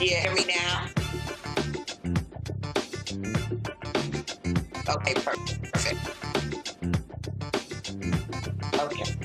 You hear me now? Okay, perfect. Okay.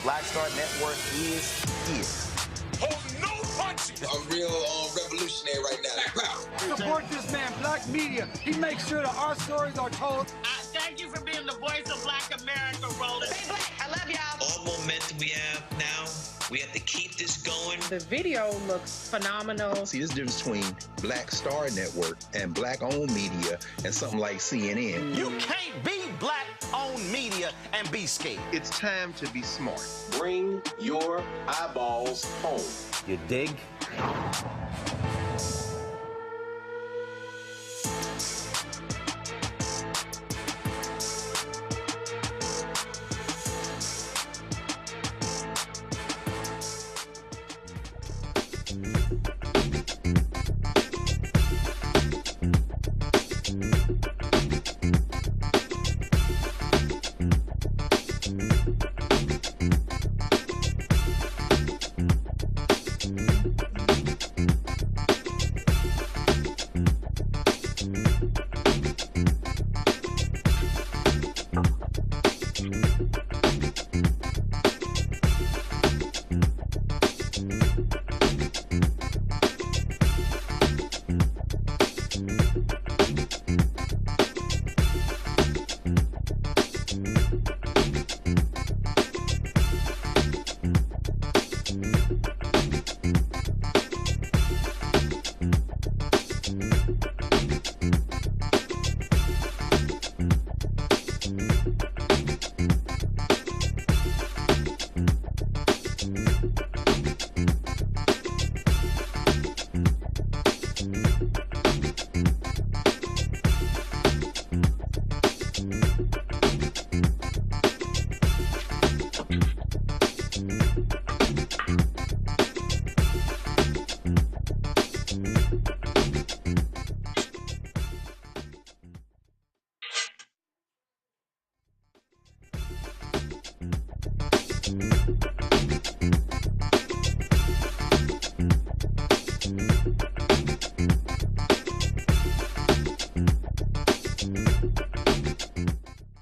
Black Star Network is here. Hold no punches. I'm real revolutionary right now. Support this man, Black Media. He makes sure that our stories are told. Thank you for being the voice of Black America, Roland. Stay black. I love y'all. All momentum we have now, we have to keep this going. The video looks phenomenal. See, this difference between Black Star Network and black-owned media and something like CNN. You can't be black-owned media and be scared. It's time to be smart. Bring your eyeballs home. You dig?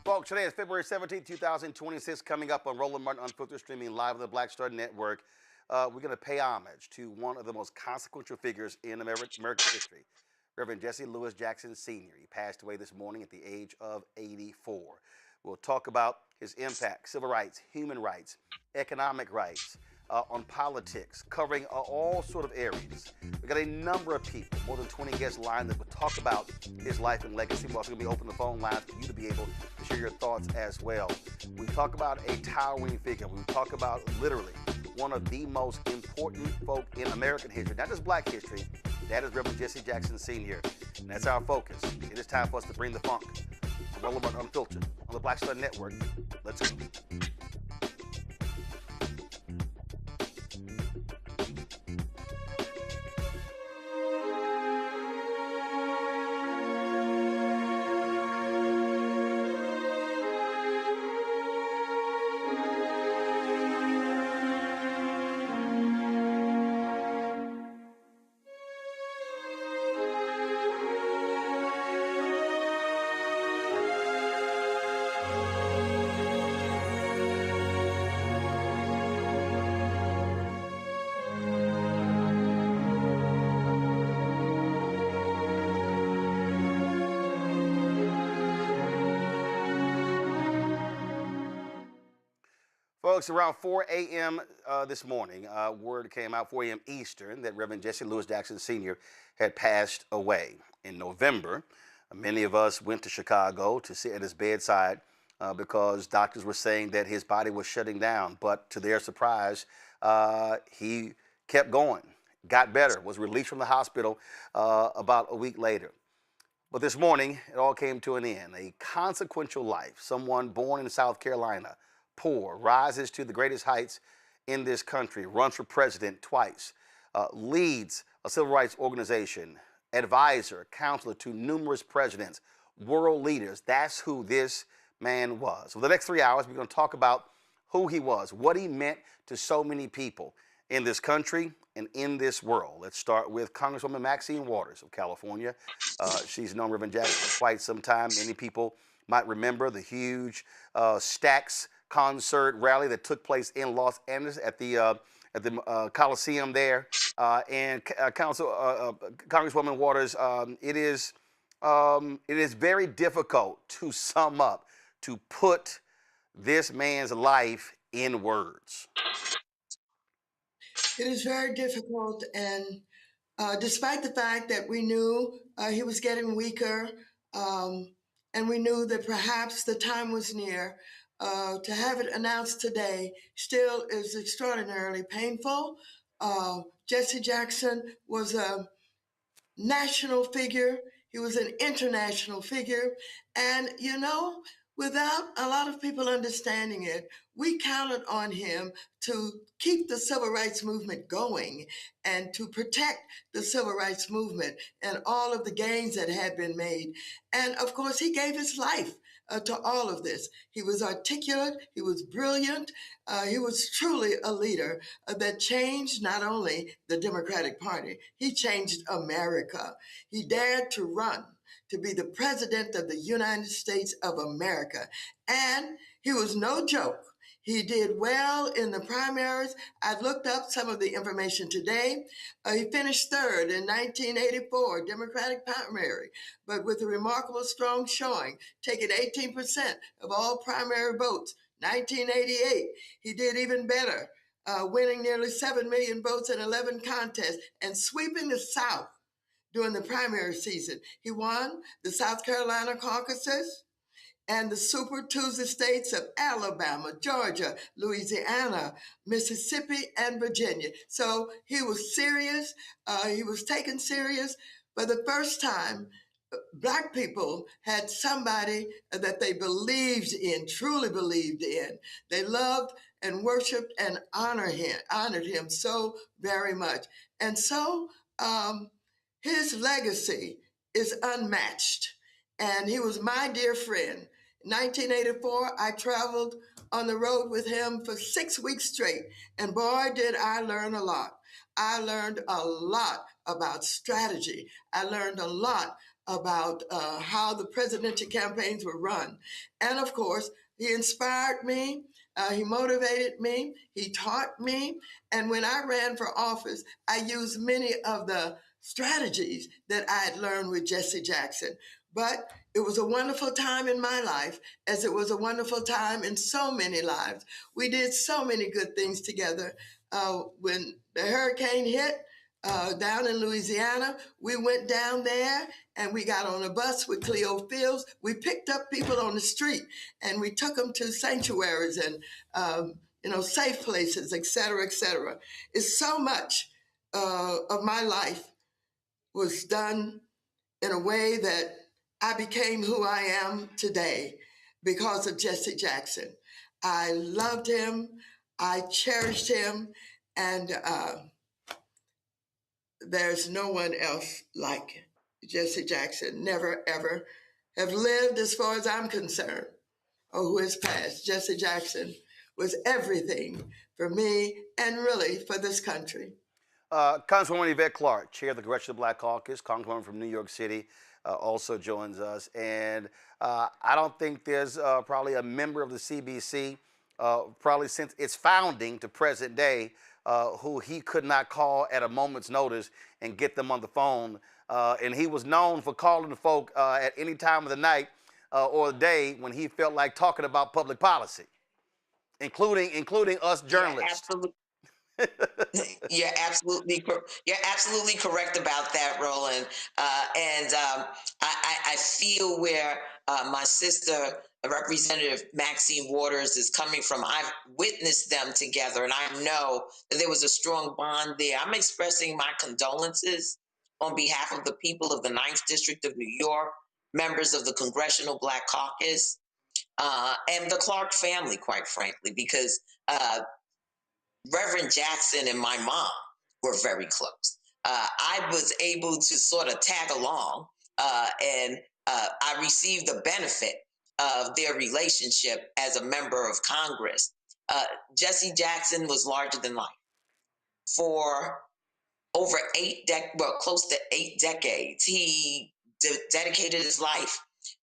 Folks, today is February 17th, 2026, coming up on Roland Martin Unfiltered, streaming live on the Black Star Network. We're going to pay homage to one of the most consequential figures in American history, Reverend Jesse Louis Jackson Sr. He passed away this morning at the age of 84. We'll talk about his impact, civil rights, human rights, economic rights, on politics, covering all sort of areas. We've got a number of people, more than 20 guests lined that will talk about his life and legacy. We're also going to be opening the phone lines for you to be able to share your thoughts as well. We talk about a towering figure. We talk about literally one of the most important folk in American history, not just black history. That is Reverend Jesse Jackson Sr. And that's our focus. It is time for us to bring the funk. Roland Martin Unfiltered on the Black Star Network. Let's go. Folks, around 4 a.m. This morning, word came out, 4 a.m. Eastern, that Reverend Jesse Louis Jackson Sr. had passed away. In November, many of us went to Chicago to sit at his bedside because doctors were saying that his body was shutting down. But to their surprise, he kept going, got better, was released from the hospital about a week later. But this morning, it all came to an end. A consequential life, someone born in South Carolina, poor, rises to the greatest heights in this country, runs for president twice, leads a civil rights organization, advisor, counselor to numerous presidents, world leaders. That's who this man was. For the next 3 hours, we're going to talk about who he was, what he meant to so many people in this country and in this world. Let's start with Congresswoman Maxine Waters of California. She's known Reverend Jackson for quite some time. Many people might remember the huge stacks concert rally that took place in Los Angeles at the Coliseum there. Congresswoman Waters, it is very difficult to sum up, to put this man's life in words. It is very difficult, and despite the fact that we knew he was getting weaker, and we knew that perhaps the time was near, to have it announced today still is extraordinarily painful. Jesse Jackson was a national figure. He was an international figure. And, you know, without a lot of people understanding it, we counted on him to keep the civil rights movement going and to protect the civil rights movement and all of the gains that had been made. And of course, he gave his life to all of this. He was articulate, he was brilliant, he was truly a leader that changed not only the Democratic Party, he changed America. He dared to run to be the president of the United States of America. And he was no joke. He did well in the primaries. I looked up some of the information today. He finished third in 1984 Democratic primary, but with a remarkable strong showing, taking 18% of all primary votes. 1988, he did even better, winning nearly 7 million votes in 11 contests and sweeping the South during the primary season. He won the South Carolina caucuses and the Super Tuesday states of Alabama, Georgia, Louisiana, Mississippi, and Virginia. So he was serious. He was taken serious. For the first time, Black people had somebody that they believed in, truly believed in. They loved and worshiped and honored him so very much. And so his legacy is unmatched. And he was my dear friend. In 1984, I traveled on the road with him for 6 weeks straight. And boy, did I learn a lot. I learned a lot about strategy. I learned a lot about how the presidential campaigns were run. And of course, he inspired me. He motivated me. He taught me. And when I ran for office, I used many of the strategies that I had learned with Jesse Jackson. But it was a wonderful time in my life, as it was a wonderful time in so many lives. We did so many good things together. When the hurricane hit down in Louisiana, we went down there and we got on a bus with Cleo Fields. We picked up people on the street and we took them to sanctuaries and safe places, et cetera, et cetera. It's so much of my life was done in a way that I became who I am today because of Jesse Jackson. I loved him, I cherished him, and there's no one else like Jesse Jackson. Never, ever have lived, as far as I'm concerned, or who has passed. Jesse Jackson was everything for me and really for this country. Congresswoman Yvette Clarke, chair of the Congressional Black Caucus, Congresswoman from New York City, also joins us. And I don't think there's probably a member of the CBC, probably since its founding to present day, who he could not call at a moment's notice and get them on the phone. And he was known for calling the folk at any time of the night or the day when he felt like talking about public policy, including us journalists. Yeah, absolutely. You're absolutely correct about that, Roland. I feel where my sister, Representative Maxine Waters, is coming from. I've witnessed them together, and I know that there was a strong bond there. I'm expressing my condolences on behalf of the people of the 9th District of New York, members of the Congressional Black Caucus, and the Clarke family, quite frankly, because Reverend Jackson and my mom were very close. I was able to sort of tag along, and I received the benefit of their relationship as a member of Congress. Jesse Jackson was larger than life. For over close to 8 decades, he dedicated his life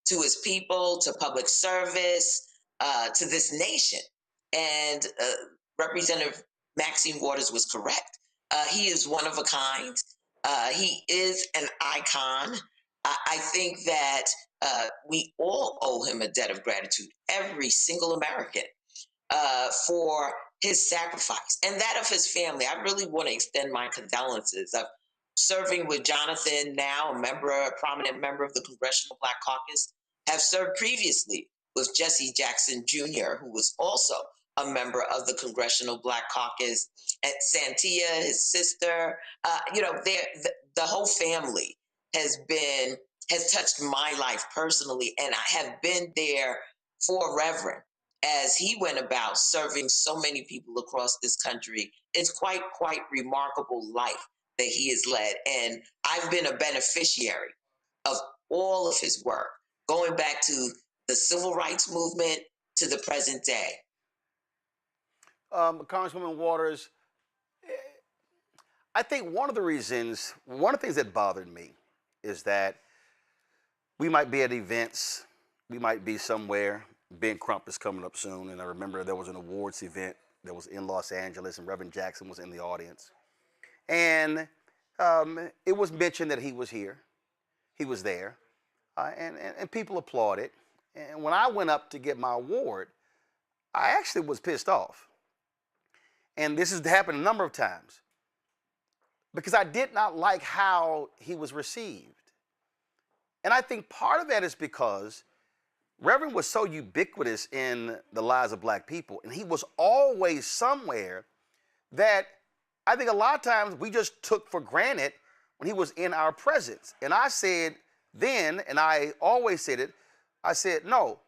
to his people, to public service, to this nation. And Representative Maxine Waters was correct. He is one of a kind. He is an icon. I think that we all owe him a debt of gratitude, every single American, for his sacrifice and that of his family. I really want to extend my condolences of serving with Jonathan, now a prominent member of the Congressional Black Caucus, have served previously with Jesse Jackson Jr., who was also a member of the Congressional Black Caucus, and Santia, his sister. The whole family has touched my life personally, and I have been there for Reverend as he went about serving so many people across this country. It's quite remarkable life that he has led, and I've been a beneficiary of all of his work, going back to the civil rights movement to the present day. Congresswoman Waters, I think one of the things that bothered me is that we might be at events, we might be somewhere. Ben Crump is coming up soon, and I remember there was an awards event that was in Los Angeles, and Reverend Jackson was in the audience. And it was mentioned that he was here, he was there, and people applauded. And when I went up to get my award, I actually was pissed off. And this has happened a number of times because I did not like how he was received. And I think part of that is because Reverend was so ubiquitous in the lives of Black people, and he was always somewhere that I think a lot of times we just took for granted when he was in our presence. And I said then, and I always said it, I said, no,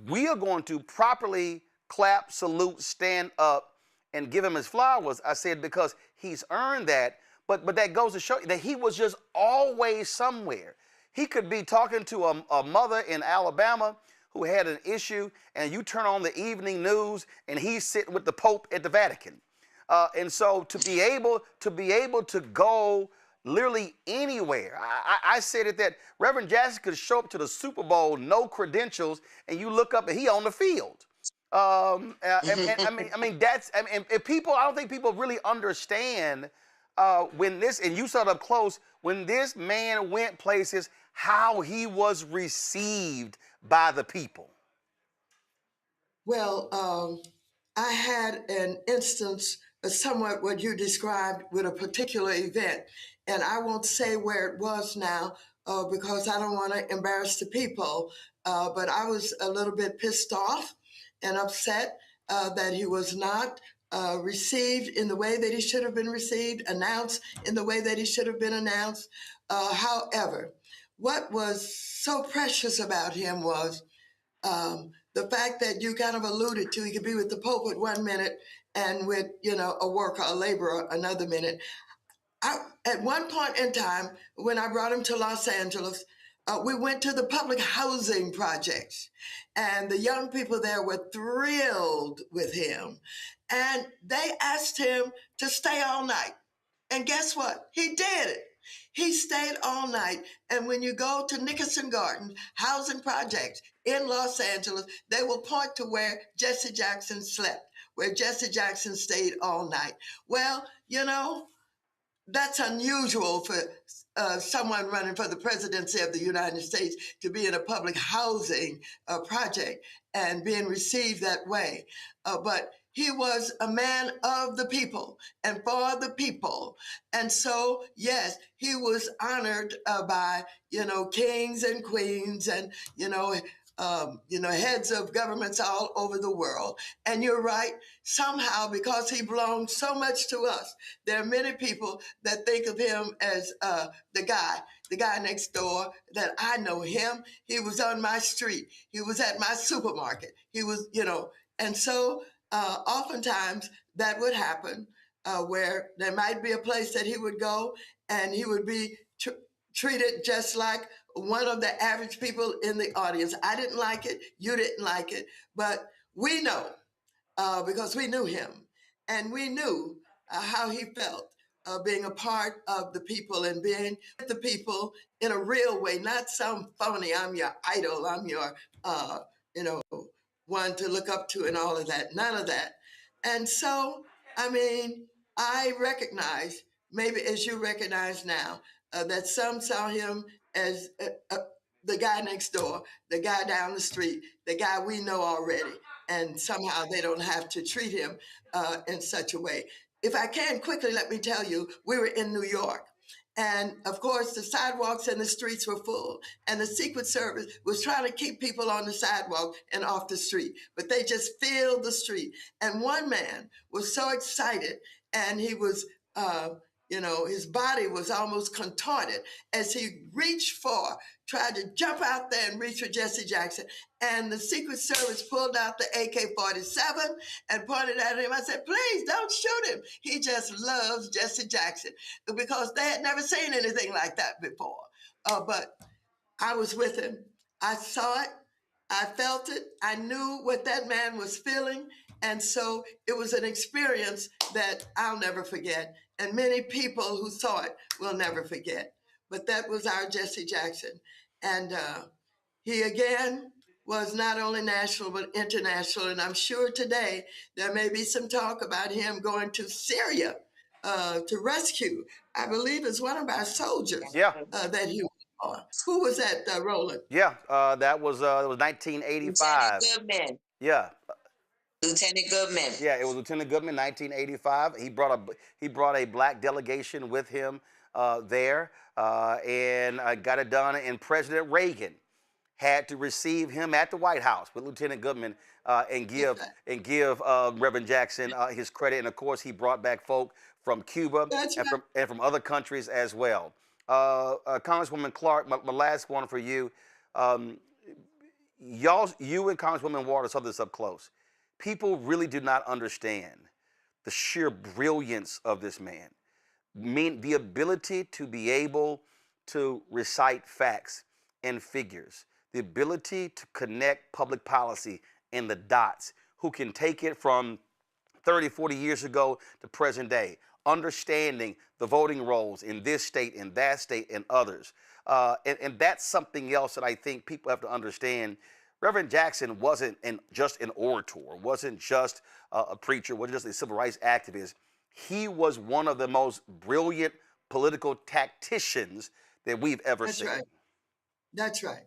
we are going to properly clap, salute, stand up, and give him his flowers. I said, because he's earned that, but that goes to show you that he was just always somewhere. He could be talking to a mother in Alabama who had an issue, and you turn on the evening news, and he's sitting with the Pope at the Vatican. And so to be able to go literally anywhere, I said it that Reverend Jackson could show up to the Super Bowl, no credentials, and you look up and he on the field. If people, I don't think people really understand when this, and you saw it up close, when this man went places, how he was received by the people. Well, I had an instance, somewhat what you described with a particular event, and I won't say where it was now because I don't want to embarrass the people, but I was a little bit pissed off and upset that he was not received in the way that he should have been received, announced in the way that he should have been announced. However, what was so precious about him was the fact that you kind of alluded to, he could be with the Pope at 1 minute and with, a worker, a laborer, another minute. At one point in time, when I brought him to Los Angeles, we went to the public housing projects, and the young people there were thrilled with him. And they asked him to stay all night. And guess what? He did it. He stayed all night. And when you go to Nickerson Garden housing projects in Los Angeles, they will point to where Jesse Jackson slept, where Jesse Jackson stayed all night. Well, that's unusual for someone running for the presidency of the United States to be in a public housing project and being received that way. But he was a man of the people and for the people. And so, yes, he was honored by, kings and queens and, heads of governments all over the world. And you're right, somehow, because he belonged so much to us, there are many people that think of him as the guy next door, that I know him. He was on my street. He was at my supermarket. He was, and so oftentimes that would happen where there might be a place that he would go and he would be treated just like one of the average people in the audience. I didn't like it. You didn't like it. But we know because we knew him and we knew how he felt being a part of the people and being with the people in a real way, not some phony, I'm your idol, I'm your, one to look up to and all of that. None of that. And so, I mean, I recognize, maybe as you recognize now, that some saw him as the guy next door, the guy down the street, the guy we know already, and somehow they don't have to treat him in such a way. If I can quickly, let me tell you, we were in New York. And of course, the sidewalks and the streets were full. And the Secret Service was trying to keep people on the sidewalk and off the street, but they just filled the street. And one man was so excited, and he was, his body was almost contorted as he tried to jump out there and reach for Jesse Jackson. And the Secret Service pulled out the AK-47 and pointed at him. I said, please don't shoot him. He just loves Jesse Jackson, because they had never seen anything like that before. But I was with him. I saw it. I felt it. I knew what that man was feeling. And so it was an experience that I'll never forget. And many people who saw it will never forget. But that was our Jesse Jackson. And he, again, was not only national, but international. And I'm sure today there may be some talk about him going to Syria to rescue, I believe it's one of our soldiers that he was on. Who was that, Roland? Yeah, that was 1985. Lieutenant Goodman. Yeah. Lieutenant Goodman. Yeah, it was Lieutenant Goodman, 1985. He brought a black delegation with him there, and got it done. And President Reagan had to receive him at the White House with Lieutenant Goodman and give Reverend Jackson his credit. And of course, he brought back folk from Cuba and from other countries as well. Congresswoman Clark, my last one for you. You and Congresswoman Waters saw this up close. People really do not understand the sheer brilliance of this man. The ability to be able to recite facts and figures, the ability to connect public policy and the dots, who can take it from 30, 40 years ago to present day, understanding the voting rolls in this state, in that state, and others. And that's something else that I think people have to understand. Reverend Jackson wasn't just an orator, wasn't just a preacher, wasn't just a civil rights activist. He was one of the most brilliant political tacticians that we've ever seen. Right. That's right.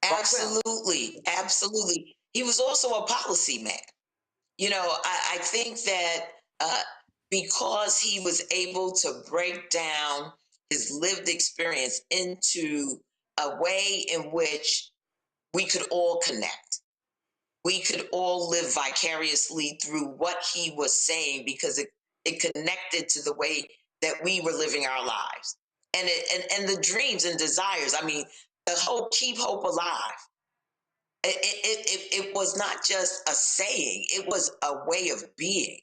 Absolutely. Absolutely. He was also a policy man. You know, I think that because he was able to break down his lived experience into a way in which we could all connect. We could all live vicariously through what he was saying, because it connected to the way that we were living our lives. And the dreams and desires. I mean, the whole keep hope alive. It was not just a saying, it was a way of being.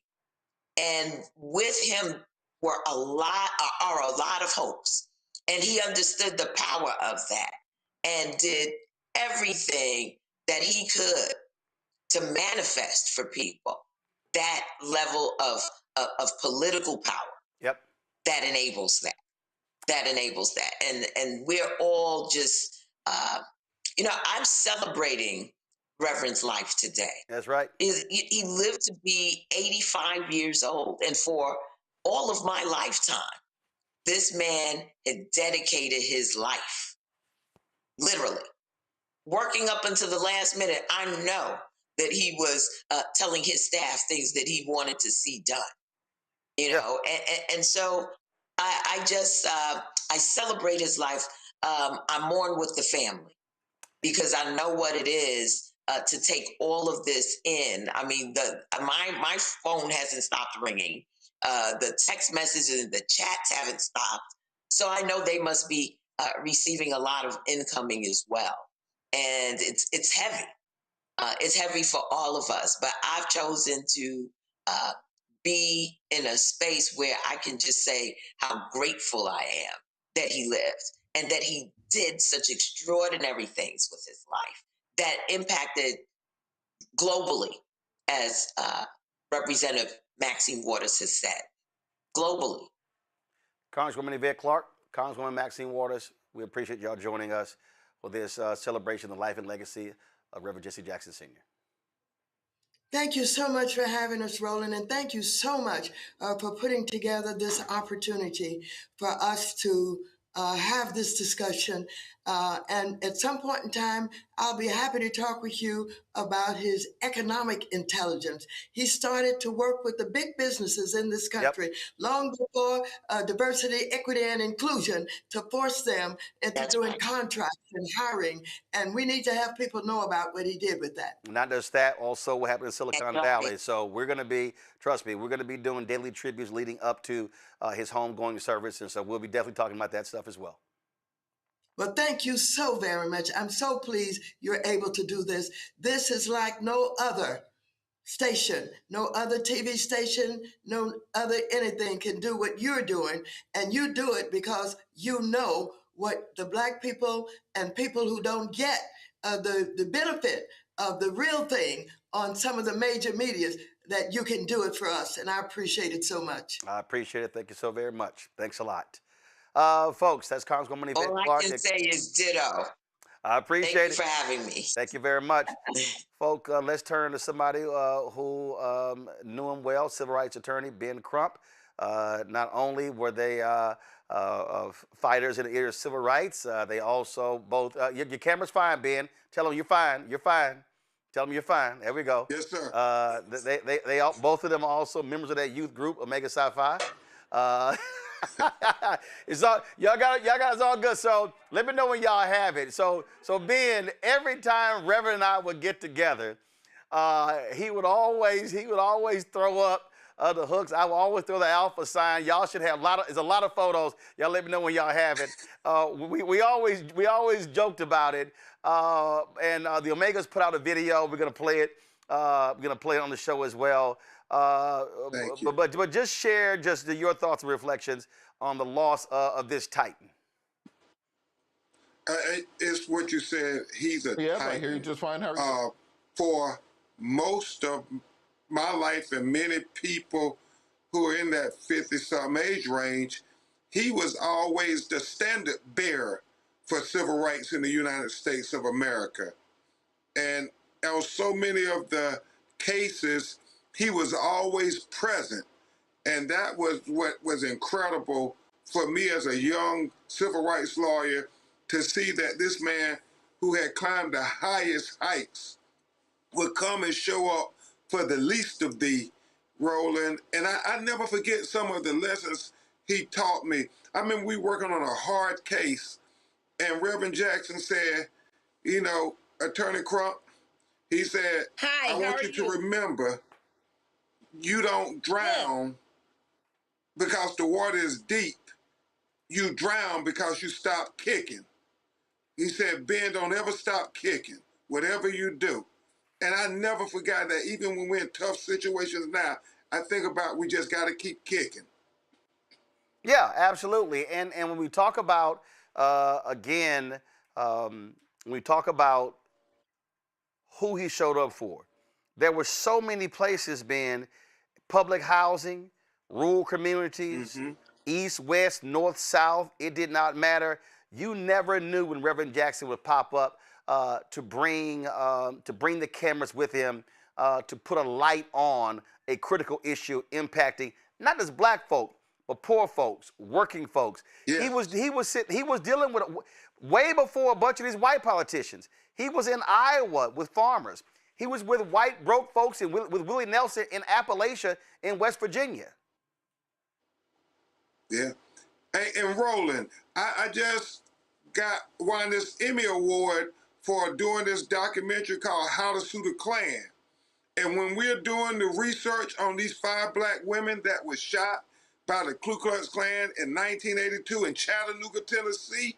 And with him are a lot of hopes. And he understood the power of that and did everything that he could to manifest for people that level of political power. Yep. That enables that. That enables that. And we're all just, I'm celebrating Reverend's life today. That's right. He lived to be 85 years old. And for all of my lifetime, this man had dedicated his life, literally, working up until the last minute. I know that he was telling his staff things that he wanted to see done, and so I just celebrate his life. I mourn with the family, because I know what it is to take all of this in. I mean, my phone hasn't stopped ringing. The text messages and the chats haven't stopped. So I know they must be receiving a lot of incoming as well. And it's heavy. It's heavy for all of us. But I've chosen to be in a space where I can just say how grateful I am that he lived and that he did such extraordinary things with his life that impacted globally, as Representative Maxine Waters has said, globally. Congresswoman Yvette Clarke, Congresswoman Maxine Waters, we appreciate y'all joining us for this celebration of the life and legacy of Reverend Jesse Jackson Sr. Thank you so much for having us, Roland, and thank you so much for putting together this opportunity for us to have this discussion. And at some point in time, I'll be happy to talk with you about his economic intelligence. He started to work with the big businesses in this country long before diversity, equity, and inclusion to force them into doing contracts and hiring. And we need to have people know about what he did with that. Not just that, also what happened in Silicon Valley. So we're going to be, trust me, we're going to be doing daily tributes leading up to his homegoing service. And so we'll be definitely talking about that stuff as well. Well, thank you so very much. I'm so pleased you're able to do this. This is like no other station, no other TV station, no other anything can do what you're doing. And you do it because you know what the Black people and people who don't get the benefit of the real thing on some of the major medias, that you can do it for us. And I appreciate it so much. I appreciate it. Thank you so very much. Thanks a lot. Folks, that's Congresswoman Yvette Clarke. All I can say is ditto. I appreciate it. Thank you for having me. Thank you very much. Folk, let's turn to somebody who knew him well, civil rights attorney Ben Crump. Not only were they fighters in the area of civil rights, they also both, your camera's fine, Ben. Tell them you're fine. You're fine. Tell them you're fine. There we go. Yes, sir. They all, both of them are also members of that youth group, Omega Psi Phi. It's all y'all guys all good. So let me know when y'all have it. So Ben, every time Reverend and I would get together, he would always throw up the hooks. I would always throw the alpha sign. Y'all should have there's a lot of photos. Y'all let me know when y'all have it. We always joked about it. And the Omegas put out a video. We're gonna play it. We're gonna play it on the show as well. But just share your thoughts and reflections on the loss of this Titan. It's what you said. He's a Titan. I hear you just fine. How are you? For most of my life and many people who are in that 50-something age range, he was always the standard bearer for civil rights in the United States of America. And on so many of the cases, he was always present. And that was what was incredible for me as a young civil rights lawyer, to see that this man who had climbed the highest heights would come and show up for the least of thee, Roland. And I never forget some of the lessons he taught me. I remember we working on a hard case, and Reverend Jackson said, you know, Attorney Crump, he said, I want you to remember, you don't drown because the water is deep. You drown because you stop kicking. He said, Ben, don't ever stop kicking, whatever you do. And I never forgot that. Even when we're in tough situations now, I think about we just got to keep kicking. Yeah, absolutely. And when we talk about, again, when we talk about who he showed up for, there were so many places, Ben, public housing, rural communities, east, west, north, south, it did not matter. You never knew when Reverend Jackson would pop up to bring the cameras with him to put a light on a critical issue impacting not just black folk, but poor folks, working folks. Yeah. He was dealing with way before a bunch of these white politicians. He was in Iowa with farmers. He was with white broke folks and with Willie Nelson in Appalachia in West Virginia. Yeah. And Roland, I just won this Emmy Award for doing this documentary called How to Sue the Klan. And when we're doing the research on these 5 black women that were shot by the Ku Klux Klan in 1982 in Chattanooga, Tennessee,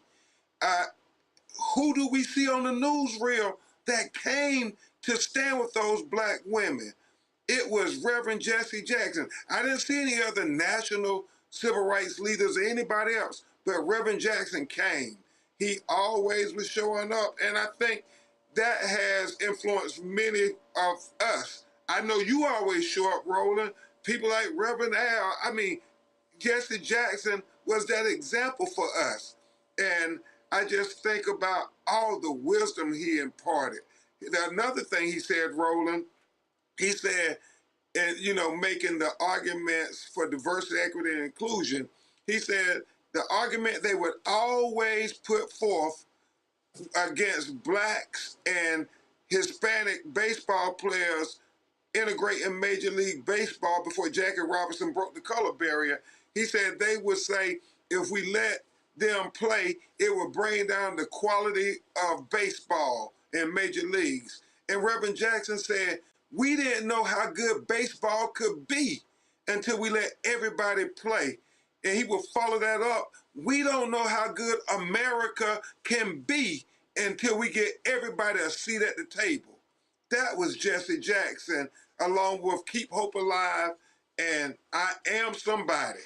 who do we see on the newsreel that came to stand with those black women? It was Reverend Jesse Jackson. I didn't see any other national civil rights leaders or anybody else, but Reverend Jackson came. He always was showing up, and I think that has influenced many of us. I know you always show up, Roland. People like Reverend Al, I mean, Jesse Jackson was that example for us. And I just think about all the wisdom he imparted. Another thing he said, Roland, he said, and making the arguments for diversity, equity, and inclusion, he said the argument they would always put forth against blacks and Hispanic baseball players integrating Major League Baseball before Jackie Robinson broke the color barrier. He said they would say if we let them play, it would bring down the quality of baseball in major leagues. And Reverend Jackson said, we didn't know how good baseball could be until we let everybody play. And he would follow that up. We don't know how good America can be until we get everybody a seat at the table. That was Jesse Jackson, along with Keep Hope Alive and I Am Somebody.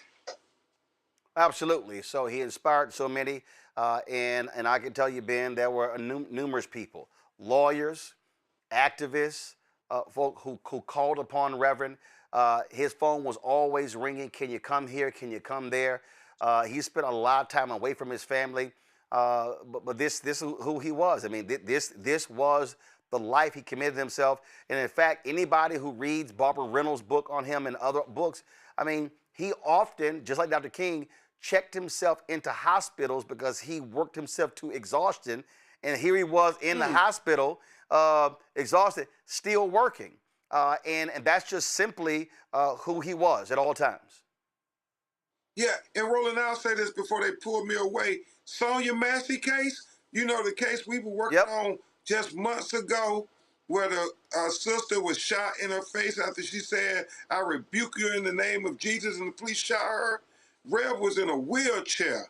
Absolutely. So he inspired so many. And I can tell you, Ben, there were numerous people, lawyers, activists, folk who called upon Reverend. His phone was always ringing. Can you come here? Can you come there? He spent a lot of time away from his family. But this is who he was. I mean, this was the life he committed himself. And in fact, anybody who reads Barbara Reynolds' book on him and other books, I mean, he often, just like Dr. King, checked himself into hospitals because he worked himself to exhaustion. And here he was in the hospital, exhausted, still working. And that's just simply who he was at all times. Yeah, and Roland, I'll say this before they pull me away. Sonia Massey case, the case we were working on just months ago, where the sister was shot in her face after she said, I rebuke you in the name of Jesus, and the police shot her. Rev was in a wheelchair,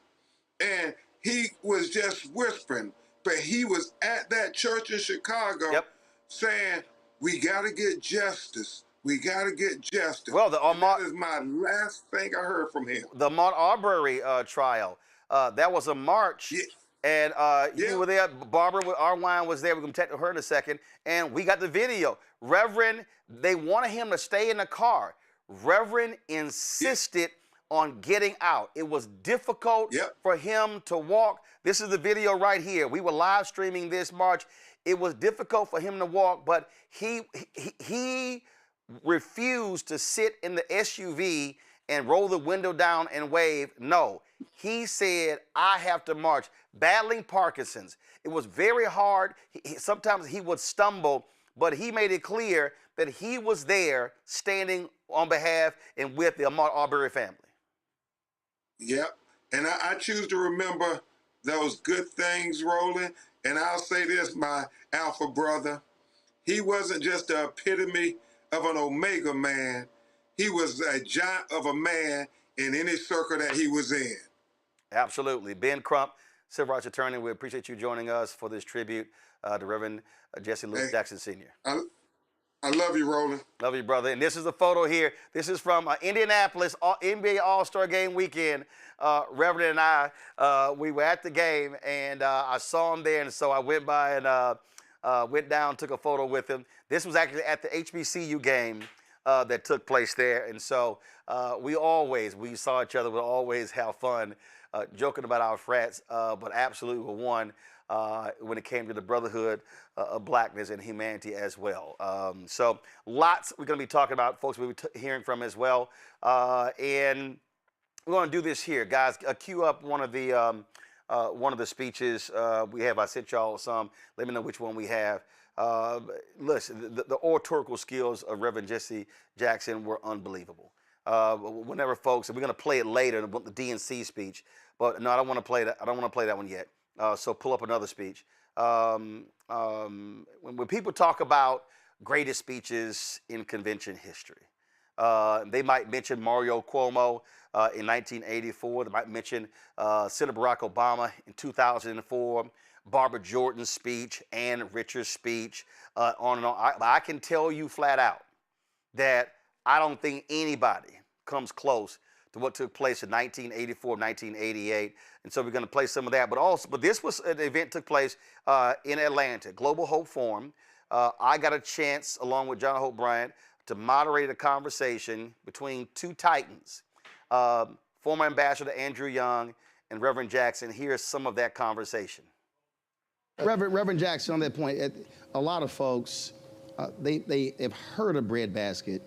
and he was just whispering, but he was at that church in Chicago saying, we got to get justice. We got to get justice. Well, that is my last thing I heard from him. The Mont Arbery trial, that was a march. Yeah. And you were there. Barbara Arwine was there. We're going to talk to her in a second. And we got the video. Reverend, they wanted him to stay in the car. Reverend insisted on getting out. It was difficult for him to walk. This is the video right here. We were live streaming this march. It was difficult for him to walk, but he refused to sit in the SUV and roll the window down and wave. No, he said, I have to march. Battling Parkinson's. It was very hard. Sometimes he would stumble, but he made it clear that he was there standing on behalf and with the Ahmaud Arbery family. Yep. And I choose to remember those good things, Roland. And I'll say this, my alpha brother. He wasn't just the epitome of an Omega man. He was a giant of a man in any circle that he was in. Absolutely. Ben Crump, civil rights attorney, we appreciate you joining us for this tribute to Reverend Jesse Louis Jackson Sr. I love you, Roland. Love you, brother. And this is a photo here. This is from Indianapolis, NBA All-Star Game weekend. Reverend and I, we were at the game, and I saw him there, and so I went by and went down, took a photo with him. This was actually at the HBCU game that took place there, and so we saw each other, we always have fun joking about our frats, but absolutely were one when it came to the brotherhood of blackness and humanity as well. So lots we're going to be talking about, folks we'll be hearing from as well. And we're going to do this here, guys. Cue up one of the speeches we have. I sent y'all some. Let me know which one we have. Listen, the oratorical skills of Reverend Jesse Jackson were unbelievable. Whenever folks, and we're going to play it later, the DNC speech, but no, I don't want to play that. I don't want to play that one yet. So pull up another speech. When people talk about greatest speeches in convention history, they might mention Mario Cuomo in 1984. They might mention Senator Barack Obama in 2004. Barbara Jordan's speech, Ann Richards' speech, on and on. I can tell you flat out that I don't think anybody comes close to what took place in 1984, 1988. And so we're going to play some of that. But this was an event took place in Atlanta, Global Hope Forum. I got a chance, along with John Hope Bryant, to moderate a conversation between two titans, former Ambassador Andrew Young and Reverend Jackson. Here's some of that conversation. Reverend Jackson, on that point, a lot of folks they have heard of breadbasket,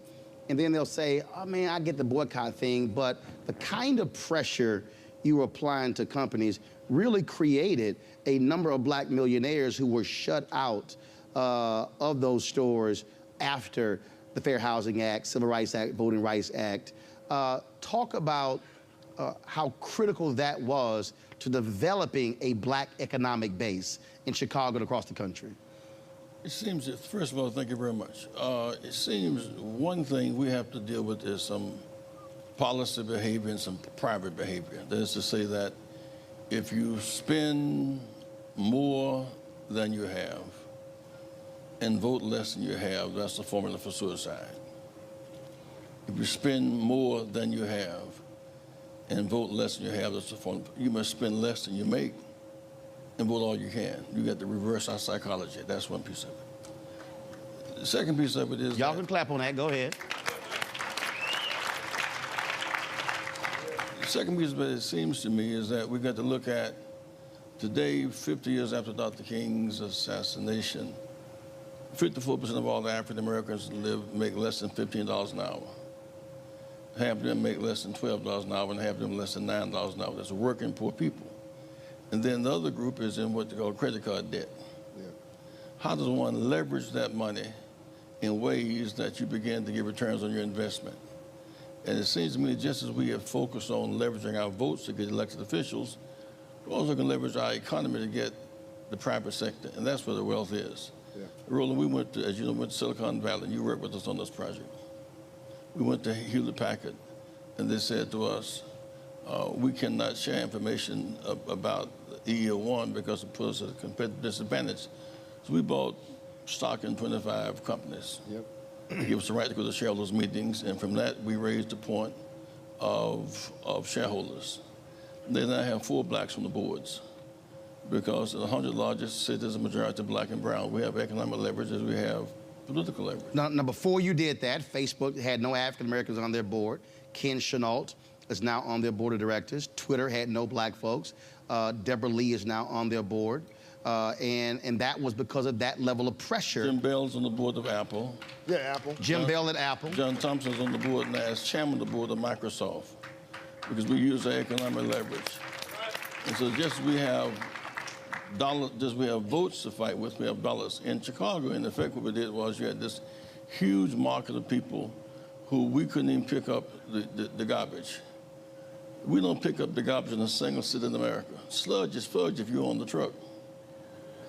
and then they'll say, oh man, I get the boycott thing, but the kind of pressure you were applying to companies really created a number of black millionaires who were shut out of those stores after the Fair Housing Act, Civil Rights Act, Voting Rights Act. Talk about how critical that was to developing a black economic base in Chicago and across the country. It seems that, first of all, thank you very much. It seems one thing we have to deal with is some policy behavior and some private behavior. That is to say that if you spend more than you have and vote less than you have, that's the formula for suicide. If you spend more than you have and vote less than you have, that's the formula. You must spend less than you make and vote all you can. You got to reverse our psychology. That's one piece of it. The second piece of it is y'all can clap on that. Go ahead. The second piece of it, it seems to me, is that we got to look at today, 50 years after Dr. King's assassination, 54% of all the African Americans make less than $15 an hour. Half of them make less than $12 an hour, and half of them less than $9 an hour. That's working poor people. And then the other group is in what they call credit card debt. Yeah. How does one leverage that money in ways that you begin to get returns on your investment? And it seems to me just as we have focused on leveraging our votes to get elected officials, we also can leverage our economy to get the private sector, and that's where the wealth is. Yeah. Roland, we went to, as you know, went to Silicon Valley, and you worked with us on this project. We went to Hewlett-Packard, and they said to us, we cannot share information about EEO1 because it puts us at a competitive disadvantage. So we bought stock in 25 companies. Yep. It gave us the right to go to shareholders' meetings, and from that, we raised the point of shareholders. They now have 4 blacks on the boards because the 100 largest cities are majority black and brown. We have economic leverage as we have political leverage. Now, before you did that, Facebook had no African Americans on their board. Ken Chenault is now on their board of directors. Twitter had no black folks. Deborah Lee is now on their board. And that was because of that level of pressure. Jim Bell's on the board of Apple. Yeah, Apple. Jim Bell at Apple. John Thompson's on the board now as chairman of the board of Microsoft because we use our economic leverage. And so just as we have votes to fight with, we have dollars. In Chicago, in effect, what we did was you had this huge market of people who we couldn't even pick up the garbage. We don't pick up the garbage in a single city in America. Sludge is fudge if you're on the truck.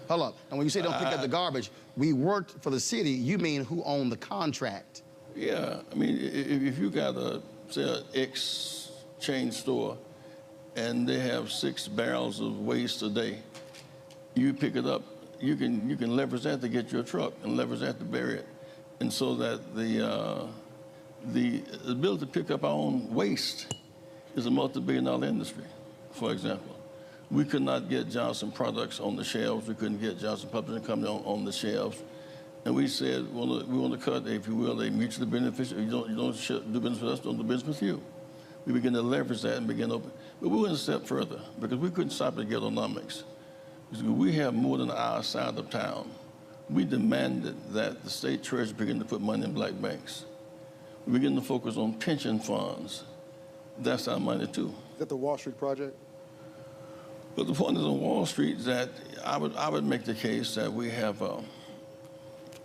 Hold up. And when you say don't pick up the garbage, we worked for the city, you mean who owned the contract? Yeah. I mean, if you got say, an X chain store and they have 6 barrels of waste a day, you pick it up, you can leverage that to get your truck and leverage that to bury it. And so that the ability to pick up our own waste is a multi-billion-dollar industry, for example. We could not get Johnson products on the shelves. We couldn't get Johnson Publishing Company on the shelves. And we said, we want to cut, if you will, a mutually beneficial. You don't do business with us, don't do business with you. We began to leverage that and begin to open. But we went a step further because we couldn't stop at ghettonomics. We have more than our side of town. We demanded that the state treasury begin to put money in black banks. We began to focus on pension funds. That's our money too. Is that the Wall Street project? But the point is on Wall Street that I would make the case that we have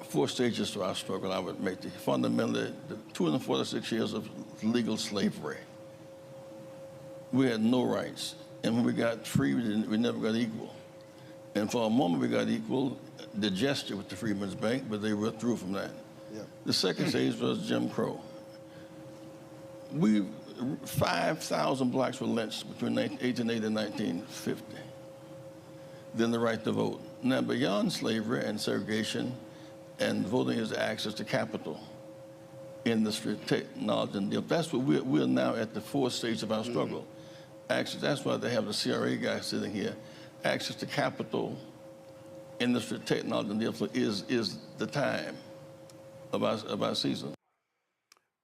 4 stages to our struggle. I would make fundamentally the 246 years of legal slavery. We had no rights. And when we got free, we never got equal. And for a moment we got equal, the gesture with the Freedmen's Bank, but they withdrew from that. Yeah. The second stage was Jim Crow. 5,000 blacks were lynched between 1880 and 1950. Then the right to vote. Now, beyond slavery and segregation and voting is access to capital, industry, technology, and deal. That's what we're now at the 4th stage of our struggle. Access, that's why they have the CRA guy sitting here. Access to capital, industry, technology, and deal is the time of our season.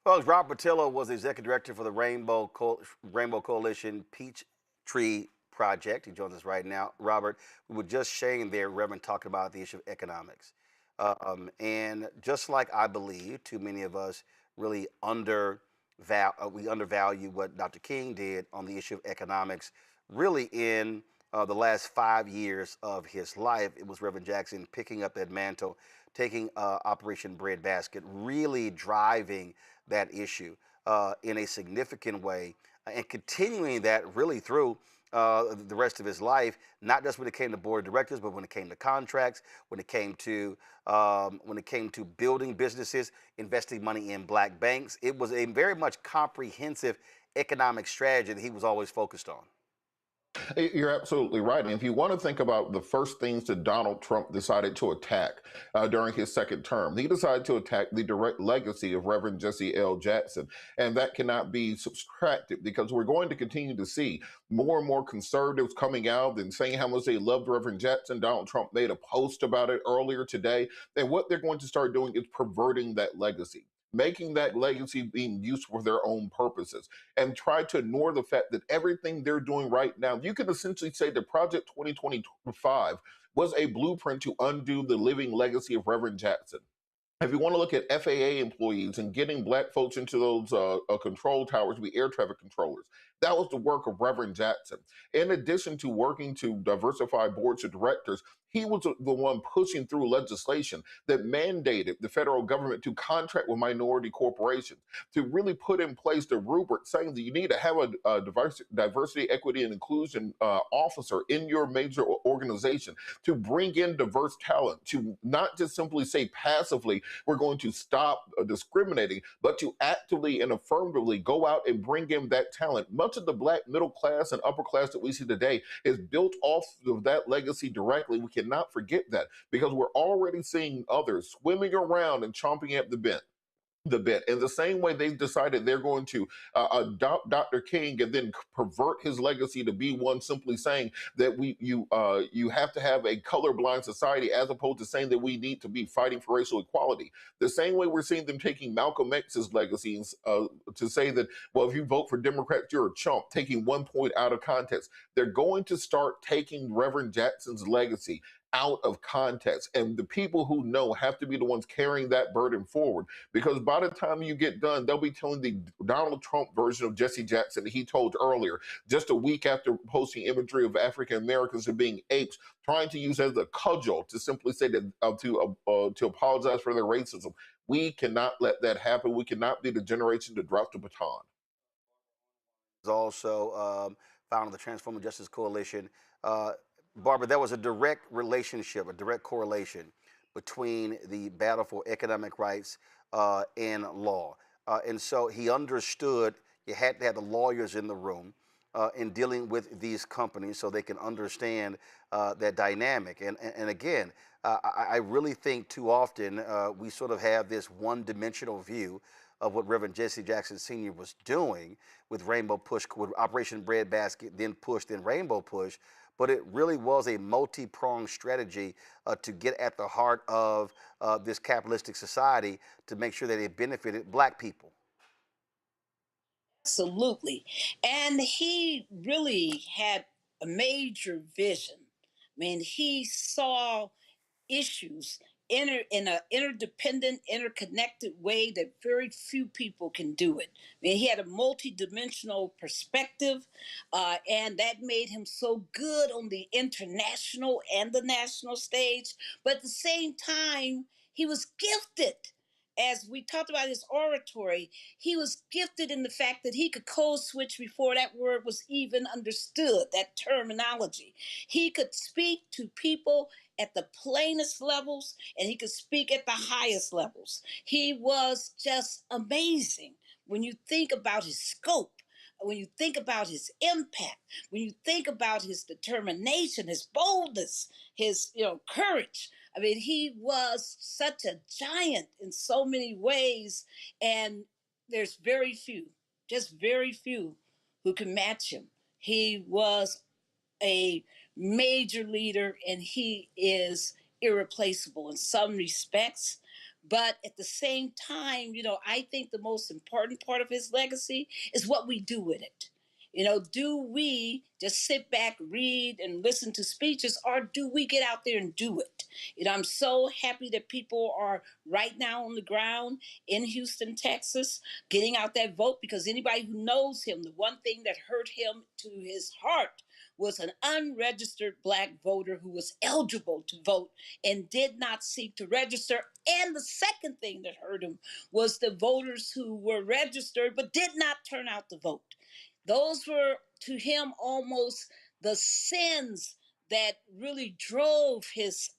Well, Rob Patillo was the executive director for the Rainbow Coalition Peach Tree Project. He joins us right now. Robert, we were just sharing there, Reverend, talking about the issue of economics. And just like I believe, too many of us really we undervalue what Dr. King did on the issue of economics. Really, in the last 5 years of his life, it was Reverend Jackson picking up that mantle, taking Operation Breadbasket, really driving that issue in a significant way, and continuing that really through the rest of his life, not just when it came to board of directors, but when it came to contracts, when it came to building businesses, investing money in black banks. It was a very much comprehensive economic strategy that he was always focused on. You're absolutely right. And if you want to think about the first things that Donald Trump decided to attack during his second term, he decided to attack the direct legacy of Reverend Jesse L. Jackson. And that cannot be subtracted, because we're going to continue to see more and more conservatives coming out and saying how much they loved Reverend Jackson. Donald Trump made a post about it earlier today. And what they're going to start doing is perverting that legacy, making that legacy being used for their own purposes, and try to ignore the fact that everything they're doing right now, you can essentially say that Project 2025 was a blueprint to undo the living legacy of Reverend Jackson. If you want to look at FAA employees and getting black folks into those control towers to be air traffic controllers, that was the work of Reverend Jackson. In addition to working to diversify boards of directors, he was the one pushing through legislation that mandated the federal government to contract with minority corporations, to really put in place the rubric saying that you need to have a diversity, equity, and inclusion officer in your major organization, to bring in diverse talent, to not just simply say passively, we're going to stop discriminating, but to actively and affirmatively go out and bring in that talent. Much of the black middle class and upper class that we see today is built off of that legacy directly. We cannot forget that, because we're already seeing others swimming around and chomping at the bit. In the same way they decided they're going to adopt Dr. King and then pervert his legacy to be one simply saying that you have to have a colorblind society, as opposed to saying that we need to be fighting for racial equality. The same way we're seeing them taking Malcolm X's legacy to say that, well, if you vote for Democrats, you're a chump, taking one point out of context. They're going to start taking Reverend Jackson's legacy out of context. And the people who know have to be the ones carrying that burden forward, because by the time you get done, they'll be telling the Donald Trump version of Jesse Jackson that he told earlier, just a week after posting imagery of African Americans as being apes, trying to use as a cudgel to simply say that to apologize for their racism. We cannot let that happen. We cannot be the generation that drops the baton. Also found in the Transforming Justice Coalition. Barbara, there was a direct relationship, a direct correlation between the battle for economic rights and law. And so he understood you had to have the lawyers in the room in dealing with these companies so they can understand that dynamic. And again, I really think too often we sort of have this one-dimensional view of what Reverend Jesse Jackson Sr. was doing with Rainbow Push, with Operation Breadbasket, then Push, then Rainbow Push. But it really was a multi-pronged strategy to get at the heart of this capitalistic society to make sure that it benefited black people. Absolutely. And he really had a major vision. I mean, he saw issues in an interdependent, interconnected way that very few people can do it. I mean, he had a multidimensional perspective, and that made him so good on the international and the national stage. But at the same time, he was gifted. As we talked about his oratory, he was gifted in the fact that he could code switch before that word was even understood, that terminology. He could speak to people at the plainest levels, and he could speak at the highest levels. He was just amazing when you think about his scope, when you think about his impact, when you think about his determination, his boldness, his courage. I mean, he was such a giant in so many ways, and there's very few, just very few, who can match him. He was a major leader, and he is irreplaceable in some respects. But at the same time, I think the most important part of his legacy is what we do with it. You know, do we just sit back, read, and listen to speeches, or do we get out there and do it? You know, I'm so happy that people are right now on the ground in Houston, Texas, getting out that vote, because anybody who knows him, the one thing that hurt him to his heart was an unregistered Black voter who was eligible to vote and did not seek to register. And the second thing that hurt him was the voters who were registered but did not turn out to vote. Those were to him almost the sins that really drove his,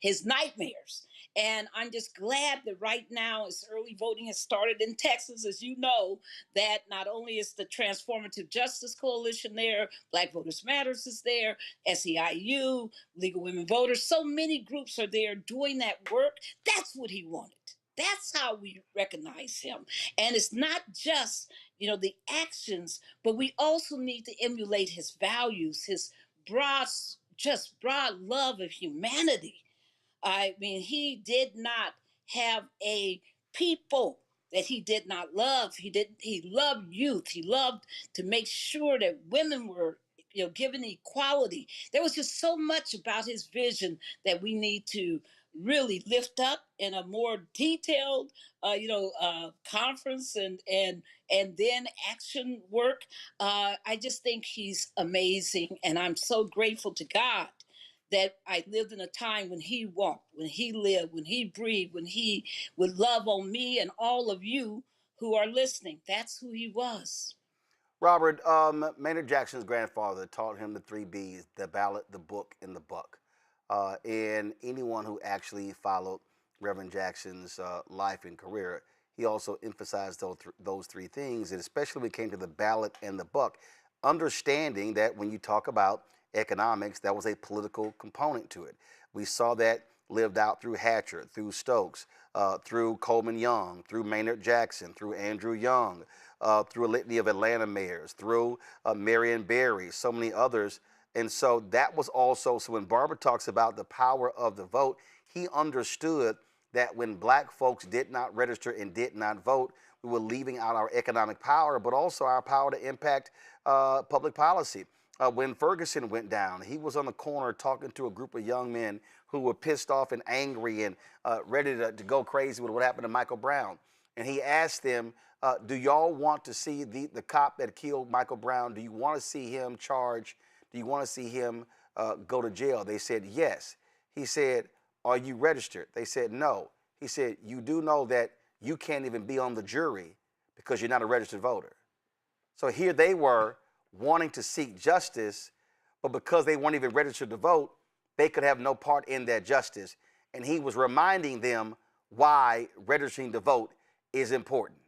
his nightmares. And I'm just glad that right now, as early voting has started in Texas, as you know, that not only is the Transformative Justice Coalition there, Black Voters Matters is there, SEIU, League of Women Voters, so many groups are there doing that work. That's what he wanted. That's how we recognize him. And it's not just, the actions, but we also need to emulate his values, his broad love of humanity. I mean, he did not have a people that he did not love. He loved youth. He loved to make sure that women were, given equality. There was just so much about his vision that we need to really lift up in a more detailed, conference and then action work. I just think he's amazing, and I'm so grateful to God that I lived in a time when he walked, when he lived, when he breathed, when he would love on me and all of you who are listening. That's who he was. Robert, Maynard Jackson's grandfather taught him the 3 B's: the ballot, the book, and the buck. And anyone who actually followed Reverend Jackson's life and career, he also emphasized those 3 things, and especially when it came to the ballot and the buck, understanding that when you talk about economics, that was a political component to it. We saw that lived out through Hatcher, through Stokes, through Coleman Young, through Maynard Jackson, through Andrew Young, through a litany of Atlanta mayors, through Marion Barry, so many others. And so that was also, so when Barbara talks about the power of the vote, he understood that when Black folks did not register and did not vote, we were leaving out our economic power, but also our power to impact public policy. When Ferguson went down, he was on the corner talking to a group of young men who were pissed off and angry and ready to go crazy with what happened to Michael Brown. And he asked them, do y'all want to see the cop that killed Michael Brown? Do you want to see him charged? Do you want to see him go to jail? They said, yes. He said, are you registered? They said, no. He said, you do know that you can't even be on the jury because you're not a registered voter. So here they were wanting to seek justice, but because they weren't even registered to vote, they could have no part in that justice. And he was reminding them why registering to vote is important.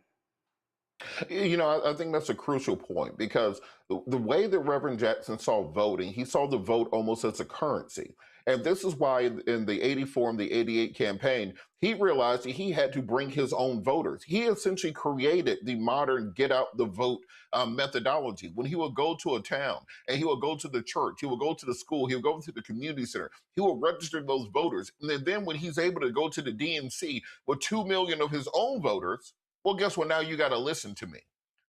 I think that's a crucial point, because the way that Reverend Jackson saw voting, he saw the vote almost as a currency. And this is why in the 84 and the 88 campaign, he realized that he had to bring his own voters. He essentially created the modern get out the vote methodology. When he would go to a town and he would go to the church, he would go to the school, he would go to the community center, he would register those voters. And then when he's able to go to the DNC with 2 million of his own voters, well, guess what? Now you got to listen to me.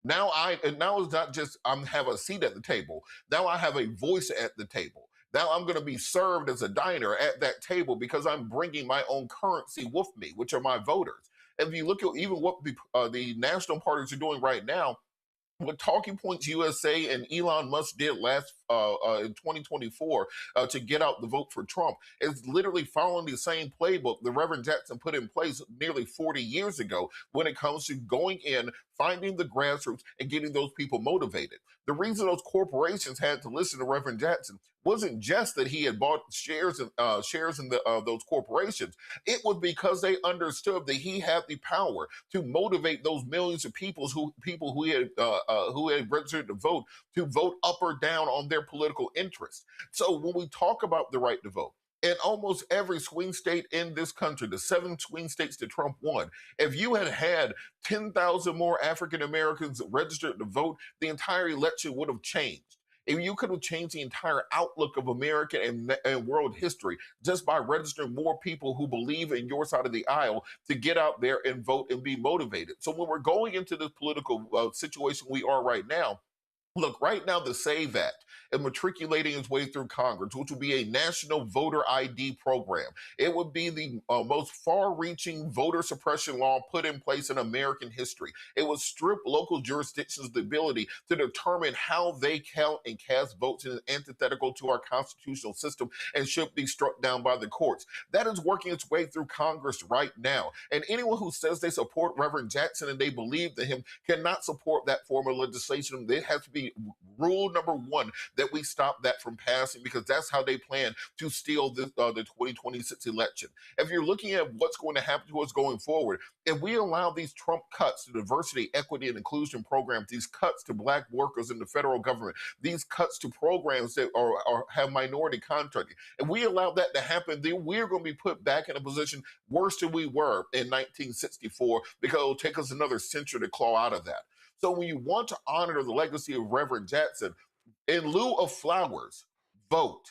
Now it's not just I'm have a seat at the table. Now I have a voice at the table. Now I'm going to be served as a diner at that table because I'm bringing my own currency with me, which are my voters. And if you look at even what the national parties are doing right now, what Talking Points USA and Elon Musk did last in 2024 to get out the vote for Trump is literally following the same playbook the Reverend Jackson put in place nearly 40 years ago when it comes to going in, finding the grassroots, and getting those people motivated. The reason those corporations had to listen to Reverend Jackson wasn't just that he had bought shares in those corporations. It was because they understood that he had the power to motivate those millions of people who had registered to vote up or down on their political interests. So when we talk about the right to vote, in almost every swing state in this country, the 7 swing states that Trump won, if you had 10,000 more African Americans registered to vote, the entire election would have changed. If you could have changed the entire outlook of American and world history just by registering more people who believe in your side of the aisle to get out there and vote and be motivated. So when we're going into this political situation we are right now, Look, right now, the SAVE Act is matriculating its way through Congress, which will be a national voter ID program. It would be the most far-reaching voter suppression law put in place in American history. It would strip local jurisdictions the ability to determine how they count and cast votes and is antithetical to our constitutional system and should be struck down by the courts. That is working its way through Congress right now. And anyone who says they support Reverend Jackson and they believe in him cannot support that form of legislation. It has to be rule number one that we stop that from passing, because that's how they plan to steal the 2026 election. If you're looking at what's going to happen to us going forward, if we allow these Trump cuts to diversity, equity, and inclusion programs, these cuts to Black workers in the federal government, these cuts to programs that have minority contracting, if we allow that to happen, then we're going to be put back in a position worse than we were in 1964, because it'll take us another century to claw out of that. So when you want to honor the legacy of Reverend Jackson, in lieu of flowers, vote.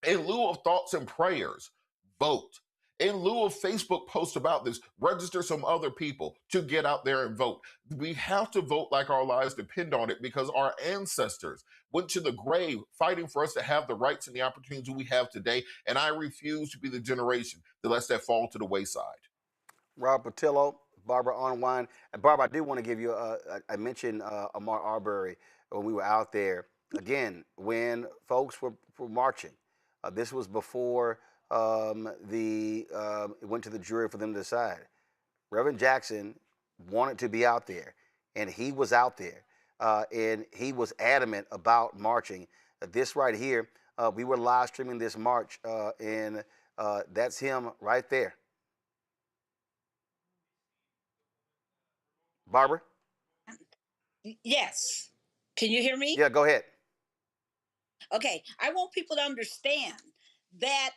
In lieu of thoughts and prayers, vote. In lieu of Facebook posts about this, register some other people to get out there and vote. We have to vote like our lives depend on it, because our ancestors went to the grave fighting for us to have the rights and the opportunities we have today, and I refuse to be the generation that lets that fall to the wayside. Rob Patillo, Barbara Unwine. And Barbara, I do want to give you, I mentioned Ahmaud Arbery when we were out there. Again, when folks were marching, this was before it went to the jury for them to decide. Reverend Jackson wanted to be out there, and he was out there, and he was adamant about marching. This right here, we were live streaming this march, and that's him right there. Barbara? Yes. Can you hear me? Yeah, go ahead. Okay, I want people to understand that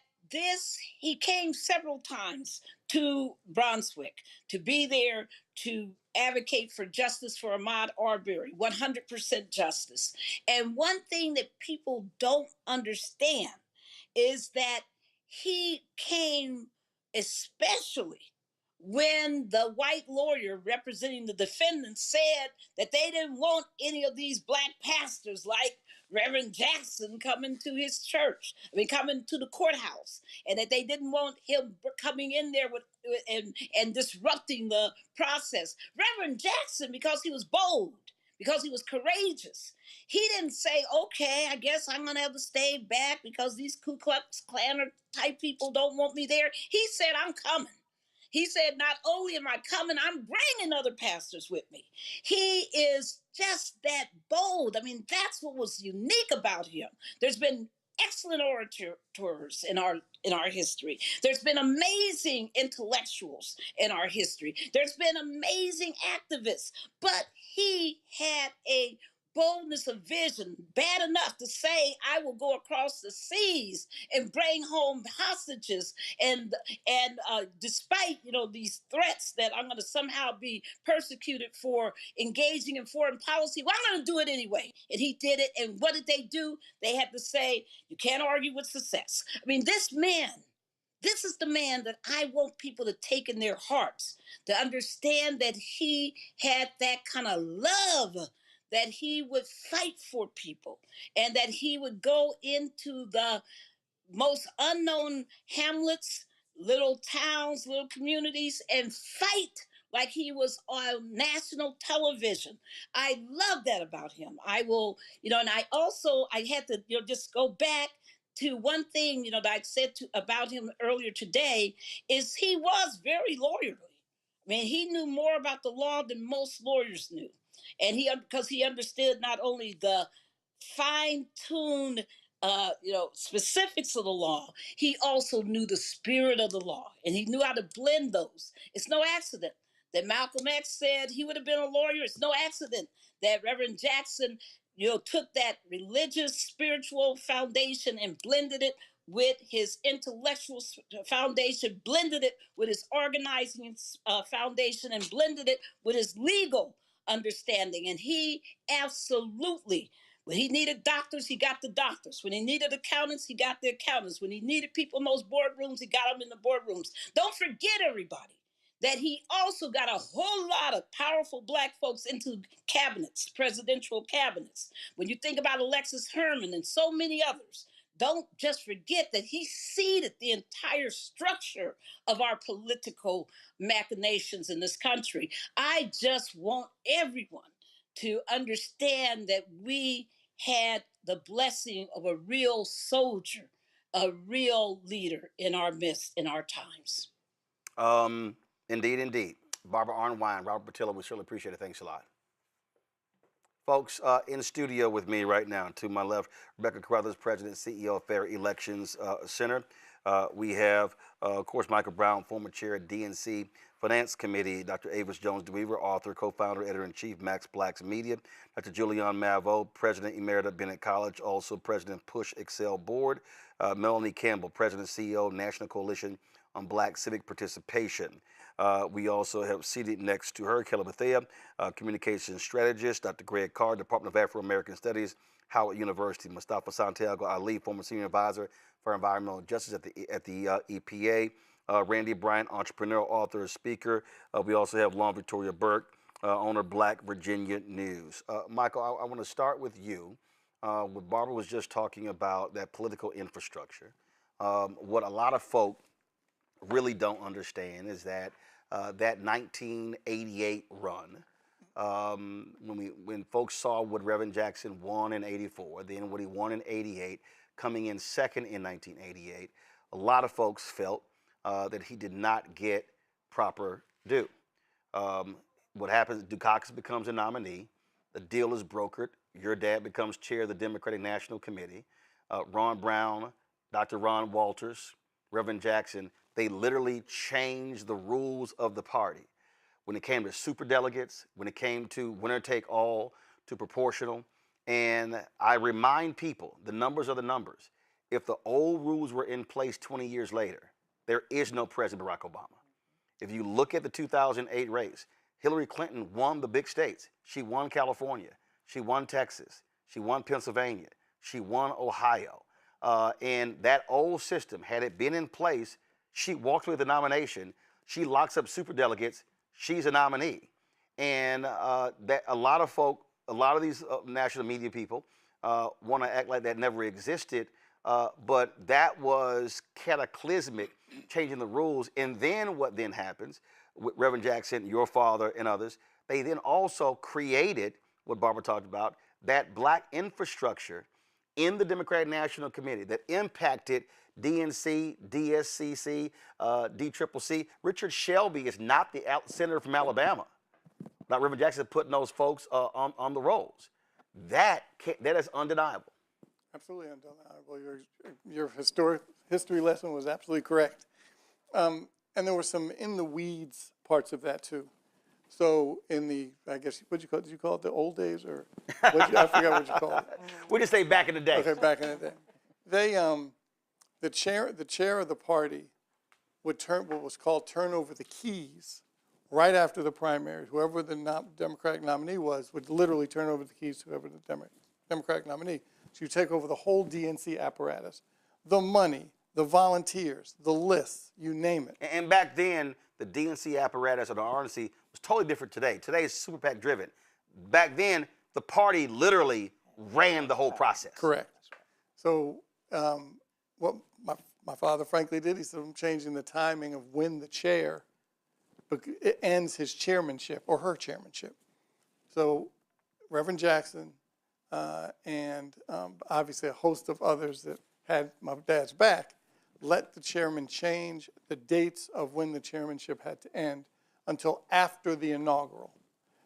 he came several times to Brunswick to be there to advocate for justice for Ahmaud Arbery, 100% justice. And one thing that people don't understand is that he came especially when the white lawyer representing the defendant said that they didn't want any of these Black pastors like Reverend Jackson coming to his church, coming to the courthouse, and that they didn't want him coming in there and disrupting the process. Reverend Jackson, because he was bold, because he was courageous, he didn't say, okay, I guess I'm going to have to stay back because these Ku Klux Klaner type people don't want me there. He said, I'm coming. He said, not only am I coming, I'm bringing other pastors with me. He is just that bold. I mean, that's what was unique about him. There's been excellent orators in our history. There's been amazing intellectuals in our history. There's been amazing activists, but he had a boldness of vision, bad enough to say, I will go across the seas and bring home hostages, and despite these threats that I'm going to somehow be persecuted for engaging in foreign policy, well, I'm going to do it anyway. And he did it. And what did they do? They had to say, you can't argue with success. I mean, this is the man that I want people to take in their hearts, to understand that he had that kind of love, that he would fight for people, and that he would go into the most unknown hamlets, little towns, little communities, and fight like he was on national television. I love that about him. I will, and I had to, just go back to one thing, that I said about him earlier today, is he was very lawyerly. I mean, he knew more about the law than most lawyers knew. And because he understood not only the fine-tuned, specifics of the law, he also knew the spirit of the law, and he knew how to blend those. It's no accident that Malcolm X said he would have been a lawyer. It's no accident that Reverend Jackson, took that religious, spiritual foundation and blended it with his intellectual foundation, blended it with his organizing foundation, and blended it with his legal understanding. And he absolutely, when he needed doctors, he got the doctors. When he needed accountants, he got the accountants. When he needed people in those boardrooms, he got them in the boardrooms. Don't forget, everybody, that he also got a whole lot of powerful Black folks into cabinets, presidential cabinets. When you think about Alexis Herman and so many others, don't just forget that he seeded the entire structure of our political machinations in this country. I just want everyone to understand that we had the blessing of a real soldier, a real leader in our midst in our times. Indeed, indeed. Barbara Arnwine, Robert Patillo, we certainly appreciate it. Thanks a lot. Folks, in the studio with me right now, to my left, Rebecca Carruthers, President and CEO of Fair Elections Center. We have, of course, Michael Brown, former chair at DNC Finance Committee, Dr. Avis Jones-DeWeaver, author, co-founder, editor-in-chief, Max Black's Media, Dr. Julianne Mavo, President Emerita, Bennett College, also President Push Excel Board, Melanie Campbell, President CEO, National Coalition on Black Civic Participation. We also have seated next to her, Kelly Bethea, communications strategist, Dr. Greg Carr, Department of Afro-American Studies, Howard University, Mustafa Santiago Ali, former senior advisor for environmental justice at the EPA, Randy Bryant, entrepreneur, author, speaker. We also have Lauren Victoria Burke, owner Black Virginia News. Michael, I want to start with you. What Barbara was just talking about, that political infrastructure. What a lot of folk really don't understand is that that 1988 run, when folks saw what Reverend Jackson won in '84, then what he won in '88, coming in second in 1988, a lot of folks felt that he did not get proper due. What happens, Dukakis becomes a nominee, the deal is brokered, your dad becomes chair of the Democratic National Committee, Ron Brown, Dr. Ron Walters, Reverend Jackson, they literally changed the rules of the party. When it came to superdelegates, when it came to winner take all, to proportional. And I remind people, the numbers are the numbers. If the old rules were in place 20 years later, there is no President Barack Obama. If you look at the 2008 race, Hillary Clinton won the big states. She won California. She won Texas. She won Pennsylvania. She won Ohio. And that old system, had it been in place, she walks away with the nomination. She locks up superdelegates. She's a nominee. And that a lot of folk, a lot of these national media people want to act like that never existed. But that was cataclysmic, changing the rules. And then what then happens with Reverend Jackson, your father, and others, they then also created what Barbara talked about, that Black infrastructure in the Democratic National Committee that impacted DNC, DSCC, DCCC. Richard Shelby is not the senator from Alabama. Not Reverend Jackson putting those folks on the rolls. That is undeniable. Absolutely undeniable. Your history lesson was absolutely correct. And there were some in the weeds parts of that too. So in the, I guess, what'd you call it? Did you call it the old days or? I forgot what you called it. We just say back in the day. Okay, back in the day. They, the chair of the party would turn what was called turn over the keys right after the primaries. Whoever the Democratic nominee was would literally turn over the keys to whoever the Democratic nominee. So you take over the whole DNC apparatus, the money, the volunteers, the lists, you name it. And back then, the DNC apparatus or the RNC was totally different today. Today is super PAC driven. Back then, the party literally ran the whole process. Correct. So what my father frankly did, he said, I'm changing the timing of when the chair it ends his chairmanship or her chairmanship. So Reverend Jackson and obviously a host of others that had my dad's back let the chairman change the dates of when the chairmanship had to end until after the inaugural,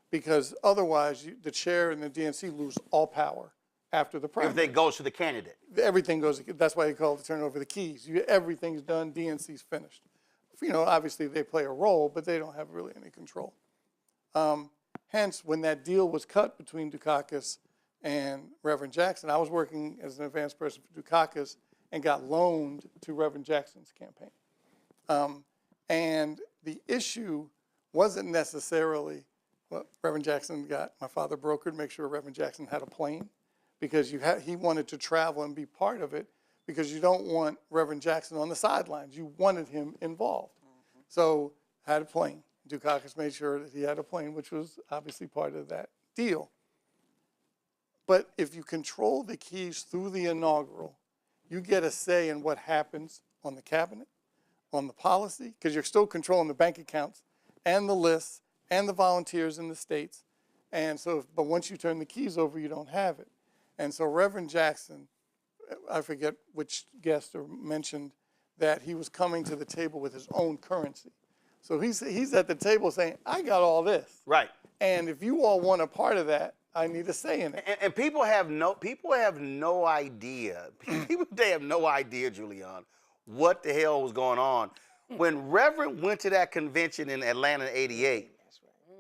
because otherwise the chair and the DNC lose all power after the primary. Everything goes to the candidate. Everything goes. That's why they call it turn over the keys. Everything's done. DNC's finished. You know, obviously they play a role, but they don't have really any control. Hence, when that deal was cut between Dukakis and Reverend Jackson, I was working as an advanced person for Dukakis and got loaned to Reverend Jackson's campaign. And the issue wasn't necessarily what Reverend Jackson got. My father brokered to make sure Reverend Jackson had a plane, because he wanted to travel and be part of it, because you don't want Reverend Jackson on the sidelines. You wanted him involved. So I had a plane. Dukakis made sure that he had a plane, which was obviously part of that deal. But if you control the keys through the inaugural, you get a say in what happens on the cabinet, on the policy, because you're still controlling the bank accounts and the lists and the volunteers in the states. And so, but once you turn the keys over, you don't have it. And so Reverend Jackson, I forget which guest or mentioned that he was coming to the table with his own currency. So he's at the table saying, I got all this. Right. And if you all want a part of that, I need a say in it. And people have no idea. They have no idea, Julian, what the hell was going on. When Reverend went to that convention in Atlanta in '88,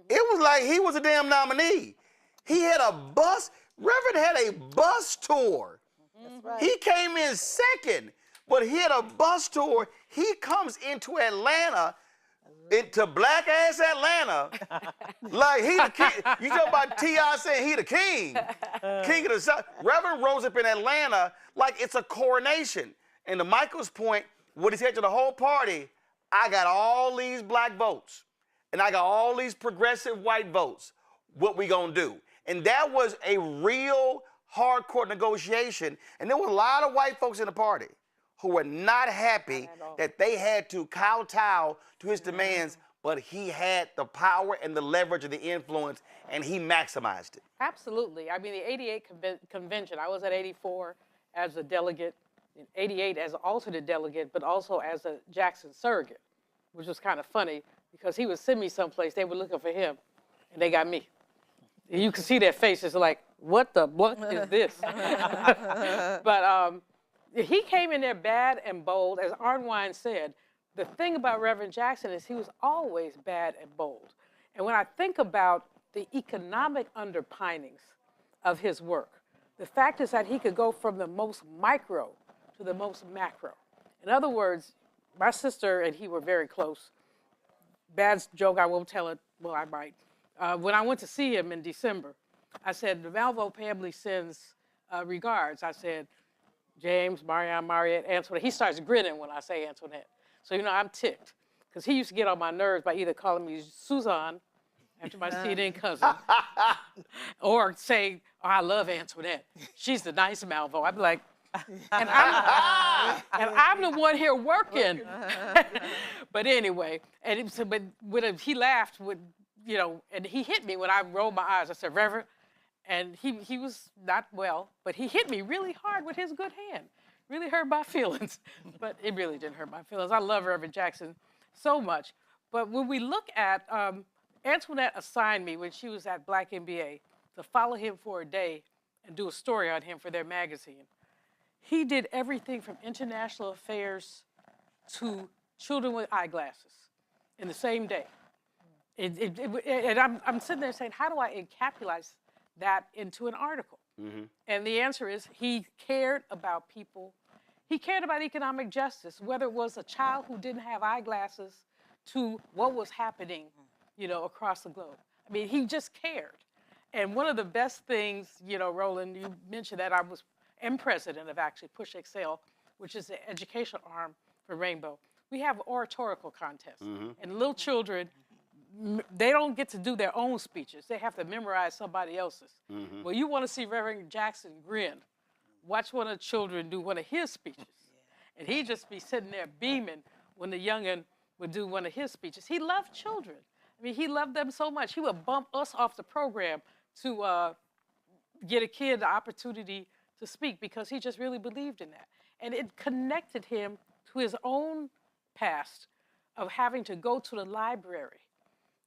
it was like he was a damn nominee. He had a bus. Reverend had a bus tour. That's right. He came in second, but he had a bus tour. He comes into Atlanta, into black ass Atlanta, like he the king. You talk about T.I. saying he the king, king of the South. Reverend rose up in Atlanta like it's a coronation. And to Michael's point, what he said to the whole party, I got all these black votes, and I got all these progressive white votes. What we gonna do? And that was a real hardcore negotiation. And there were a lot of white folks in the party who were not happy that they had to kowtow to his demands, but he had the power and the leverage and the influence, and he maximized it. Absolutely. I mean, the '88 convention, I was at '84 as a delegate, in '88 as an alternate delegate, but also as a Jackson surrogate, which was kind of funny because he would send me someplace, they were looking for him, and they got me. And you could see their faces like, what is this? But he came in there bad and bold. As Arnwine said, the thing about Reverend Jackson is he was always bad and bold. And when I think about the economic underpinnings of his work, the fact is that he could go from the most micro to the most macro. In other words, my sister and he were very close. Bad joke, I won't tell it. Well, I might. When I went to see him in December, I said, the Malvo family sends regards. I said, James, Marianne, Mariette, Antoinette. He starts grinning when I say Antoinette. So, you know, I'm ticked. Because he used to get on my nerves by either calling me Suzanne, after my CD cousin, or saying, oh, I love Antoinette. She's the nice Malvo. I'd be like, and I'm the one here working. But anyway, but when he laughed, you know, and he hit me when I rolled my eyes. I said, Reverend, and he was not well, but he hit me really hard with his good hand. Really hurt my feelings, but it really didn't hurt my feelings. I love Reverend Jackson so much. But when we look at, Antoinette assigned me when she was at Black MBA to follow him for a day and do a story on him for their magazine. He did everything from international affairs to children with eyeglasses in the same day. And I'm sitting there saying, how do I encapsulate that into an article? Mm-hmm. And the answer is he cared about people. He cared about economic justice, whether it was a child who didn't have eyeglasses to what was happening, you know, across the globe. I mean, he just cared. And one of the best things, you know, Roland, you mentioned that I am president of actually Push Excel, which is the educational arm for Rainbow. We have oratorical contests. Mm-hmm. And little children, they don't get to do their own speeches. They have to memorize somebody else's. Mm-hmm. Well, you want to see Reverend Jackson grin. Watch one of the children do one of his speeches. Yeah. And he'd just be sitting there beaming when the young'un would do one of his speeches. He loved children. I mean, he loved them so much. He would bump us off the program to get a kid the opportunity to speak because he just really believed in that. And it connected him to his own past of having to go to the library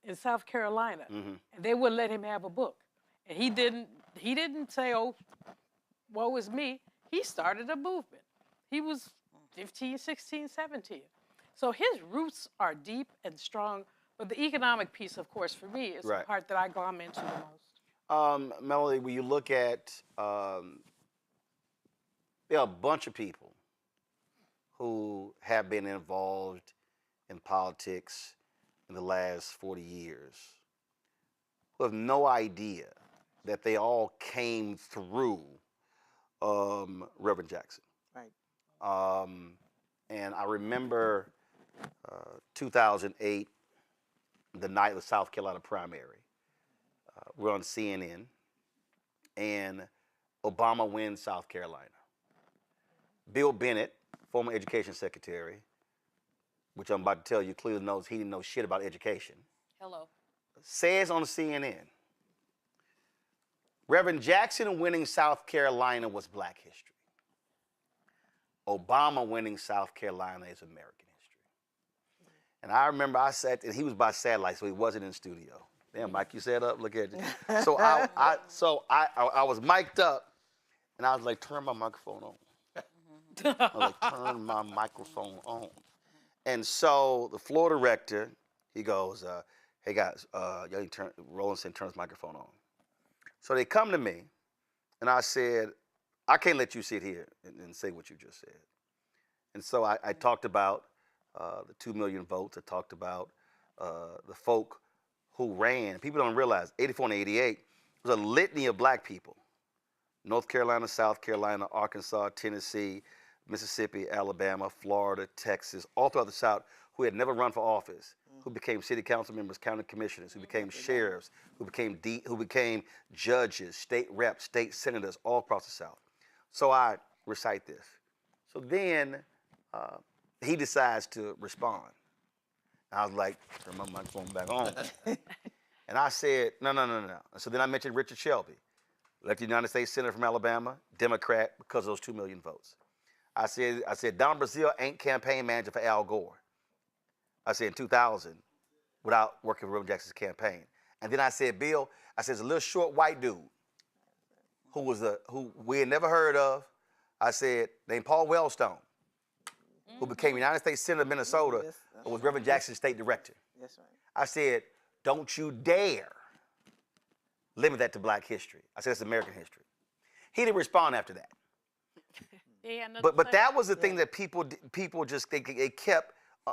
in South Carolina, mm-hmm. and they wouldn't let him have a book. And he didn't say, oh, woe is me. He started a movement. He was 15, 16, 17. So his roots are deep and strong, but the economic piece, of course, for me is the part that I glom into the most. Melody, when you look at, there are a bunch of people who have been involved in politics in the last 40 years who have no idea that they all came through Reverend Jackson. Right. And I remember 2008, the night of the South Carolina primary. We're on CNN, and Obama wins South Carolina. Bill Bennett, former education secretary, which I'm about to tell you, clearly knows he didn't know shit about education. Hello. Says on CNN, Reverend Jackson winning South Carolina was Black history. Obama winning South Carolina is American history. And I remember I sat, and he was by satellite, so he wasn't in studio. Damn, Mike, you set up. Look at you. So I was mic'd up, and I was like, turn my microphone on. I was like, turn my microphone on. And so the floor director, he goes, hey guys, Roland said turn his microphone on. So they come to me, and I said, I can't let you sit here and say what you just said. And so I talked about the 2 million votes. I talked about the folk who ran. People don't realize 84 and 88 was a litany of Black people. North Carolina, South Carolina, Arkansas, Tennessee, Mississippi, Alabama, Florida, Texas, all throughout the South, who had never run for office, who became city council members, county commissioners, who became sheriffs, who became judges, state reps, state senators, all across the South. So I recite this. So then he decides to respond. I was like, turn my microphone back on. And I said, no. So then I mentioned Richard Shelby, elected United States Senator from Alabama, Democrat, because of those 2 million votes. I said, Don Brazile ain't campaign manager for Al Gore. I said in 2000, without working for Reverend Jackson's campaign. And then I said, Bill, I said, there's a little short white dude who we had never heard of. I said, named Paul Wellstone, who became United States Senator of Minnesota, and was Reverend Jackson's state director. That's right. I said, don't you dare limit that to Black history. I said, it's American history. He didn't respond after that. But that was the thing that people just they kept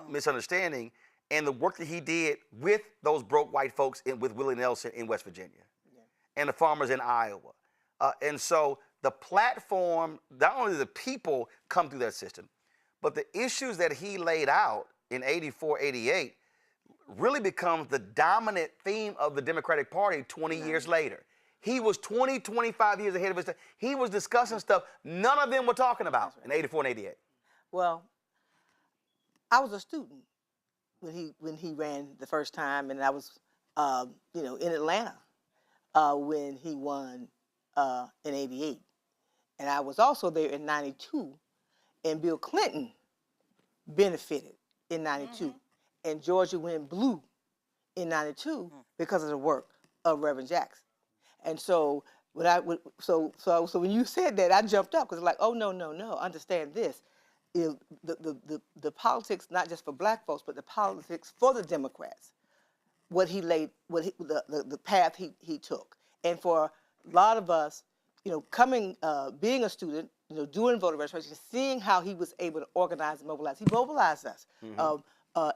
misunderstanding, and the work that he did with those broke white folks with Willie Nelson in West Virginia, and the farmers in Iowa. And so the platform, not only did the people come through that system, but the issues that he laid out in 84, 88 really becomes the dominant theme of the Democratic Party 20 years later. He was 20, 25 years ahead of his time. He was discussing stuff none of them were talking about in 84 and 88. Well, I was a student when he ran the first time, and I was, in Atlanta when he won in 88. And I was also there in 92, and Bill Clinton benefited in 92, and Georgia went blue in 92 because of the work of Reverend Jackson. And so when when you said that, I jumped up because like, oh no, understand this. The politics, not just for Black folks, but the politics for the Democrats, the path he took. And for a lot of us, being a student, doing voter registration, seeing how he was able to organize and mobilize. He mobilized us.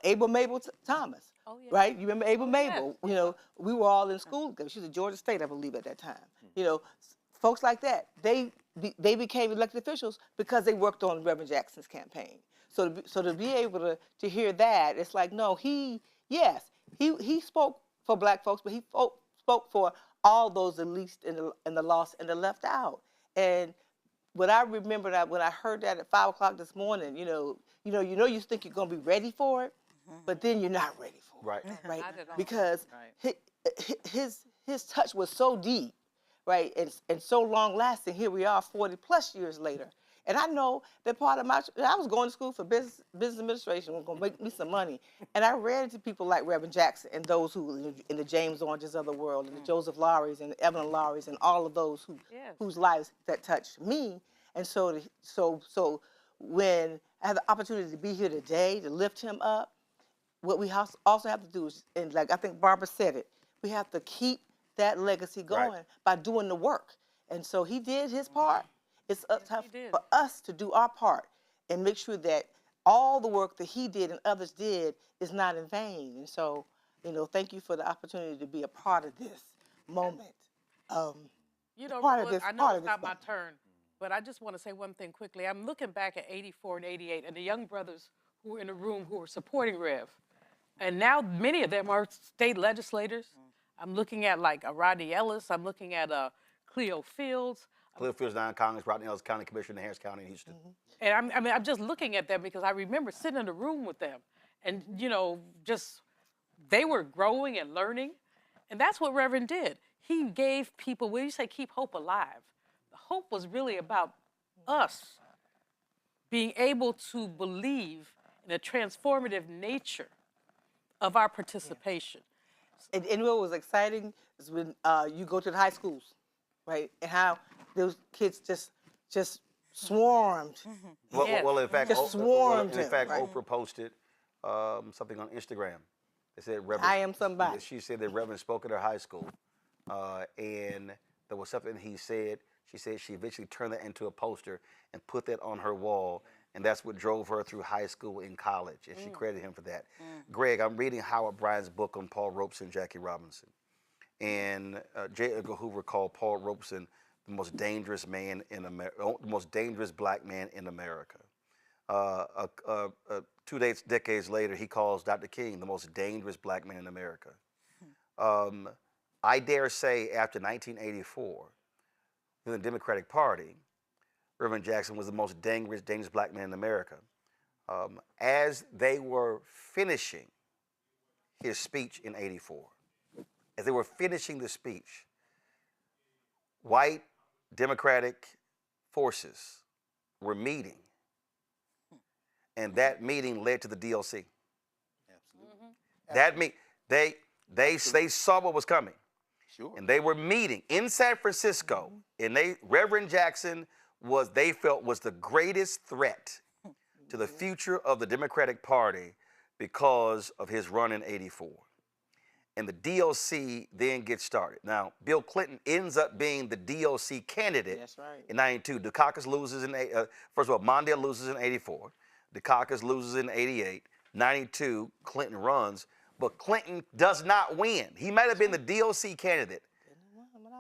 Abel Mabel Thomas, right? You remember Abel Mabel? Yes. We were all in school together. She was at Georgia State, I believe, at that time. Folks like that, they became elected officials because they worked on Reverend Jackson's campaign. So to be able to hear that, it's like, no, he spoke for Black folks, but he spoke for all those the least and the lost and the left out. And what I remember that when I heard that at 5 o'clock this morning, you think you're gonna be ready for it, but then you're not ready for it, right? Because his touch was so deep, right, and so long lasting. Here we are, 40 plus years later, and I know that part of I was going to school for business administration, was gonna make me some money, and I read it to people like Reverend Jackson and those who in the James Oranges of the world, and the Joseph Lowrys and the Evelyn Lowrys and all of those whose lives that touched me. And so when I have the opportunity to be here today to lift him up, what we also have to do is, and like I think Barbara said it, we have to keep that legacy going by doing the work. And so he did his part. It's up for us to do our part and make sure that all the work that he did and others did is not in vain. And so, thank you for the opportunity to be a part of this moment. I know it's not my turn, but I just want to say one thing quickly. I'm looking back at 84 and 88 and the young brothers who were in the room who were supporting Rev. And now many of them are state legislators. I'm looking at like a Rodney Ellis. I'm looking at Cleo Fields. Cleo Fields now in Congress, Rodney Ellis, County Commissioner in Harris County in Houston. And I'm just looking at them because I remember sitting in the room with them. And, you know, just they were growing and learning. And that's what Reverend did. He gave people, when you say keep hope alive, the hope was really about us being able to believe in a transformative nature of our participation. And what was exciting is when you go to the high schools, right, and how those kids just swarmed. Well, in fact, just swarmed. Oprah posted something on Instagram. They said, Reverend, I am somebody. She said that Reverend spoke at her high school, and there was something he said. She said she eventually turned that into a poster and put that on her wall, and that's what drove her through high school and college, and she credited him for that. Greg, I'm reading Howard Bryan's book on Paul Robeson and Jackie Robinson, and J. Edgar Hoover called Paul Robeson the most dangerous man in America, the most dangerous black man in America. 2 decades later, he calls Dr. King the most dangerous black man in America. I dare say after 1984, in the Democratic Party, Reverend Jackson was the most dangerous black man in America. As they were finishing his speech in '84, as they were finishing the speech, white Democratic forces were meeting, and that meeting led to the DLC. Absolutely. They saw what was coming. Sure. And they were meeting in San Francisco, and Reverend Jackson they felt was the greatest threat to the future of the Democratic Party because of his run in '84. And the DLC then gets started. Now, Bill Clinton ends up being the DLC candidate. That's right. In '92. Dukakis loses first of all, Mondale loses in '84. Dukakis loses in '88. '92, Clinton runs, but Clinton does not win. He might have been the DLC candidate,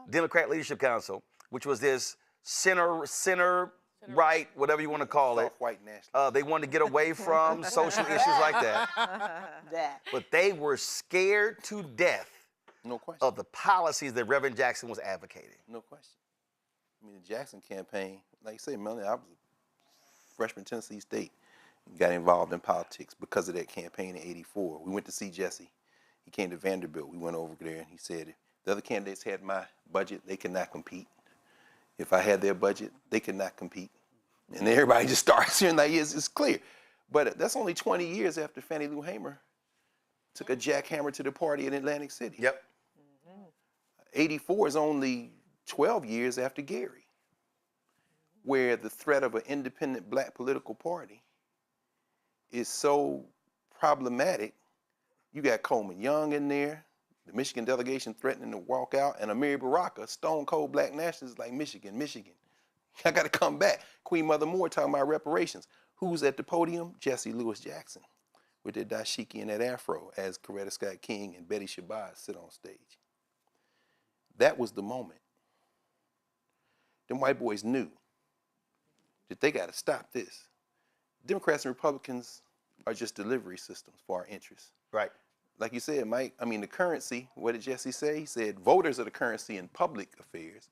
Democrat Leadership Council, which was this center right, whatever you want to call it. White national. They wanted to get away from social issues like that. But they were scared to death of the policies that Reverend Jackson was advocating. No question. I mean, the Jackson campaign, like you say, Melanie, I was a freshman at Tennessee State. Got involved in politics because of that campaign in '84. We went to see Jesse. He came to Vanderbilt. We went over there and he said, if the other candidates had my budget, they could not compete. If I had their budget, they could not compete. And everybody just starts hearing like, yes, it's clear. But that's only 20 years after Fannie Lou Hamer took a jackhammer to the party in Atlantic City. Yep. '84 is only 12 years after Gary, where the threat of an independent black political party is so problematic. You got Coleman Young in there, the Michigan delegation threatening to walk out, and Amiri Baraka, stone cold black nationalists like Michigan. I got to come back. Queen Mother Moore talking about reparations. Who's at the podium? Jesse Louis Jackson with their dashiki and that afro as Coretta Scott King and Betty Shabazz sit on stage. That was the moment. Them white boys knew that they got to stop this. Democrats and Republicans are just delivery systems for our interests. Right. Like you said, Mike, I mean, the currency, what did Jesse say? He said voters are the currency in public affairs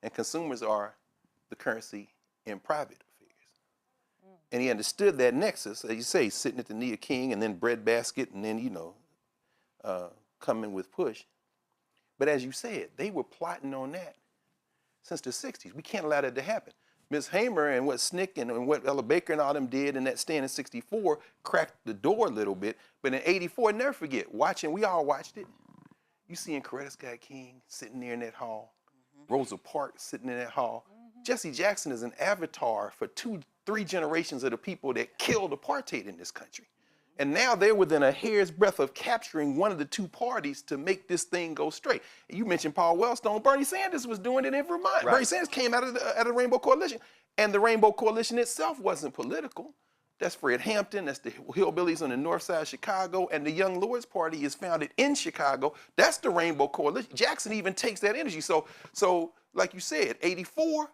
and consumers are the currency in private affairs. And he understood that nexus, as you say, sitting at the knee of King and then breadbasket and then, coming with push. But as you said, they were plotting on that since the 60s. We can't allow that to happen. Ms. Hamer and what Snick and what Ella Baker and all them did in that stand in '64 cracked the door a little bit. But in '84, never forget, we all watched it. You seeing Coretta Scott King sitting there in that hall, Rosa Parks sitting in that hall. Jesse Jackson is an avatar for 2-3 generations of the people that killed apartheid in this country. And now they're within a hair's breadth of capturing one of the two parties to make this thing go straight. You mentioned Paul Wellstone. Bernie Sanders was doing it in Vermont. Right. Bernie Sanders came out of the Rainbow Coalition. And the Rainbow Coalition itself wasn't political. That's Fred Hampton. That's the hillbillies on the north side of Chicago. And the Young Lords Party is founded in Chicago. That's the Rainbow Coalition. Jackson even takes that energy. So like you said, '84,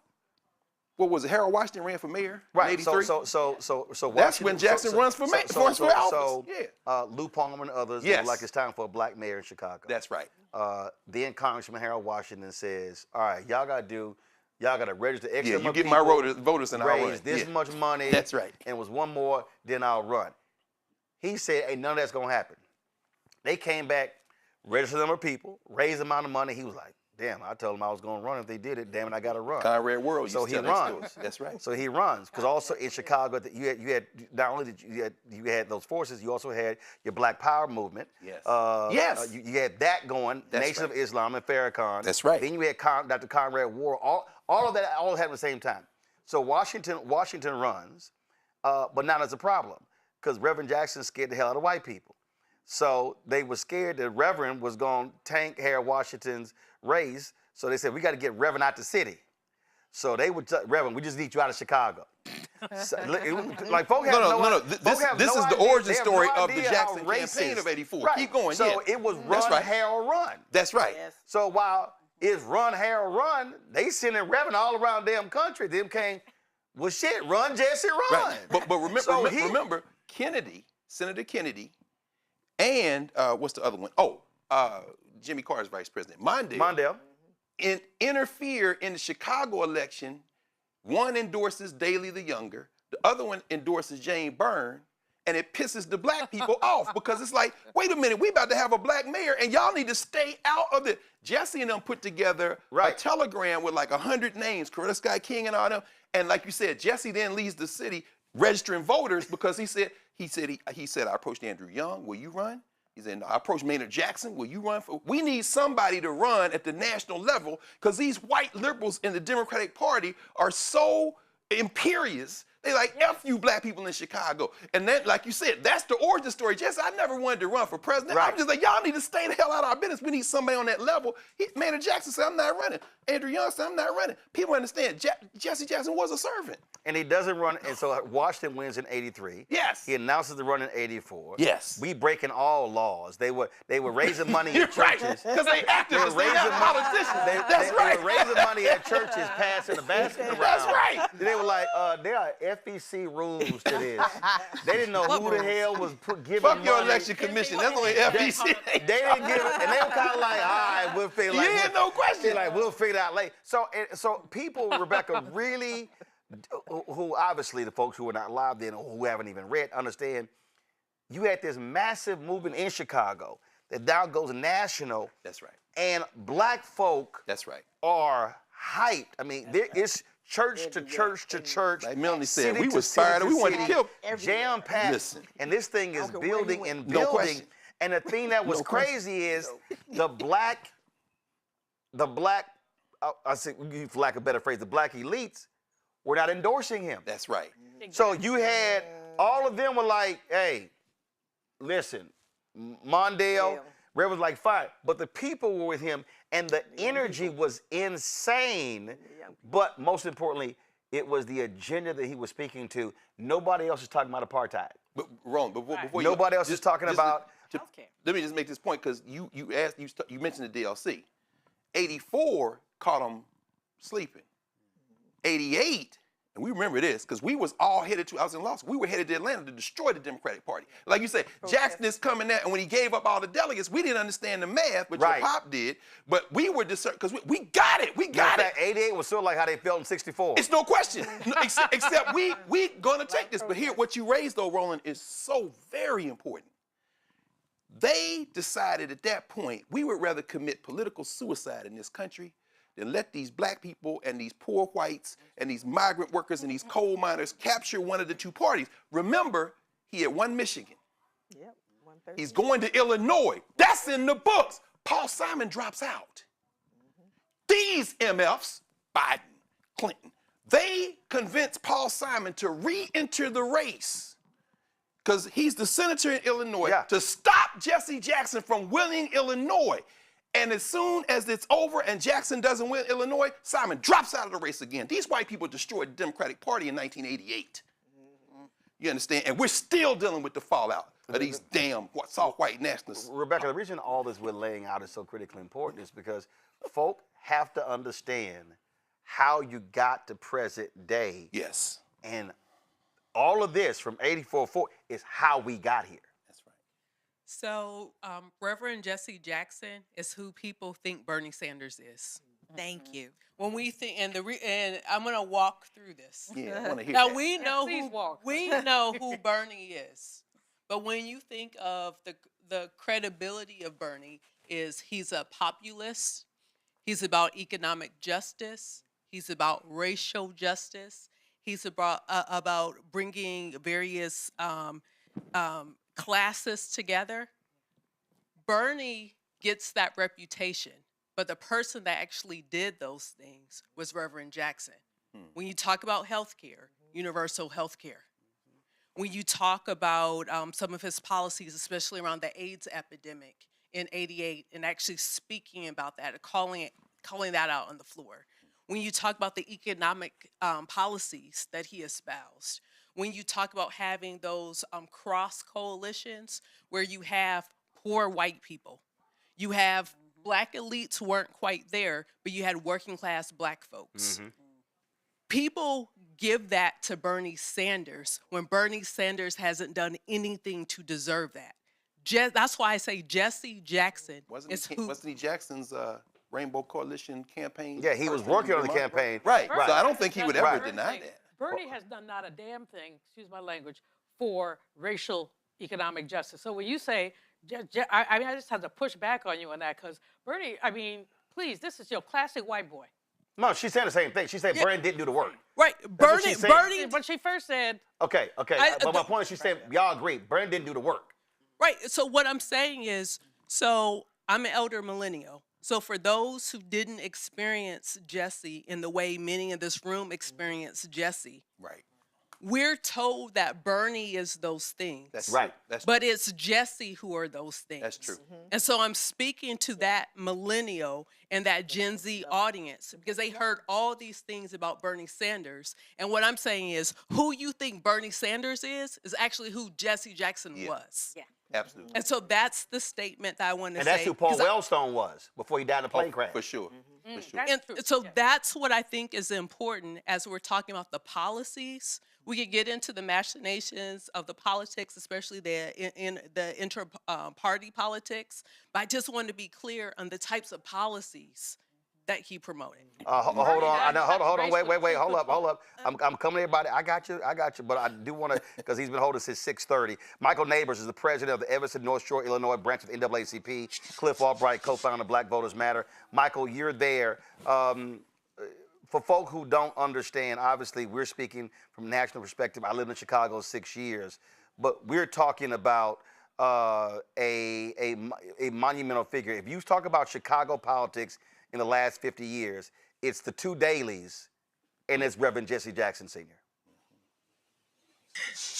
What was it? Harold Washington ran for mayor in Right. '83. So That's when Jackson runs for mayor. Runs for office. So yeah. Lou Palmer and others, Yes. they were like, it's time for a black mayor in Chicago. That's right. Then Congressman Harold Washington says, all right, y'all got to register X Yeah, number you of get people, my voters and I'll run. raise this much money. That's right. And was one more, then I'll run. He said, hey, none of that's going to happen. They came back, registered the number of people, raised the amount of money. He was like, damn, I told them I was going to run. If they did it, damn it, I got to run. Conrad World. So he runs. That's right. So he runs. Because also in Chicago, you had not only did you had those forces, you also had your Black Power movement. Yes. Yes. You had that going, That's Nation right. of Islam and Farrakhan. That's right. Then you had Dr. Conrad World. All of that all happened at the same time. So Washington runs, but now there's a problem. Because Reverend Jackson scared the hell out of white people. So they were scared that Reverend was going to tank Harold Washington's race. So they said, we got to get Reverend out the city. So they would tell Reverend, we just need you out of Chicago. So, like, folk have no. This is the origin story of the Jackson campaign of '84. Right. Keep going. So it was run, Harold, run. That's right. Yes. So while it's run, Harold, run, they sending Reverend all around damn country. Them came, well, shit, run, Jesse, run. Right. But remember, Kennedy, Senator Kennedy, and what's the other one? Jimmy Carter's vice president, Mondale. Interfere in the Chicago election. One endorses Daley the Younger, the other one endorses Jane Byrne, and it pisses the black people off because it's like, wait a minute, we about to have a black mayor, and y'all need to stay out of it. Jesse and them put together a telegram with like 100 names, Coretta Scott King and all them, and like you said, Jesse then leaves the city registering voters because he said, I approached Andrew Young, will you run? He said, no, I approached Maynard Jackson, will you run for? We need somebody to run at the national level because these white liberals in the Democratic Party are so imperious. They like, F you black people in Chicago. And then, like you said, that's the origin story. Jesse, I never wanted to run for president. I'm just like, y'all need to stay the hell out of our business. We need somebody on that level. Maynard Jackson said, I'm not running. Andrew Young said, I'm not running. People understand, Jesse Jackson was a servant. And he doesn't run, and so Washington wins in '83. Yes. He announces the run in '84. Yes. We breaking all laws. They were raising money in churches. Because they activists, they're not politicians. That's right. They were raising money at churches, passing the basket around. That's right. They were like, there are FEC rules to this. They didn't know who the hell was giving money. Fuck your election commission. That's only FEC. They didn't give it, and they were kind of like, all right, we'll figure it out. Yeah, no question. Like, we'll figure it out later. So people, Rebecca, really, who obviously the folks who were not live then or who haven't even read, understand, you had this massive movement in Chicago that now goes national. That's right. And black folk That's right. are hyped. I mean, it's church to church to church. Like Melanie said, we to was city fired. to We wanted to city, kill. jam-packed. Listen. And this thing is building and No building. question. And the thing that was crazy is the black, I say, for lack of a better phrase, the black elites were not endorsing him. That's right. So you had, all of them were like, hey, listen, Mondale, Rev was like, fine. But the people were with him, and the energy was insane. But most importantly, it was the agenda that he was speaking to. Nobody else is talking about apartheid. But Roland, before nobody else is talking about healthcare. Let me just make this point because you mentioned the DLC. 84 caught him sleeping. 88, and we remember this because we was all headed to, I was in law school, we were headed to Atlanta to destroy the Democratic Party. Like you said, Jackson is coming there, and when he gave up all the delegates, we didn't understand the math, but your pop did. But we were discerned because we got it. We got it. 88 was sort of like how they felt in 64. It's no question. Except we gonna take this. But here, what you raised though, Roland, is so very important. They decided at that point we would rather commit political suicide in this country than let these black people and these poor whites and these migrant workers and these coal miners capture one of the two parties. Remember, he had won Michigan. Yep, he's going to Illinois. That's in the books. Paul Simon drops out. These MFs, Biden, Clinton, they convinced Paul Simon to re-enter the race because he's the senator in Illinois to stop Jesse Jackson from winning Illinois. And as soon as it's over and Jackson doesn't win Illinois, Simon drops out of the race again. These white people destroyed the Democratic Party in 1988. You understand? And we're still dealing with the fallout of these damn soft white nationalists. Rebecca, the reason all this we're laying out is so critically important is because folk have to understand how you got to present day. Yes. And all of this from 84 forward is how we got here. That's right. So Reverend Jesse Jackson is who people think Bernie Sanders is. Thank you. When we think, and I'm gonna walk through this. Yeah, I want to hear Now that. we know we know who Bernie is, but when you think of the credibility of Bernie, is he's a populist. He's about economic justice. He's about racial justice. He's about bringing various classes together. Bernie gets that reputation, but the person that actually did those things was Reverend Jackson. When you talk about healthcare, universal healthcare, when you talk about some of his policies, especially around the AIDS epidemic in '88, and actually speaking about that, and calling that out on the floor. When you talk about the economic policies that he espoused, when you talk about having those cross coalitions where you have poor white people, you have black elites who weren't quite there, but you had working class black folks. People give that to Bernie Sanders when Bernie Sanders hasn't done anything to deserve that. That's why I say Jesse Jackson Wasn't he Jackson's Rainbow Coalition campaign? Yeah, he was working on the campaign. Right. Bernie So I don't think he would ever Bernie- deny that. Bernie has done not a damn thing, excuse my language, for racial economic justice. So when you say, I just have to push back on you on that, because Bernie, please, this is your classic white boy. No, she's saying the same thing. She said Bernie didn't do the work. Right, Bernie. When she first said. Okay. But my point is, she said, y'all agree, Bernie didn't do the work. Right. So what I'm saying is, so I'm an elder millennial. So for those who didn't experience Jesse in the way many in this room experienced Jesse, right, we're told that Bernie is those things. That's right. But it's Jesse who are those things. That's true. And so I'm speaking to that millennial and that Gen Z audience because they heard all these things about Bernie Sanders. And what I'm saying is, who you think Bernie Sanders is actually who Jesse Jackson was. Yeah. Absolutely. And so that's the statement that I want to say. And that's who Paul Wellstone was before he died in a plane crash. For sure. For sure. And so that's what I think is important as we're talking about the policies. We could get into the machinations of the politics, especially in the inter-party politics. But I just wanted to be clear on the types of policies that he promoted. Hold on. Hold on. Wait. Hold up. I'm coming to everybody. I got you. But I do want to, because he's been holding since 6:30. Michael Neighbors is the president of the Evanston, North Shore, Illinois branch of NAACP. Cliff Albright, co-founder of Black Voters Matter. Michael, you're there. For folk who don't understand, obviously, we're speaking from a national perspective. I lived in Chicago 6 years. But we're talking about a monumental figure. If you talk about Chicago politics in the last 50 years, it's the two dailies, and it's Reverend Jesse Jackson Sr.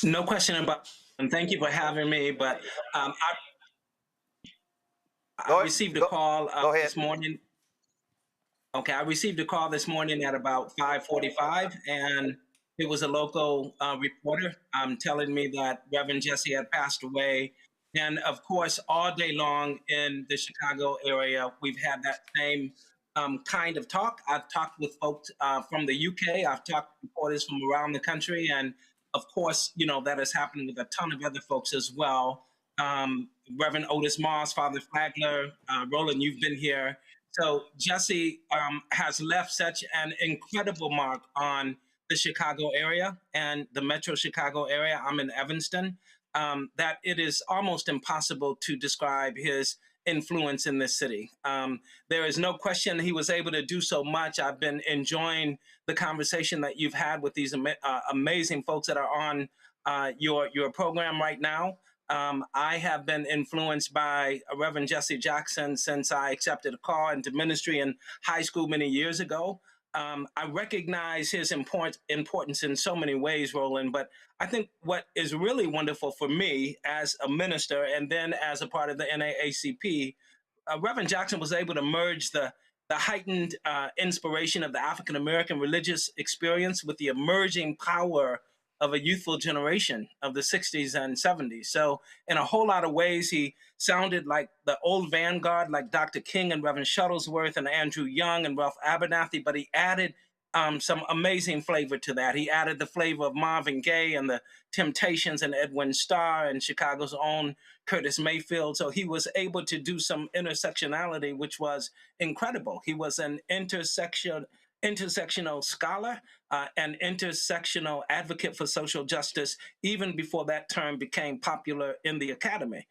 No question about it. And thank you for having me. But I received a call this morning. Okay, I received a call this morning at about 5:45, and it was a local reporter telling me that Reverend Jesse had passed away. And of course, all day long in the Chicago area, we've had that same kind of talk. I've talked with folks from the UK. I've talked to reporters from around the country. And of course, that has happened with a ton of other folks as well. Reverend Otis Moss, Father Flagler, Roland, you've been here. So Jesse has left such an incredible mark on the Chicago area and the Metro Chicago area. I'm in Evanston. That it is almost impossible to describe his influence in this city. There is no question he was able to do so much. I've been enjoying the conversation that you've had with these amazing folks that are on your program right now. I have been influenced by Reverend Jesse Jackson since I accepted a call into ministry in high school many years ago. I recognize his importance in so many ways, Roland, but I think what is really wonderful for me as a minister and then as a part of the NAACP, Reverend Jackson was able to merge the heightened inspiration of the African-American religious experience with the emerging power of a youthful generation of the 60s and 70s. So in a whole lot of ways, he sounded like the old vanguard, like Dr. King and Reverend Shuttlesworth and Andrew Young and Ralph Abernathy, but he added some amazing flavor to that. He added the flavor of Marvin Gaye and the Temptations and Edwin Starr and Chicago's own Curtis Mayfield. So he was able to do some intersectionality, which was incredible. He was an intersectional scholar, an intersectional advocate for social justice, even before that term became popular in the academy.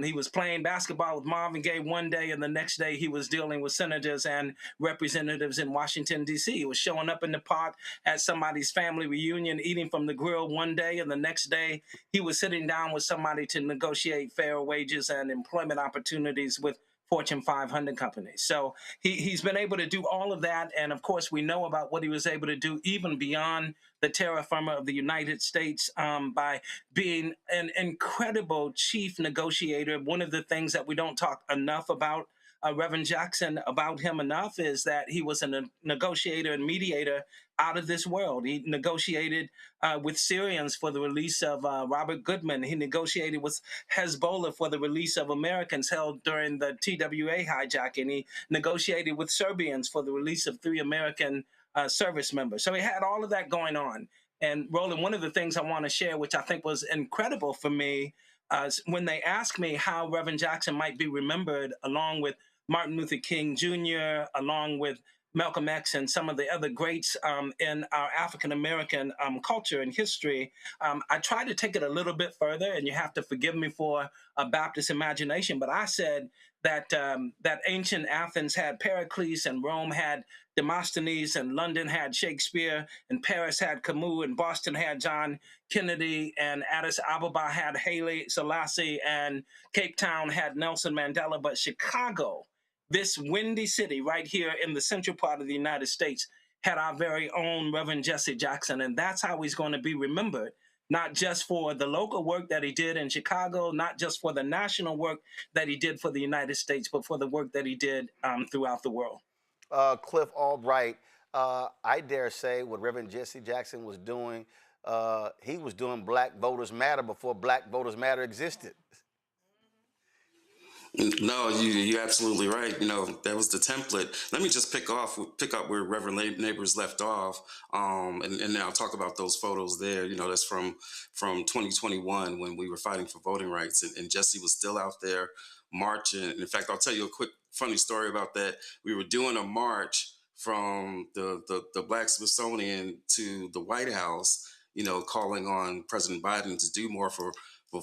He was playing basketball with Marvin Gaye one day, and the next day he was dealing with senators and representatives in Washington, D.C. He was showing up in the park at somebody's family reunion, eating from the grill one day, and the next day he was sitting down with somebody to negotiate fair wages and employment opportunities with Fortune 500 companies. So he's been able to do all of that. And of course, we know about what he was able to do even beyond the terra firma of the United States by being an incredible chief negotiator. One of the things that we don't talk enough about Reverend Jackson, about him enough, is that he was a negotiator and mediator out of this world. He negotiated with Syrians for the release of Robert Goodman. He negotiated with Hezbollah for the release of Americans held during the TWA hijacking. He negotiated with Serbians for the release of 3 American service members. So he had all of that going on. And Roland, one of the things I want to share, which I think was incredible for me, when they asked me how Reverend Jackson might be remembered, along with Martin Luther King Jr., along with Malcolm X and some of the other greats in our African-American culture and history, I tried to take it a little bit further, and you have to forgive me for a Baptist imagination, but I said that that ancient Athens had Pericles, and Rome had Demosthenes, and London had Shakespeare, and Paris had Camus, and Boston had John Kennedy, and Addis Ababa had Haile Selassie, and Cape Town had Nelson Mandela, but Chicago, this windy city right here in the central part of the United States, had our very own Reverend Jesse Jackson. And that's how he's going to be remembered, not just for the local work that he did in Chicago, not just for the national work that he did for the United States, but for the work that he did throughout the world. Cliff Albright, I dare say what Reverend Jesse Jackson was doing, he was doing Black Voters Matter before Black Voters Matter existed. No, you're absolutely right. You know, that was the template. Let me just pick up where Reverend Neighbors left off, and then I'll talk about those photos there. You know, that's from 2021 when we were fighting for voting rights, and Jesse was still out there marching. In fact, I'll tell you a quick funny story about that. We were doing a march from the Black Smithsonian to the White House, you know, calling on President Biden to do more for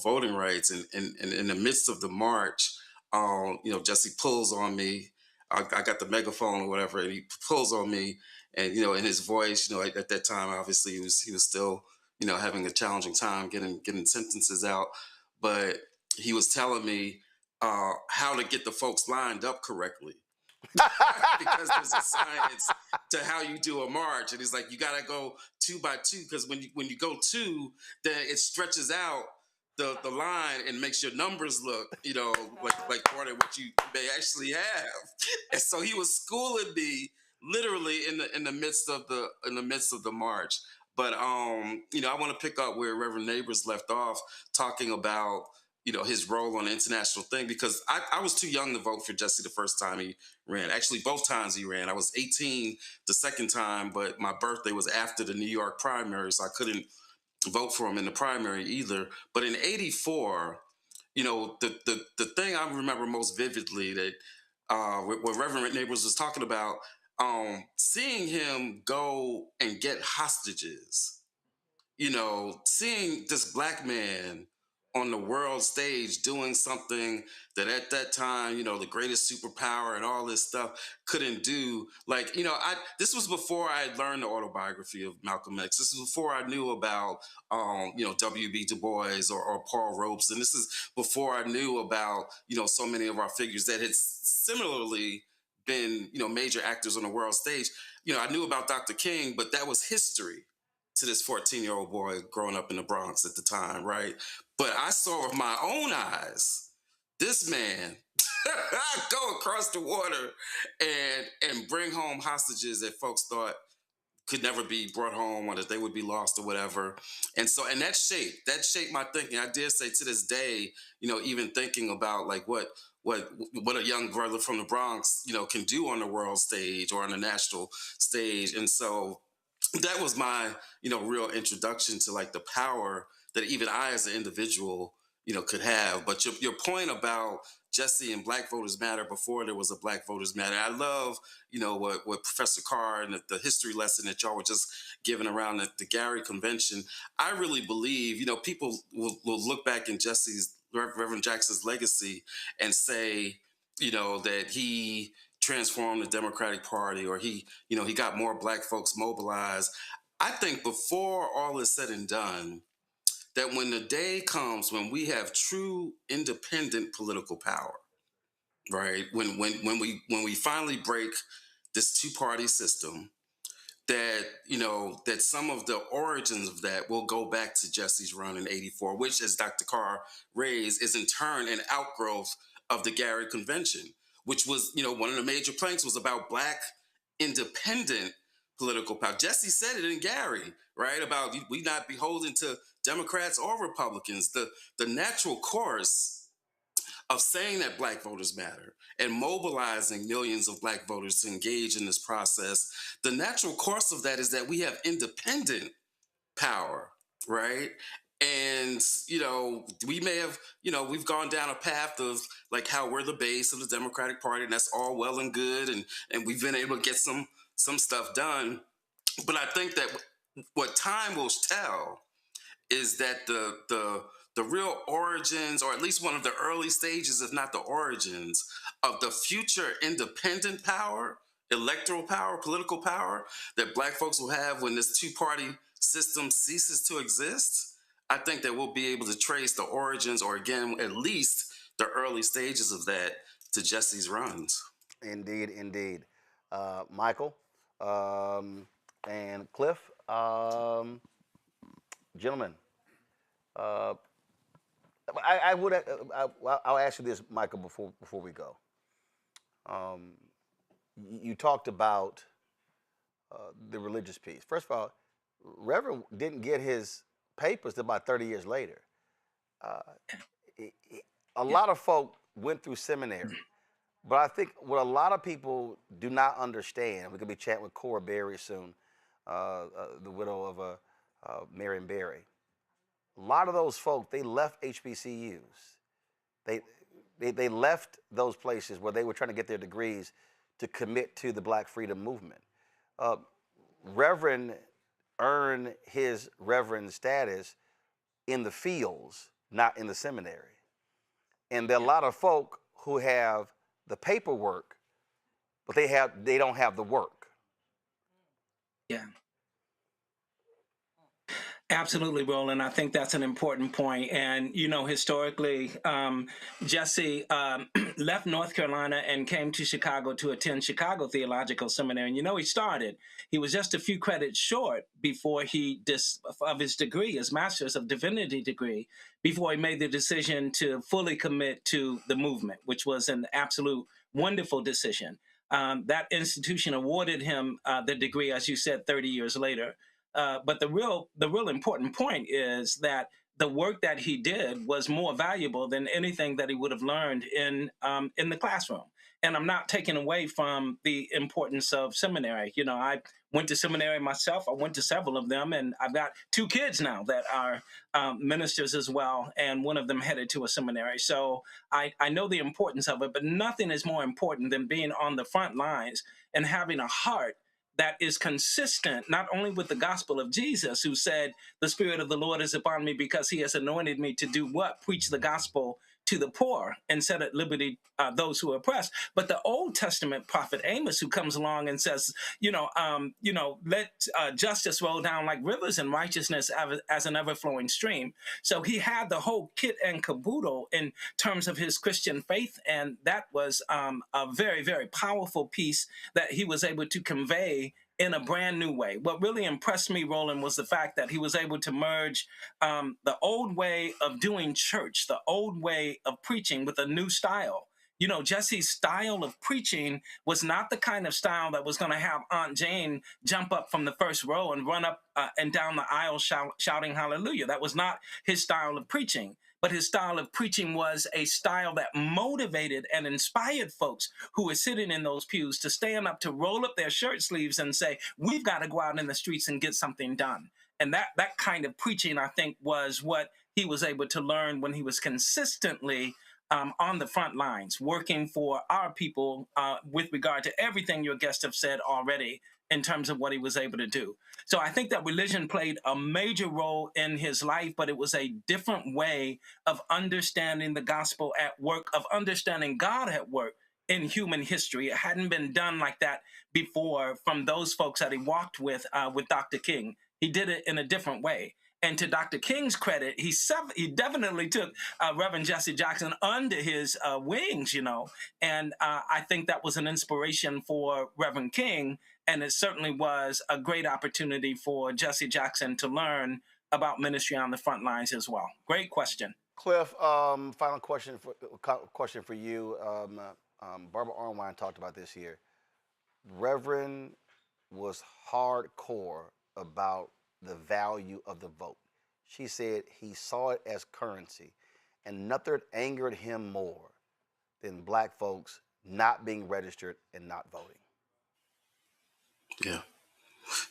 voting rights, and in the midst of the march, you know, Jesse pulls on me. I got the megaphone or whatever, and he pulls on me, and you know, in his voice, you know, at that time, obviously, he was still, you know, having a challenging time getting sentences out, but he was telling me how to get the folks lined up correctly. Because there's a science to how you do a march, and he's like, you gotta go 2 by 2, because when you go 2, then it stretches out the line and makes your numbers look, you know, like part of what you may actually have. And so he was schooling me literally in the midst of the march. But you know, I want to pick up where Reverend Neighbors left off, talking about, you know, his role on the international thing, because I was too young to vote for Jesse the first time he ran. Actually, both times he ran. I was 18 the second time, but my birthday was after the New York primary, so I couldn't vote for him in the primary either. But in '84, you know, the thing I remember most vividly, that what Reverend Neighbors was talking about, seeing him go and get hostages, you know, seeing this Black man on the world stage doing something that at that time, you know, the greatest superpower and all this stuff couldn't do. Like, you know, this was before I had learned the autobiography of Malcolm X. This is before I knew about, you know, W.B. Du Bois or Paul Robeson. This is before I knew about, you know, so many of our figures that had similarly been, you know, major actors on the world stage. You know, I knew about Dr. King, but that was history to this 14-year-old boy growing up in the Bronx at the time, right? But I saw with my own eyes this man go across the water and bring home hostages that folks thought could never be brought home, or that they would be lost or whatever. And that shaped my thinking. I dare say to this day, you know, even thinking about like what what a young brother from the Bronx, can do on the world stage or on the national stage. And so that was my, real introduction to like the power that even I as an individual, could have. But your point about Jesse and Black Voters Matter before there was a Black Voters Matter, I love, what Professor Carr and the history lesson that y'all were just giving around the Gary Convention. I really believe, people will look back in Reverend Jackson's legacy and say, that he transformed the Democratic Party, or he got more Black folks mobilized. I think before all is said and done, that when the day comes when we have true independent political power, right? When we finally break this two-party system, that that some of the origins of that will go back to Jesse's run in '84, which, as Dr. Carr raised, is in turn an outgrowth of the Gary Convention, which was, one of the major planks was about Black independent political power. Jesse said it in Gary, right? About we not beholden to Democrats or Republicans. The natural course of saying that Black voters matter and mobilizing millions of Black voters to engage in this process, the natural course of that is that we have independent power, right? And, we may have, we've gone down a path of like how we're the base of the Democratic Party, and that's all well and good. And we've been able to get some stuff done. But I think that what time will tell is that the real origins, or at least one of the early stages, if not the origins, of the future independent power, electoral power, political power that Black folks will have when this two-party system ceases to exist. I think that we'll be able to trace the origins, or again, at least the early stages of that, to Jesse's runs. Indeed, indeed. Michael and Cliff, gentlemen, I'll ask you this, Michael, before we go. You talked about the religious piece. First of all, Reverend didn't get his papers till about 30 years later. A lot of folk went through seminary, but I think what a lot of people do not understand, we're going to be chatting with Cora Berry soon, the widow of Marion Berry. A lot of those folk, they left HBCUs. They left those places where they were trying to get their degrees to commit to the Black freedom movement. Reverend earned his reverend status in the fields, not in the seminary. And there are a lot of folk who have the paperwork, but they don't have the work. Yeah. Absolutely, Roland. I think that's an important point. And, historically, Jesse left North Carolina and came to Chicago to attend Chicago Theological Seminary. And, he was just a few credits short before of his degree, his Master's of Divinity degree, before he made the decision to fully commit to the movement, which was an absolute wonderful decision. That institution awarded him the degree, as you said, 30 years later. But the real important point is that the work that he did was more valuable than anything that he would have learned in the classroom. And I'm not taking away from the importance of seminary. I went to seminary myself. I went to several of them, and I've got 2 kids now that are ministers as well, and one of them headed to a seminary. So I know the importance of it, but nothing is more important than being on the front lines and having a heart that is consistent not only with the gospel of Jesus, who said, the Spirit of the Lord is upon me because he has anointed me to do what? Preach the gospel to the poor and set at liberty those who are oppressed. But the Old Testament prophet Amos, who comes along and says, let justice roll down like rivers and righteousness as an ever-flowing stream. So he had the whole kit and caboodle in terms of his Christian faith. And that was a very, very powerful piece that he was able to convey in a brand new way. What really impressed me, Roland, was the fact that he was able to merge the old way of doing church, the old way of preaching, with a new style. you know, Jesse's style of preaching was not the kind of style that was going to have Aunt Jane jump up from the first row and run up and down the aisle shouting hallelujah. That was not his style of preaching. But his style of preaching was a style that motivated and inspired folks who were sitting in those pews to stand up, to roll up their shirt sleeves and say, we've got to go out in the streets and get something done. And that kind of preaching, I think, was what he was able to learn when he was consistently on the front lines, working for our people with regard to everything your guests have said already in terms of what he was able to do. So I think that religion played a major role in his life, but it was a different way of understanding the gospel at work, of understanding God at work in human history. It hadn't been done like that before from those folks that he walked with Dr. King. He did it in a different way. And to Dr. King's credit, he definitely took Reverend Jesse Jackson under his wings, you know. And I think that was an inspiration for Reverend King. And it certainly was a great opportunity for Jesse Jackson to learn about ministry on the front lines as well. Great question. Cliff, final question for you. Barbara Arnwine talked about this here. Reverend was hardcore about the value of the vote. She said he saw it as currency, and nothing angered him more than black folks not being registered and not voting. Yeah.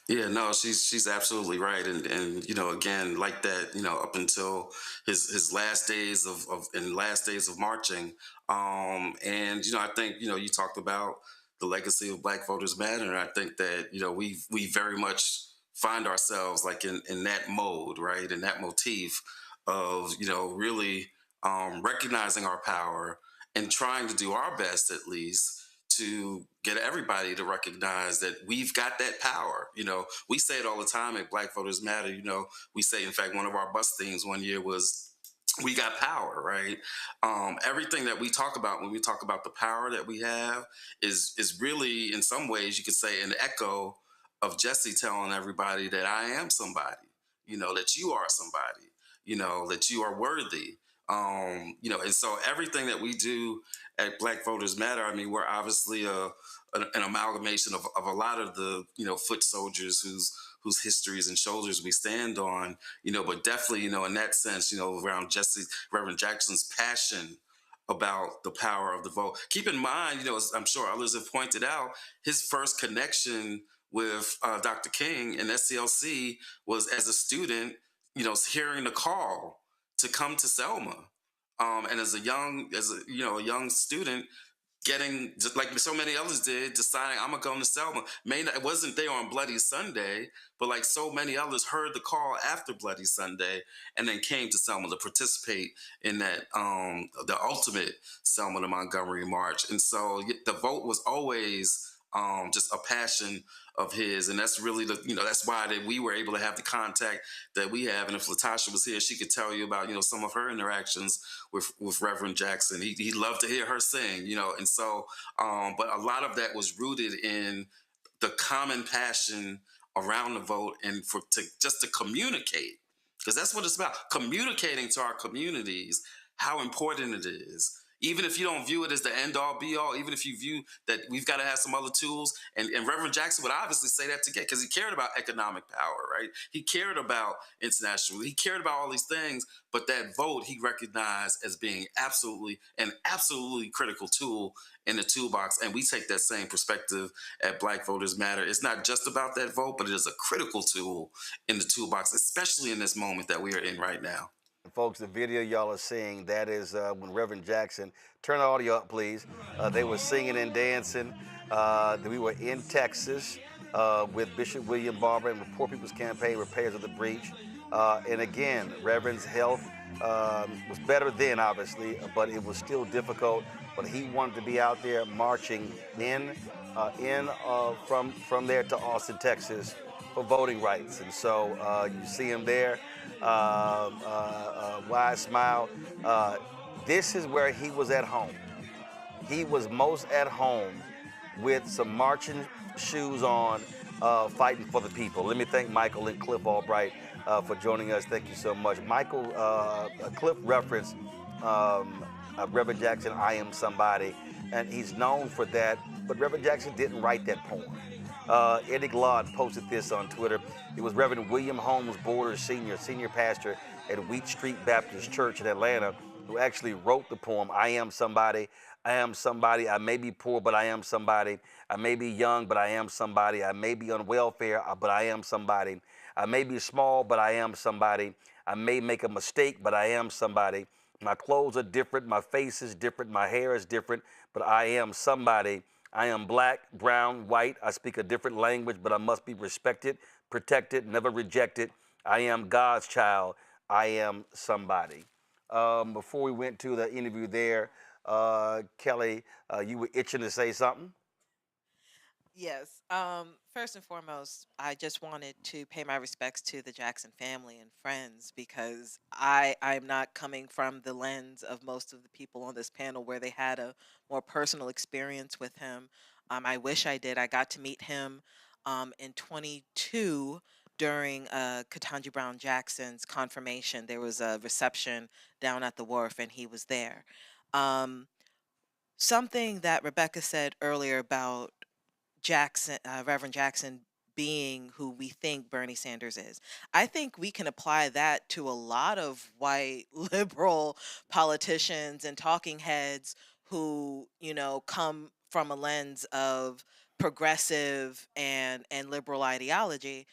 Yeah, no, she's absolutely right. And you know, again, like that, you know, up until his last days of marching. And, you know, I think, you know, you talked about the legacy of Black Voters Matter. And I think that, you know, we very much find ourselves like in that mode, right? In that motif of, you know, really recognizing our power and trying to do our best, at least, to get everybody to recognize that we've got that power. You know, we say it all the time at Black Voters Matter. You know, we say, in fact, one of our bus themes one year was, we got power, right? Everything that we talk about when we talk about the power that we have is really, in some ways, you could say, an echo of Jesse telling everybody that I am somebody, you know, that you are somebody, you know, that you are worthy. You know, and so everything that we do at Black Voters Matter, I mean, we're obviously an amalgamation of a lot of the, you know, foot soldiers whose histories and shoulders we stand on, you know, but definitely, you know, in that sense, you know, around Reverend Jackson's passion about the power of the vote. Keep in mind, you know, as I'm sure others have pointed out, his first connection with Dr. King and SCLC was as a student, you know, hearing the call to come to Selma, and as a young student, getting, just like so many others did, deciding I'm gonna go to Selma. It wasn't there on Bloody Sunday, but like so many others heard the call after Bloody Sunday and then came to Selma to participate in that the ultimate Selma to Montgomery march. And so the vote was always just a passion of his, and that's really that's why that we were able to have the contact that we have. And if Latasha was here, she could tell you about, you know, some of her interactions with Reverend Jackson. He loved to hear her sing, you know, and so but a lot of that was rooted in the common passion around the vote and just to communicate, because that's what it's about, communicating to our communities how important it is. Even if you don't view it as the end-all, be-all, even if you view that we've got to have some other tools, and Reverend Jackson would obviously say that together because he cared about economic power, right? He cared about international, he cared about all these things, but that vote he recognized as being absolutely critical tool in the toolbox, and we take that same perspective at Black Voters Matter. It's not just about that vote, but it is a critical tool in the toolbox, especially in this moment that we are in right now. Folks, the video y'all are seeing, that is when Reverend Jackson, turn the audio up, please. They were singing and dancing. We were in Texas with Bishop William Barber and the Poor People's Campaign, Repairs of the Breach. And again, Reverend's health was better then, obviously, but it was still difficult. But he wanted to be out there marching from there to Austin, Texas, for voting rights. And so you see him there. Wide smile. This is where he was at home. He was most at home with some marching shoes on, fighting for the people. Let me thank Michael and Cliff Albright for joining us. Thank you so much. Michael, Cliff referenced Reverend Jackson, I Am Somebody, and he's known for that, but Reverend Jackson didn't write that poem. Eddie Glaude posted this on Twitter. It was Reverend William Holmes Borders senior pastor at Wheat Street Baptist Church in Atlanta, who actually wrote the poem, I Am Somebody, I am somebody, I may be poor, but I am somebody. I may be young, but I am somebody. I may be on welfare, but I am somebody. I may be small, but I am somebody. I may make a mistake, but I am somebody. My clothes are different, my face is different, my hair is different, but I am somebody. I am black, brown, white. I speak a different language, but I must be respected, protected, never rejected. I am God's child. I am somebody. Before we went to the interview there, Kelly, you were itching to say something? Yes. First and foremost, I just wanted to pay my respects to the Jackson family and friends, because I'm not coming from the lens of most of the people on this panel where they had a more personal experience with him. I wish I did. I got to meet him in 22 during Ketanji Brown Jackson's confirmation. There was a reception down at the wharf, and he was there. Something that Rebecca said earlier about Reverend Jackson being who we think Bernie Sanders is. I think we can apply that to a lot of white liberal politicians and talking heads who, come from a lens of progressive and liberal ideology.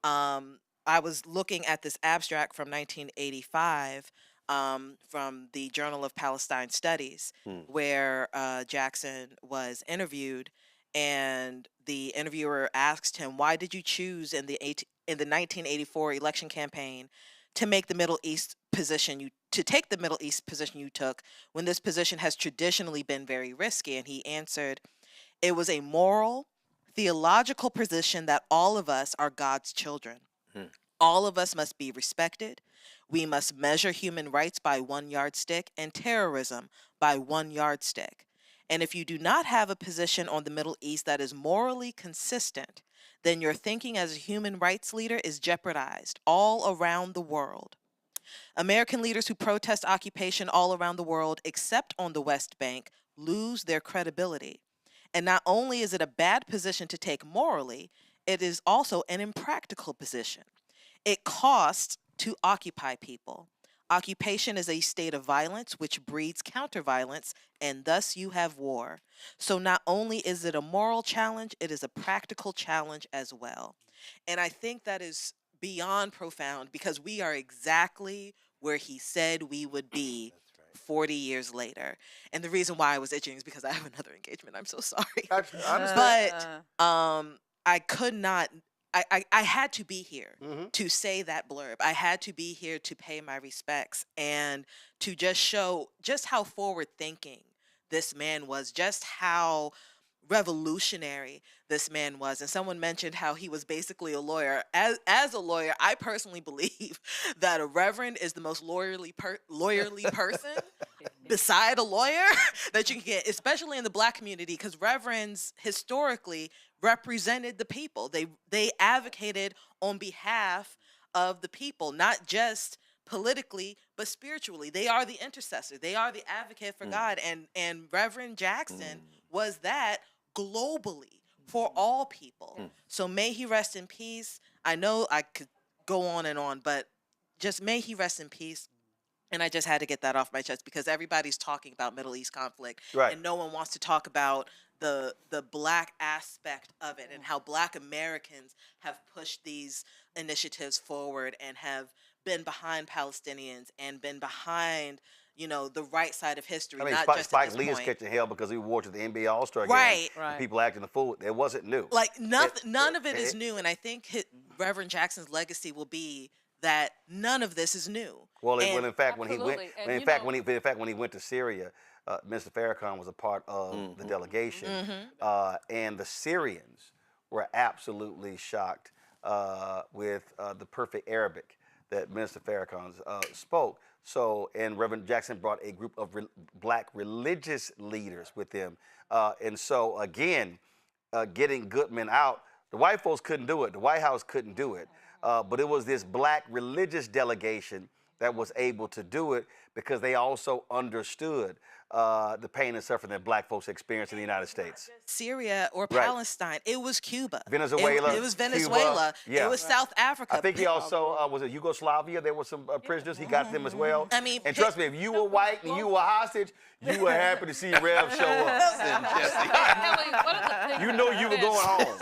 I was looking at this abstract from 1985 from the Journal of Palestine Studies, where Jackson was interviewed, and the interviewer asked him, "Why did you choose in the 1984 election campaign to make the Middle East position you took when this position has traditionally been very risky?" And he answered, "It was a moral, theological position that all of us are God's children. All of us must be respected. We must measure human rights by one yardstick and terrorism by one yardstick. And if you do not have a position on the Middle East that is morally consistent, then your thinking as a human rights leader is jeopardized all around the world. American leaders who protest occupation all around the world, except on the West Bank, lose their credibility. And not only is it a bad position to take morally, it is also an impractical position. It costs to occupy people. Occupation is a state of violence which breeds counterviolence, and thus you have war. So not only is it a moral challenge, it is a practical challenge as well." And I think that is beyond profound, because we are exactly where he said we would be 40 years later. And the reason why I was itching is because I have another engagement. I'm so sorry. But I could not... I had to be here to say that blurb. I had to be here to pay my respects and to just show just how forward thinking this man was, just how revolutionary this man was. And someone mentioned how he was basically a lawyer. As a lawyer, I personally believe that a reverend is the most lawyerly person beside a lawyer that you can get, especially in the Black community, because reverends historically represented the people. They advocated on behalf of the people, not just politically, but spiritually. They are the intercessor. They are the advocate for God. And Reverend Jackson was that globally for all people. So may he rest in peace. I know I could go on, but just may he rest in peace. And I just had to get that off my chest, because everybody's talking about Middle East conflict, and no one wants to talk about the Black aspect of it and how Black Americans have pushed these initiatives forward and have been behind Palestinians and been behind, the right side of history. I mean, not just Spike Lee is catching hell because he wore to the NBA All-Star game. Right. And people acting the fool. It wasn't new. Like none of it is new, and I think Reverend Jackson's legacy will be that none of this is new. Well, in fact, when he went to Syria, Mr. Farrakhan was a part of the delegation, and the Syrians were absolutely shocked with the perfect Arabic that Minister Farrakhan spoke. So, and Reverend Jackson brought a group of Black religious leaders with him, and so again, getting Goodman out, the white folks couldn't do it. The White House couldn't do it. But it was this Black religious delegation that was able to do it because they also understood the pain and suffering that black folks experience in the United States. Syria or Right. Palestine. It was Cuba. Venezuela. It was Venezuela. Cuba, yeah. It was South Africa. I think he also was it Yugoslavia. There were some prisoners. He got them as well. I mean, and trust me, if you were white and you were hostage, you were happy to see Rev show up. Kelly, one of the things You know you were going home.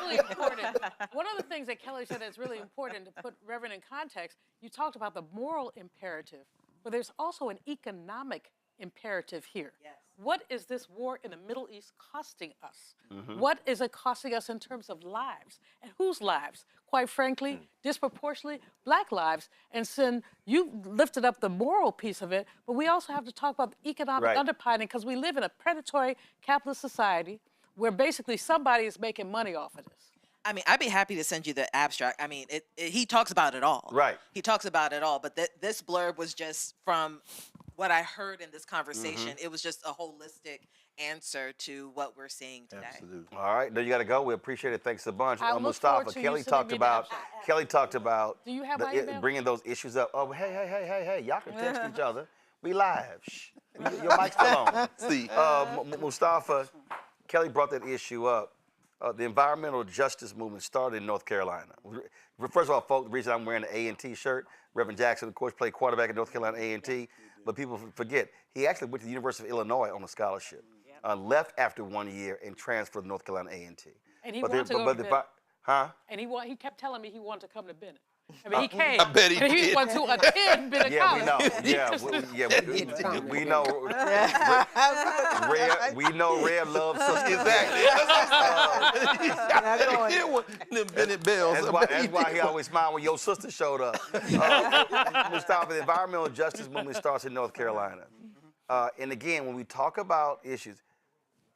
really important. One of the things that Kelly said that's really important to put Reverend in context, you talked about the moral imperative, but there's also an economic imperative here. Yes. What is this war in the Middle East costing us? What is it costing us in terms of lives? And whose lives? Quite frankly, disproportionately, black lives. And Sin, you lifted up the moral piece of it, but we also have to talk about the economic underpinning because we live in a predatory capitalist society where basically somebody is making money off of this. I mean, I'd be happy to send you the abstract. I mean, he talks about it all. Right. He talks about it all, but this blurb was just from what I heard in this conversation. It was just a holistic answer to what we're seeing today. Absolutely. All right, there you got to go. We appreciate it. Thanks a bunch. I look Mustafa, forward to Kelly you talked sending me about. the Kelly talked about. Do you have my email? Bringing those issues up. Oh, hey! Y'all can text each other. We live. Shh. Your mic's still on. See, Mustafa, Kelly brought that issue up. The environmental justice movement started in North Carolina. First of all, folks, the reason I'm wearing an A&T shirt, Reverend Jackson, of course, played quarterback at North Carolina A&T, but people forget, he actually went to the University of Illinois on a scholarship, left after 1 year and transferred to North Carolina A&T. And he wanted to go to Bennett. Huh? And he kept telling me he wanted to come to Bennett. I mean, he came. I bet he and he did. went to attend Bennett Yeah, College. we know. We know Rev loves sisters. Them Bennett Bells. That's why he always smiled when your sister showed up. Mustafa, the environmental justice movement starts in North Carolina. And again, when we talk about issues,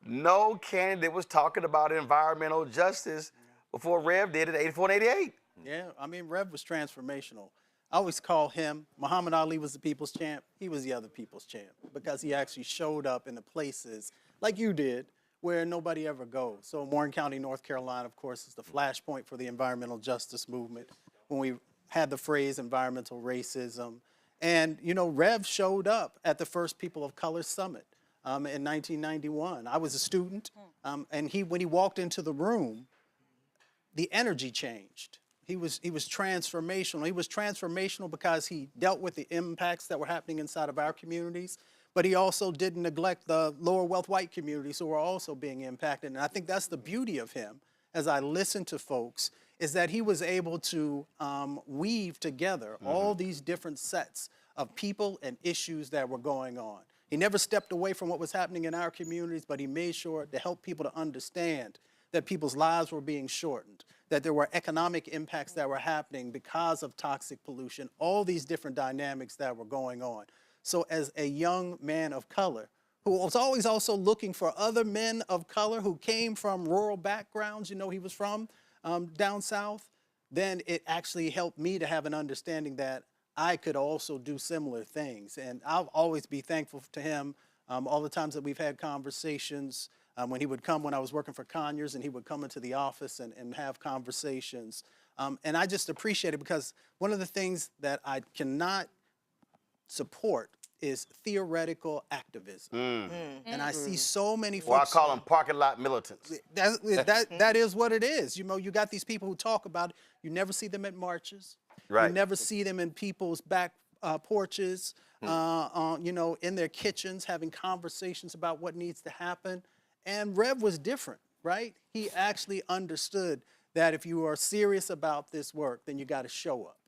no candidate was talking about environmental justice before Rev did it 84 and 88. Yeah, I mean, Rev was transformational. I always call him, Muhammad Ali was the people's champ, he was the other people's champ because he actually showed up in the places, like you did, where nobody ever goes. So Warren County, North Carolina, of course, is the flashpoint for the environmental justice movement when we had the phrase environmental racism. And, you know, Rev showed up at the first People of Color Summit in 1991. I was a student, and when he walked into the room, the energy changed. He was transformational. He was transformational because he dealt with the impacts that were happening inside of our communities, but he also didn't neglect the lower wealth white communities who were also being impacted. And I think that's the beauty of him, as I listen to folks, is that he was able to weave together all these different sets of people and issues that were going on. He never stepped away from what was happening in our communities, but he made sure to help people to understand that people's lives were being shortened, that there were economic impacts that were happening because of toxic pollution, all these different dynamics that were going on. So as a young man of color, who was always also looking for other men of color who came from rural backgrounds, you know, he was from down south, then it actually helped me to have an understanding that I could also do similar things. And I'll always be thankful to him all the times that we've had conversations. When he would come when I was working for Conyers, and he would come into the office and have conversations. And I just appreciate it because one of the things that I cannot support is theoretical activism. And I see so many folks. Well, I call them parking lot militants. That is what it is. You know, you got these people who talk about it. You never see them at marches. Right. You never see them in people's back porches, you know, in their kitchens, having conversations about what needs to happen. And Rev was different, right? He actually understood that if you are serious about this work, then you got to show up.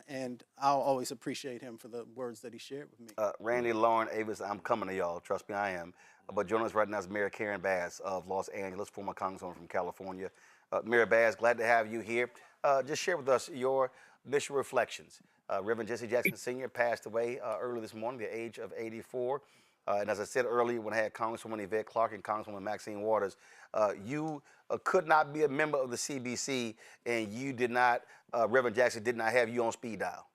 And I'll always appreciate him for the words that he shared with me. Randy, Lauren, Avis, I'm coming to y'all. Trust me, I am. But joining us right now is Mayor Karen Bass of Los Angeles, former Congresswoman from California. Mayor Bass, glad to have you here. Just share with us your initial reflections. Reverend Jesse Jackson Sr. passed away early this morning, at the age of 84. And as I said earlier, when I had Congresswoman Yvette Clarke and Congresswoman Maxine Waters, you could not be a member of the CBC, and you did not, Reverend Jackson did not have you on speed dial.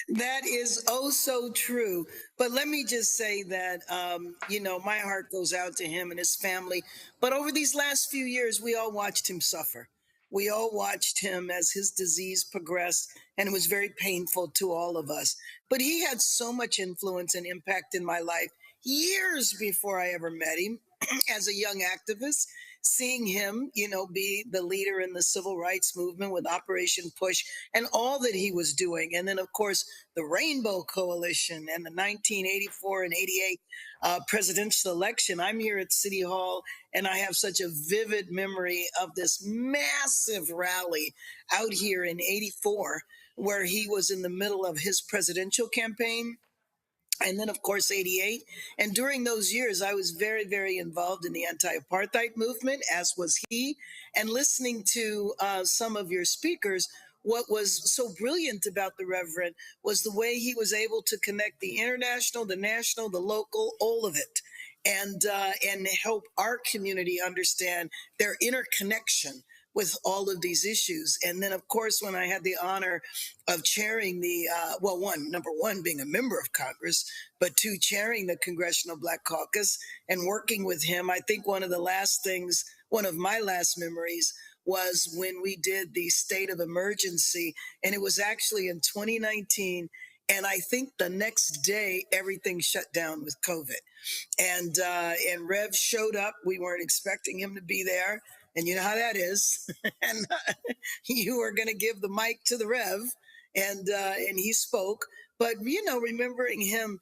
That is oh so true. But let me just say that, you know, my heart goes out to him and his family. But over these last few years, we all watched him suffer. We all watched him as his disease progressed, and it was very painful to all of us. But he had so much influence and impact in my life years before I ever met him as a young activist. Seeing him, be the leader in the civil rights movement with Operation Push and all that he was doing. And then, of course, the Rainbow Coalition and the 1984 and 88 presidential election. I'm here at City Hall, and I have such a vivid memory of this massive rally out here in 84, where he was in the middle of his presidential campaign. And then, of course, 88. And during those years, I was very, very involved in the anti-apartheid movement, as was he. And listening to some of your speakers, what was so brilliant about the Reverend was the way he was able to connect the international, the national, the local, all of it, and help our community understand their interconnection with all of these issues. And then, of course, when I had the honor of chairing the, number one, being a member of Congress, but two, chairing the Congressional Black Caucus and working with him, I think one of my last memories was when we did the state of emergency, and it was actually in 2019. And I think the next day, everything shut down with COVID. And Rev showed up. We weren't expecting him to be there. And you know how that is. And you were going to give the mic to the Rev, and he spoke. But, remembering him,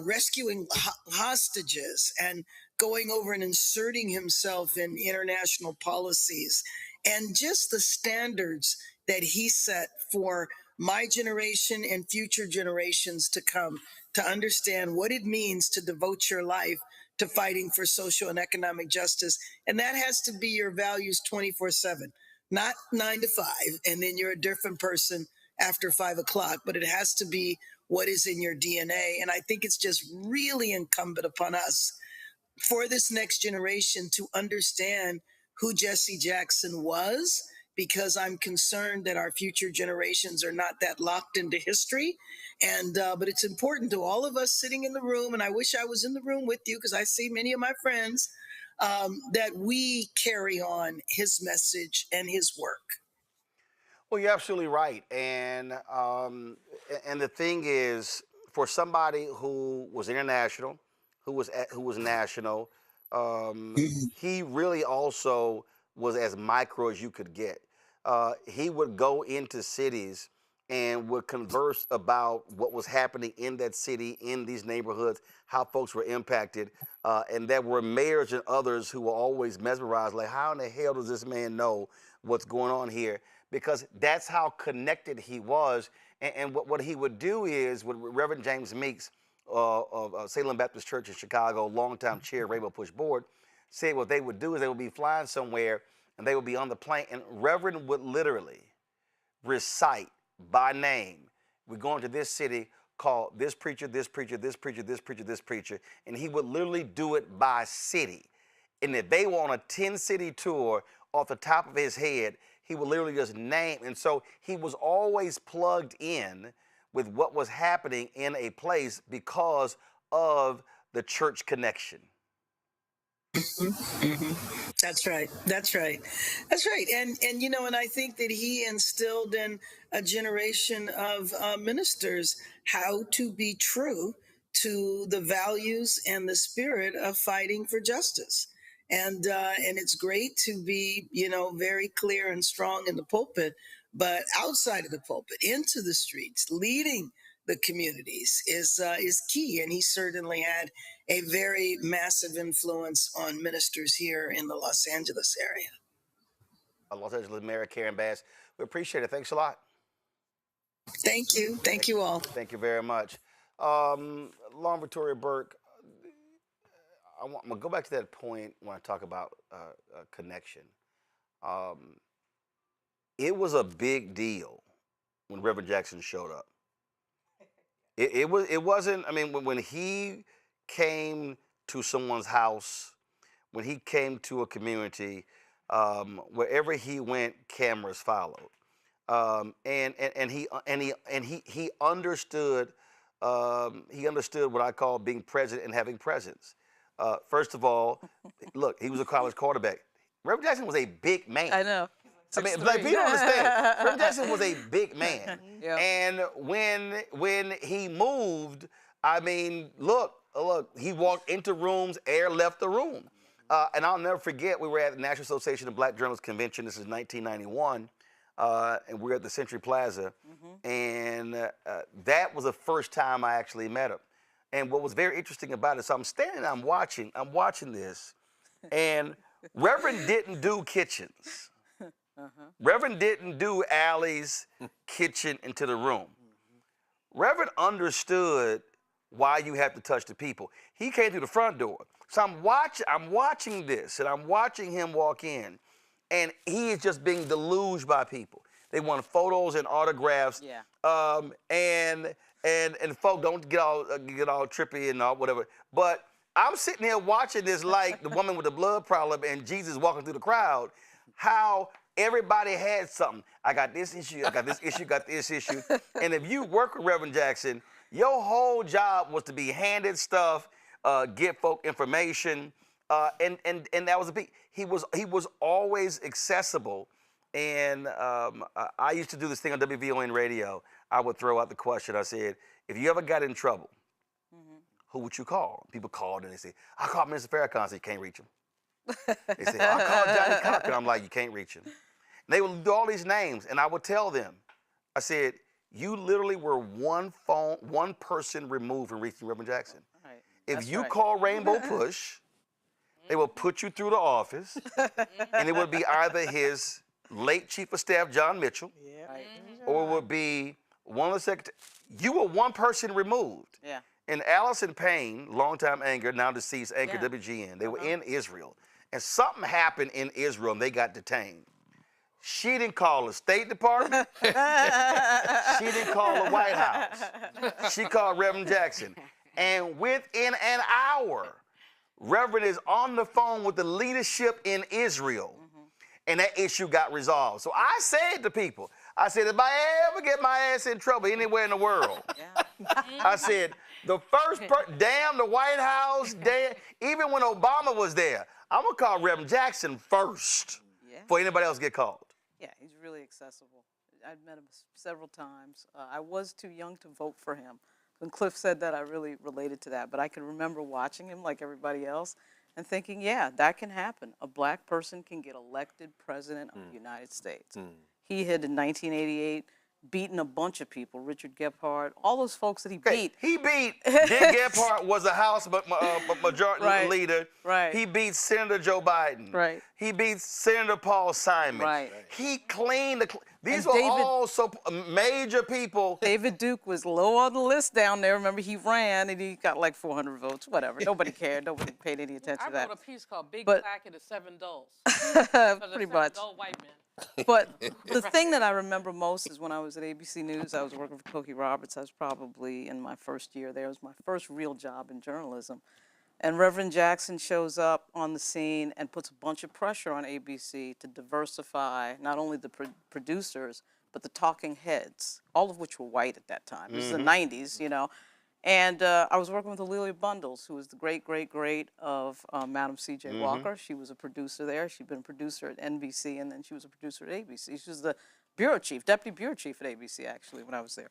rescuing hostages and going over and inserting himself in international policies, and just the standards that he set for my generation and future generations to come, to understand what it means to devote your life to fighting for social and economic justice. And that has to be your values 24/7, not 9 to 5. And then you're a different person after 5 o'clock, but it has to be what is in your DNA. And I think it's just really incumbent upon us for this next generation to understand who Jesse Jackson was, because I'm concerned that our future generations are not that locked into history. And but it's important to all of us sitting in the room, and I wish I was in the room with you because I see many of my friends, that we carry on his message and his work. Well, you're absolutely right. And the thing is, for somebody who was international, who was national, he really also was as micro as you could get. He would go into cities and would converse about what was happening in that city, in these neighborhoods, how folks were impacted. And there were mayors and others who were always mesmerized, like, how in the hell does this man know what's going on here? Because that's how connected he was. And what he would do is, with Reverend James Meeks of Salem Baptist Church in Chicago, longtime chair, Rainbow Push Board, said what they would do is they would be flying somewhere and they would be on the plane, and Reverend would literally recite by name, we're going to this city, call this preacher, this preacher, this preacher, this preacher, this preacher, and he would literally do it by city. And if they were on a 10-city tour, off the top of his head, he would literally just name. And so he was always plugged in with what was happening in a place because of the church connection. That's right. That's right. That's right. And and I think that he instilled in a generation of ministers how to be true to the values and the spirit of fighting for justice. And it's great to be, very clear and strong in the pulpit, but outside of the pulpit, into the streets, leading the communities is key. And he certainly had a very massive influence on ministers here in the Los Angeles area. Los Angeles Mayor Karen Bass, we appreciate it. Thanks a lot. Thank you. Thank you all. Thank you very much. Lauren Victoria Burke, I'm going to go back to that point when I talk about connection. It was a big deal when Reverend Jackson showed up. It wasn't, I mean, when he came to someone's house, when he came to a community, wherever he went, cameras followed. And he understood what I call being present and having presence. First of all, look, he was a college quarterback. Reverend Jackson was a big man. I know. I mean, like, people don't understand. Reverend Jackson was a big man. Yep. And when he moved, I mean, look, he walked into rooms, air left the room. And I'll never forget, we were at the National Association of Black Journalists Convention. This is 1991. And we were at the Century Plaza. And that was the first time I actually met him. And what was very interesting about it, so I'm standing, I'm watching this, and Reverend didn't do kitchens. Reverend didn't do Allie's kitchen into the room. Reverend understood why you have to touch the people. He came through the front door. So I'm watching this, and I'm watching him walk in, and he is just being deluged by people. They want photos and autographs. Yeah. And folk don't get all trippy and all whatever. But I'm sitting here watching this like the woman with the blood problem and Jesus walking through the crowd, how everybody had something. I got this issue, I got this issue, got this issue. And if you work with Reverend Jackson, your whole job was to be handed stuff, get folk information, and that was a big. He was always accessible. And I used to do this thing on WVON radio. I would throw out the question. I said, if you ever got in trouble, who would you call? People called and they say, I called Mr. Farrakhan. I said, you can't reach him. They say, I called Johnny Cochran. I'm like, you can't reach him. And they would do all these names, and I would tell them, I said, you literally were one person removed from reaching Reverend Jackson. Right. If you call Rainbow Push, they will put you through the office, and it would be either his late Chief of Staff, John Mitchell, or it would be one of the secretaries. You were one person removed. Yeah. And Allison Payne, longtime anchor, now deceased anchor, WGN, they were in Israel. And something happened in Israel, and they got detained. She didn't call the State Department. She didn't call the White House. She called Reverend Jackson. And within an hour, Reverend is on the phone with the leadership in Israel. And that issue got resolved. So I said to people, I said, if I ever get my ass in trouble anywhere in the world, I said, the first damn the White House, damn, even when Obama was there, I'm gonna call Reverend Jackson first before anybody else get called. Yeah, he's really accessible. I've met him several times. I was too young to vote for him. When Cliff said that, I really related to that. But I can remember watching him like everybody else and thinking, yeah, that can happen. A black person can get elected president of the United States. He had, in 1988, beaten a bunch of people, Richard Gephardt, all those folks that he beat. He beat, Dick Gephardt was a House majority leader. Right. He beat Senator Joe Biden. Right. He beat Senator Paul Simon. Right. He cleaned these were all so major people. David Duke was low on the list down there. Remember, he ran and he got like 400 votes, whatever. Nobody cared. Nobody paid any attention to that. I wrote a piece called Big Black and the Seven Dulls. Pretty much. Dull white men. But the thing that I remember most is when I was at ABC News, I was working for Cokie Roberts. I was probably in my first year there. It was my first real job in journalism. And Reverend Jackson shows up on the scene and puts a bunch of pressure on ABC to diversify not only the producers, but the talking heads, all of which were white at that time. It was the 90s, you know. And I was working with Alelia Bundles, who was the great of Madam C.J. Walker. She was a producer there. She'd been a producer at NBC, and then she was a producer at ABC. She was the bureau chief, deputy bureau chief at ABC, actually, when I was there.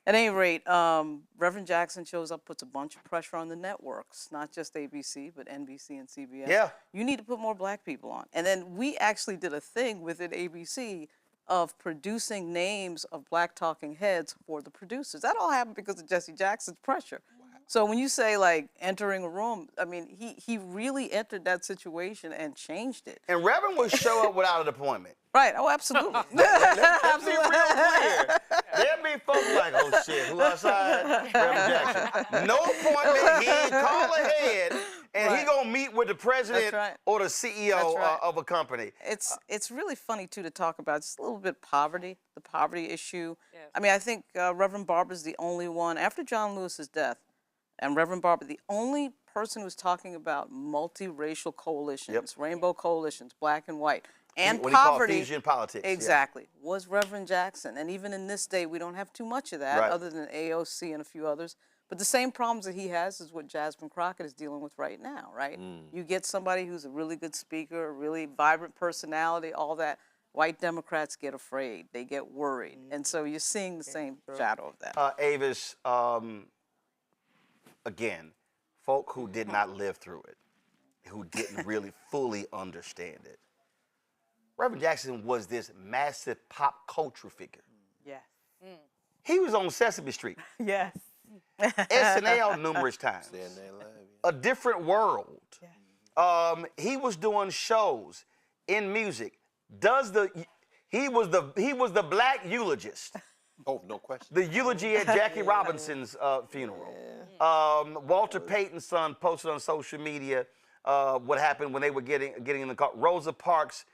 At any rate, Reverend Jackson shows up, puts a bunch of pressure on the networks, not just ABC, but NBC and CBS. Yeah. You need to put more black people on. And then we actually did a thing within ABC of producing names of black talking heads for the producers. That all happened because of Jesse Jackson's pressure. So when you say, like, entering a room, I mean, he really entered that situation and changed it. And Reverend would show up without an appointment. Right, oh, absolutely. Let's be real clear. There'd be folks like, oh shit, who outside? Reverend Jackson. No appointment, he ain't call ahead, and he gonna meet with the president or the CEO of a company. It's really funny, too, to talk about just a little bit poverty, the poverty issue. Yes. I mean, I think Reverend Barber's the only one, after John Lewis's death, and Reverend Barber, the only person who's talking about multiracial coalitions, rainbow coalitions, black and white, and what poverty. He called fusion politics. Exactly. Was Reverend Jackson. And even in this day, we don't have too much of that, other than AOC and a few others. But the same problems that he has is what Jasmine Crockett is dealing with right now, right? You get somebody who's a really good speaker, a really vibrant personality, all that. white Democrats get afraid, they get worried. And so you're seeing the same shadow of that. Avis, again, folk who did not live through it, who didn't really fully understand it. Reverend Jackson was this massive pop culture figure. Yes. He was on Sesame Street. Yes. SNL numerous times. A Different World. He was doing shows in music. He was the black eulogist. Oh, no question. The eulogy at Jackie Robinson's funeral. Walter Payton's son posted on social media what happened when they were getting in the car. Rosa Parks'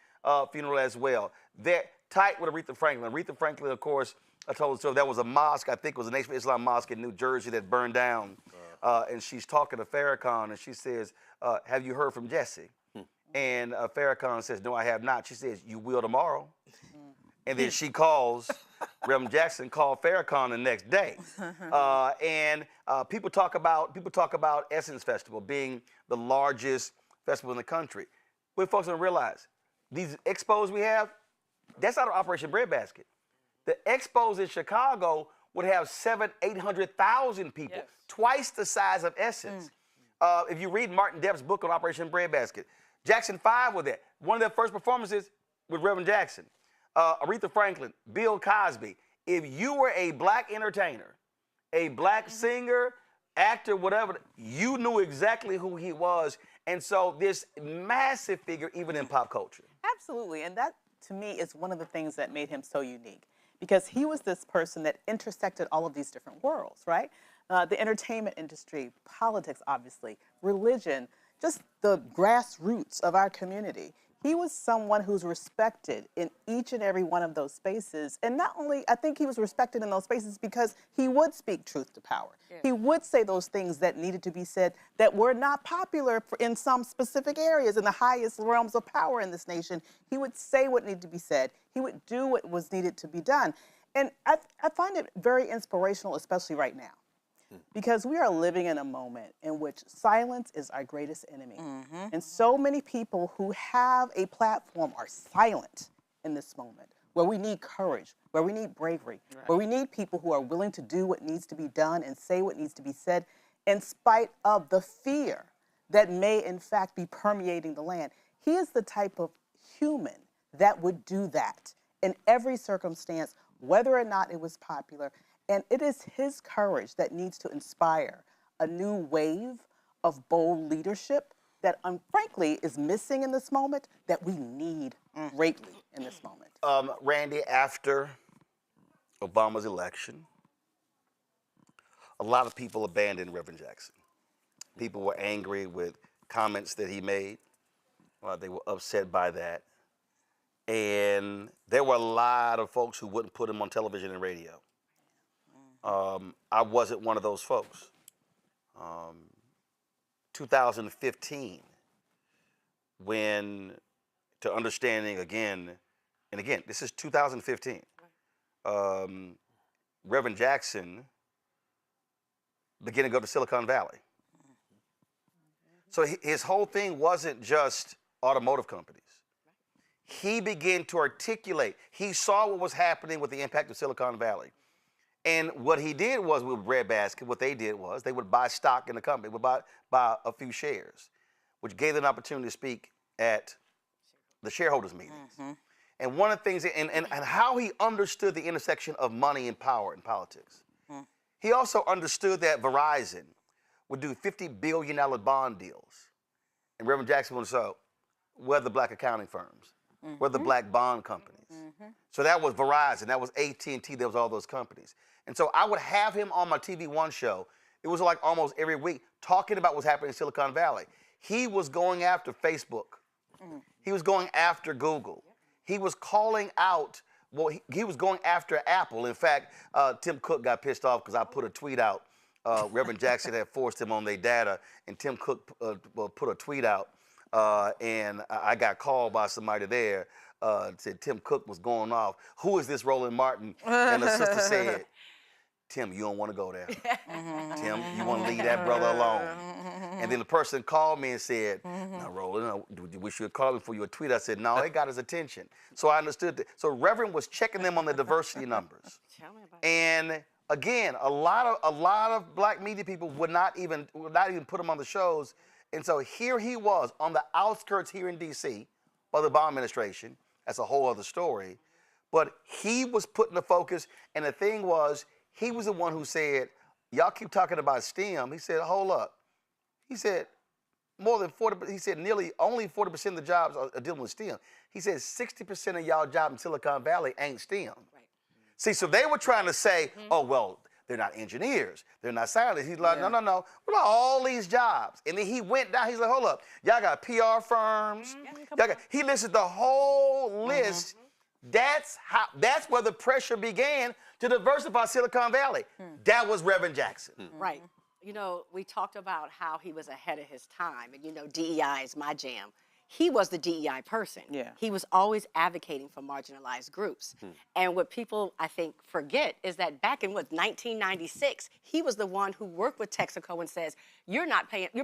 funeral as well. They're tight with Aretha Franklin. Aretha Franklin, of course, I told the story. There was a mosque, I think it was a Nation of Islam mosque in New Jersey that burned down. And she's talking to Farrakhan, and she says, have you heard from Jesse? And Farrakhan says, no, I have not. She says, you will tomorrow. And then she calls, Reverend Jackson called Farrakhan the next day. People talk about Essence Festival being the largest festival in the country. What folks don't realize, these expos we have, that's not an Operation Breadbasket. The expos in Chicago would have 800,000 people, twice the size of Essence. If you read Martin Depp's book on Operation Breadbasket, Jackson 5 was there. One of their first performances was Reverend Jackson. Aretha Franklin, Bill Cosby. If you were a black entertainer, a black singer, actor, whatever, you knew exactly who he was. And so this massive figure, even in pop culture. Absolutely, and that to me is one of the things that made him so unique, because he was this person that intersected all of these different worlds, right? The entertainment industry, politics, obviously, religion, just the grassroots of our community. He was someone who's respected in each and every one of those spaces. And not only, I think he was respected in those spaces because he would speak truth to power. Yeah. He would say those things that needed to be said that were not popular in some specific areas, in the highest realms of power in this nation. He would say what needed to be said. He would do what was needed to be done. And I find it very inspirational, especially right now, because we are living in a moment in which silence is our greatest enemy. And so many people who have a platform are silent in this moment, where we need courage, where we need bravery, where we need people who are willing to do what needs to be done and say what needs to be said in spite of the fear that may in fact be permeating the land. He is the type of human that would do that in every circumstance, whether or not it was popular. And it is his courage that needs to inspire a new wave of bold leadership that, frankly, is missing in this moment, that we need greatly in this moment. Randy, after Obama's election, a lot of people abandoned Reverend Jackson. People were angry with comments that he made. They were upset by that. And there were a lot of folks who wouldn't put him on television and radio. I wasn't one of those folks. 2015, when, to understanding again, and again, this is 2015, Reverend Jackson began to go to Silicon Valley. So his whole thing wasn't just automotive companies. He began to articulate. He saw what was happening with the impact of Silicon Valley. And what he did was, with Breadbasket, what they did was they would buy stock in the company, would buy a few shares, which gave them an opportunity to speak at the shareholders meetings. And one of the things, and how he understood the intersection of money and power in politics. He also understood that Verizon would do $50 billion bond deals. And Reverend Jackson would say, where are the black accounting firms? Where are the black bond companies? So that was Verizon, that was AT&T, there was all those companies. And so I would have him on my TV One show. It was like almost every week talking about what's happening in Silicon Valley. He was going after Facebook. He was going after Google. He was calling out, well, he was going after Apple. In fact, Tim Cook got pissed off because I put a tweet out. Reverend Jackson had forced him on their data, and Tim Cook put a tweet out, and I got called by somebody there, said Tim Cook was going off. Who is this Roland Martin? And the sister said, Tim, you don't want to go there. Tim, you want to leave that brother alone. And then the person called me and said, no, Roland, we should call him for your tweet. I said, no, it got his attention. So I understood that. So Reverend was checking them on the diversity numbers. Tell me about it. And again, a lot of black media people would not even put him on the shows. And so here he was on the outskirts here in D.C. of the Obama administration. That's a whole other story. But he was putting the focus, and the thing was, he was the one who said, y'all keep talking about STEM. He said, hold up. He said, more than 40%, he said nearly only 40% of the jobs are dealing with STEM. He said 60% of y'all jobs in Silicon Valley ain't STEM. Right. See, so they were trying to say, oh, well, they're not engineers, they're not scientists. He's like, no. What about all these jobs? And then he went down, he's like, hold up, y'all got PR firms. He listed the whole list. That's where the pressure began to diversify Silicon Valley. That was Reverend Jackson. Right. You know, we talked about how he was ahead of his time, and you know, DEI is my jam. He was the DEI person. Yeah. He was always advocating for marginalized groups. And what people, I think, forget is that back in 1996, he was the one who worked with Texaco and says, you're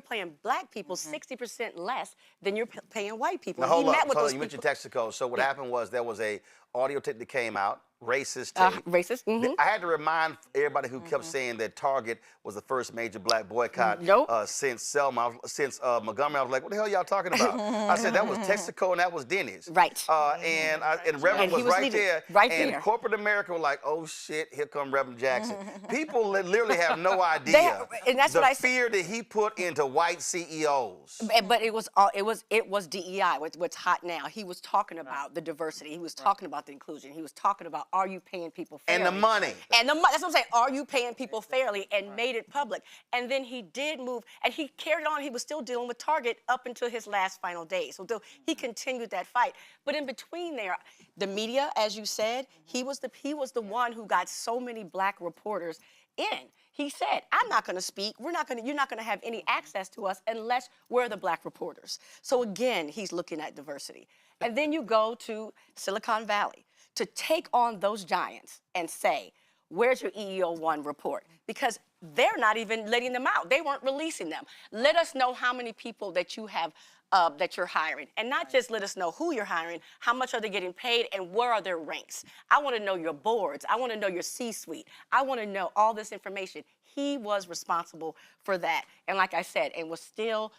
paying black people 60% less than you're paying white people. Now, hold up. You mentioned Texaco. So what happened was there was a audio tape that came out, racist tape. Racist. I had to remind everybody who kept saying that Target was the first major black boycott since Selma, since Montgomery. I was like, what the hell y'all talking about? I said that was Texaco and that was Denny's. Right. And Reverend was right there. And corporate America was like, oh shit, here come Reverend Jackson. People literally have no idea the fear that he put into white CEOs. But it was DEI. What's hot now? He was talking about the diversity. He was talking about the inclusion. He was talking about, are you paying people fairly? And the money. And that's what I'm saying. Are you paying people fairly? And made it public. And then he did move, and he carried on. He was still dealing with Target up until his last final days. So he continued that fight. But in between there, the media, as you said, he was the one who got so many black reporters in. He said, I'm not going to speak. You're not going to have any access to us unless we're the black reporters. So again, he's looking at diversity. And then you go to Silicon Valley to take on those giants and say, where's your EEO-1 report? Because they're not even letting them out. They weren't releasing them. Let us know how many people that you have, that you're hiring. And not just let us know who you're hiring, how much are they getting paid, and where are their ranks. I want to know your boards. I want to know your C-suite. I want to know all this information. He was responsible for that. And like I said, and was still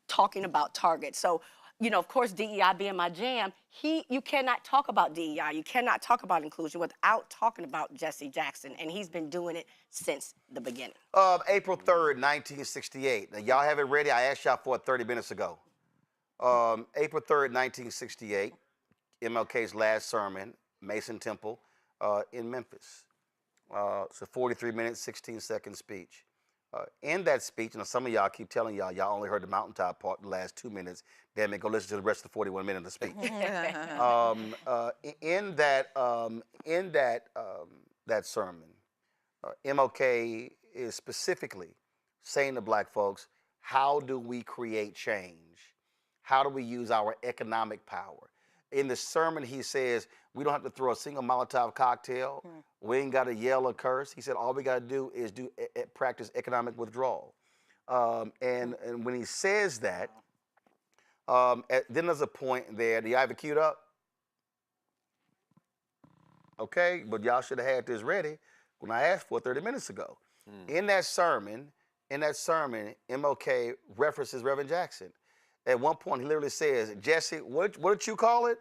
talking about Target. So, you know, of course, DEI being my jam, you cannot talk about DEI, you cannot talk about inclusion without talking about Jesse Jackson, and he's been doing it since the beginning. April 3rd, 1968. Now, y'all have it ready? I asked y'all for it 30 minutes ago. April 3rd, 1968, MLK's last sermon, Mason Temple in Memphis. It's a 43-minute, 16-second speech. In that speech, and some of y'all keep telling y'all only heard the mountaintop part, the last 2 minutes. Damn it, go listen to the rest of the 41 minutes of the speech. That sermon, MLK is specifically saying to black folks, how do we create change? How do we use our economic power? In the sermon, he says, we don't have to throw a single Molotov cocktail. We ain't got to yell or curse. He said, all we got to do is practice economic withdrawal. And when he says that, then there's a point there. Do you have it queued up? Okay, but y'all should have had this ready when I asked for it 30 minutes ago. In that sermon, MLK references Reverend Jackson. At one point, he literally says, Jesse, what did you call it?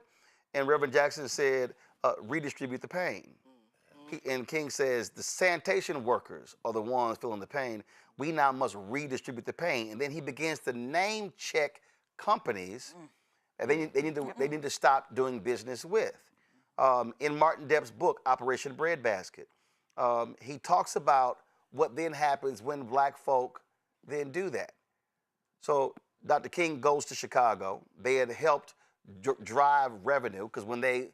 And Reverend Jackson said, redistribute the pain. And King says, the sanitation workers are the ones feeling the pain. We now must redistribute the pain. And then he begins to name check companies that they need to stop doing business with. In Martin Depp's book, Operation Breadbasket, he talks about what then happens when black folk then do that. So Dr. King goes to Chicago. They had helped drive revenue because when they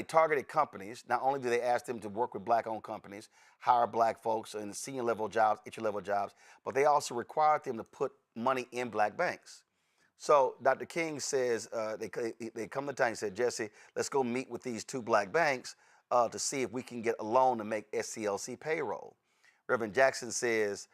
targeted companies, not only do they ask them to work with black-owned companies, hire black folks in senior level jobs, entry-level jobs, but they also required them to put money in black banks. So Dr. King says, they come to town and said, Jesse, let's go meet with these two black banks to see if we can get a loan to make SCLC payroll. Reverend Jackson says,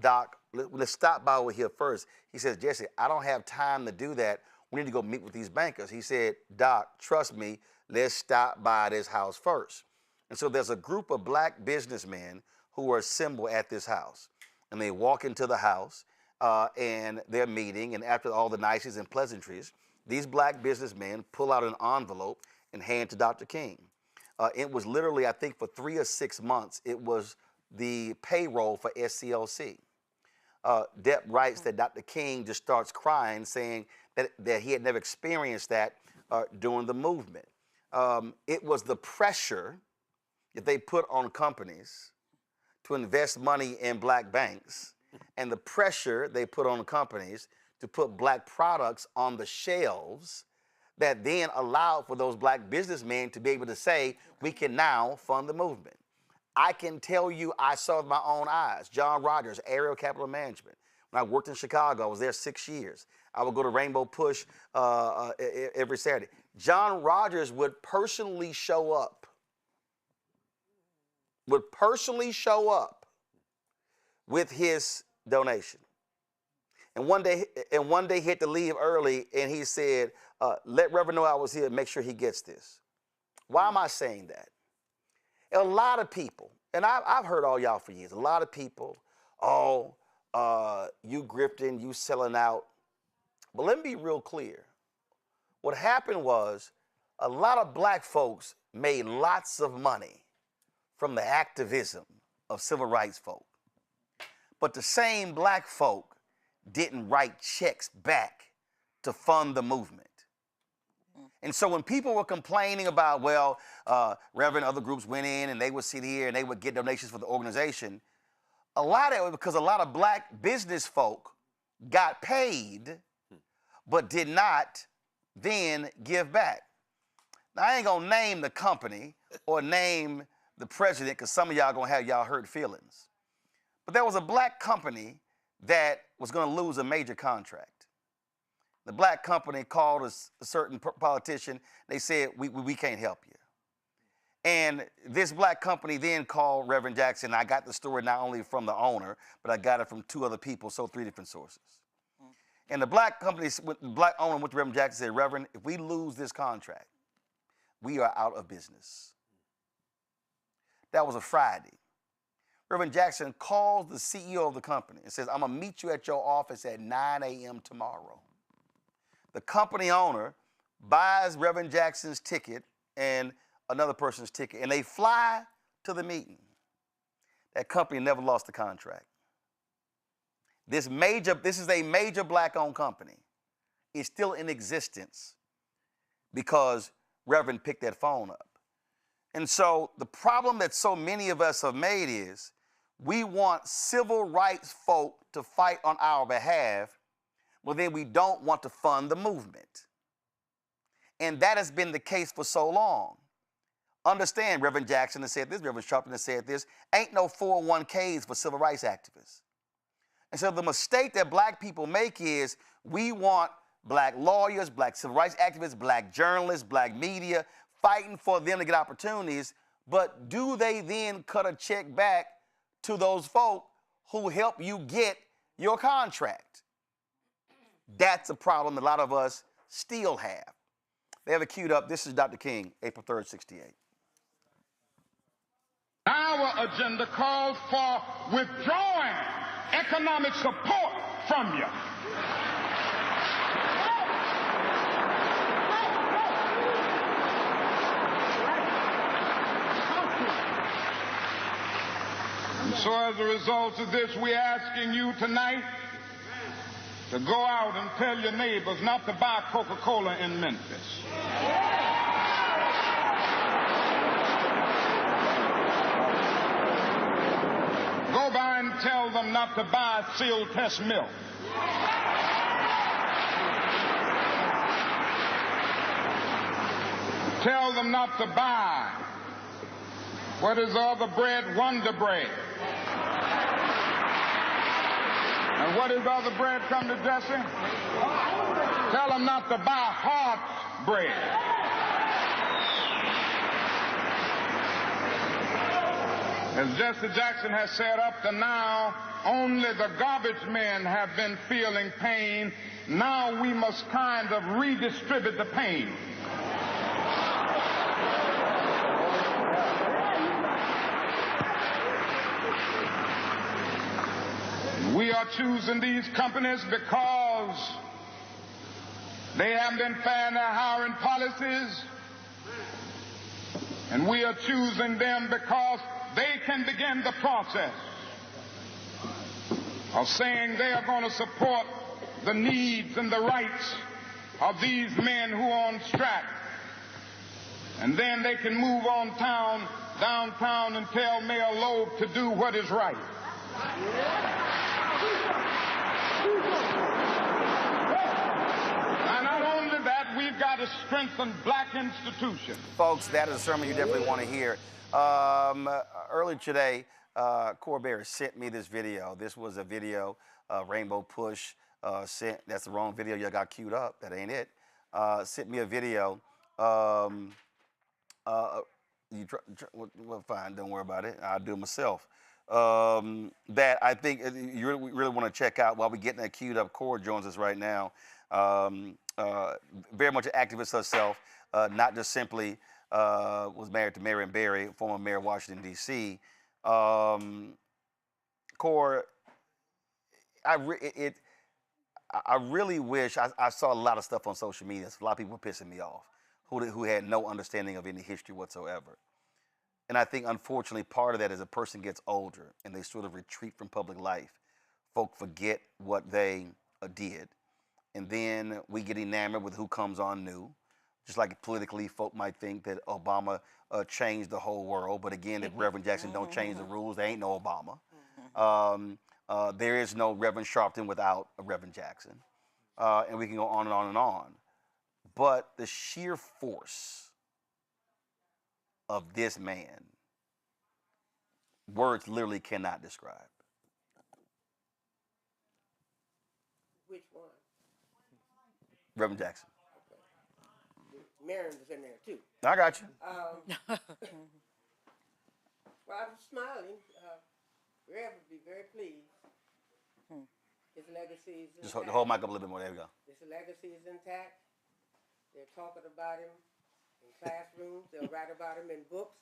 Doc, let's stop by over here first. He says, Jesse, I don't have time to do that. We need to go meet with these bankers. He said, Doc, trust me, let's stop by this house first. And so there's a group of black businessmen who are assembled at this house. And they walk into the house and they're meeting. And after all the niceties and pleasantries, these black businessmen pull out an envelope and hand to Dr. King. It was literally, I think, for 3 or 6 months, it was the payroll for SCLC. Depp writes that Dr. King just starts crying, saying that he had never experienced that during the movement. It was the pressure that they put on companies to invest money in black banks and the pressure they put on companies to put black products on the shelves that then allowed for those black businessmen to be able to say, we can now fund the movement. I can tell you, I saw with my own eyes. John Rogers, Aerial Capital Management. When I worked in Chicago, I was there 6 years. I would go to Rainbow Push every Saturday. John Rogers would personally show up with his donation. And one day he had to leave early, and he said, let Reverend know I was here, make sure he gets this. Why am I saying that? A lot of people, and I've heard all y'all for years, a lot of people, you grifting, you selling out. But let me be real clear. What happened was a lot of black folks made lots of money from the activism of civil rights folk. But the same black folk didn't write checks back to fund the movement. And so when people were complaining about, well, Reverend, other groups went in and they would sit here and they would get donations for the organization, a lot of it was because a lot of black business folk got paid but did not then give back. Now, I ain't gonna name the company or name the president because some of y'all gonna have y'all hurt feelings. But there was a black company that was gonna lose a major contract. The black company called a certain politician. They said, we can't help you. And this black company then called Reverend Jackson. I got the story not only from the owner, but I got it from 2 other people, so 3 different sources. And the black company, the black owner went to Reverend Jackson and said, Reverend, if we lose this contract, we are out of business. That was a Friday. Reverend Jackson calls the CEO of the company and says, I'm gonna meet you at your office at 9 a.m. tomorrow. The company owner buys Reverend Jackson's ticket and another person's ticket, and they fly to the meeting. That company never lost the contract. This is a major black-owned company. It's still in existence because Reverend picked that phone up. And so the problem that so many of us have made is we want civil rights folk to fight on our behalf, well, then we don't want to fund the movement. And that has been the case for so long. Understand, Reverend Jackson has said this, Reverend Sharpton has said this, ain't no 401ks for civil rights activists. And so the mistake that black people make is we want black lawyers, black civil rights activists, black journalists, black media, fighting for them to get opportunities, but do they then cut a check back to those folk who help you get your contract? That's a problem that a lot of us still have. They have it queued up. This is Dr. King, April 3rd, 68. Our agenda calls for withdrawing economic support from you. And so as a result of this, we're asking you tonight to go out and tell your neighbors not to buy Coca-Cola in Memphis. Go by and tell them not to buy Seal Test milk. Tell them not to buy what is the other bread, Wonder Bread. And what is the other bread, come to Jesse? Tell them not to buy Hart's bread. As Jesse Jackson has said, up to now, only the garbage men have been feeling pain. Now we must kind of redistribute the pain. We are choosing these companies because they have been fair in their hiring policies, and we are choosing them because they can begin the process of saying they are going to support the needs and the rights of these men who are on strike. And then they can move on downtown and tell Mayor Loeb to do what is right. And not only that, we've got to strengthen black institutions. Folks, that is a sermon you definitely want to hear. Earlier today, Corbear sent me this video. This was a video, Rainbow Push sent. That's the wrong video you got queued up. That ain't it. Sent me a video. Well, fine, don't worry about it. I'll do it myself. That I think you really want to check out while we're getting that queued up. Cora joins us right now. Very much an activist herself, not just simply was married to Marion Barry, former mayor of Washington, D.C. Cora, I really wish, I saw a lot of stuff on social media. A lot of people were pissing me off who had no understanding of any history whatsoever. And I think, unfortunately, part of that is a person gets older and they sort of retreat from public life. Folk forget what they did. And then we get enamored with who comes on new. Just like politically, folk might think that Obama changed the whole world. But again, if Reverend Jackson don't change the rules, there ain't no Obama. There is no Reverend Sharpton without a Reverend Jackson. And we can go on and on and on. But the sheer force of this man, words literally cannot describe. Which one? Reverend Jackson. Okay. Marion was in there too. I got you. Well, I'm smiling. Rev would be very pleased. His legacy is intact. Just hold mic up a little bit more. There we go. His legacy is intact. They're talking about him in classrooms. They'll write about him in books.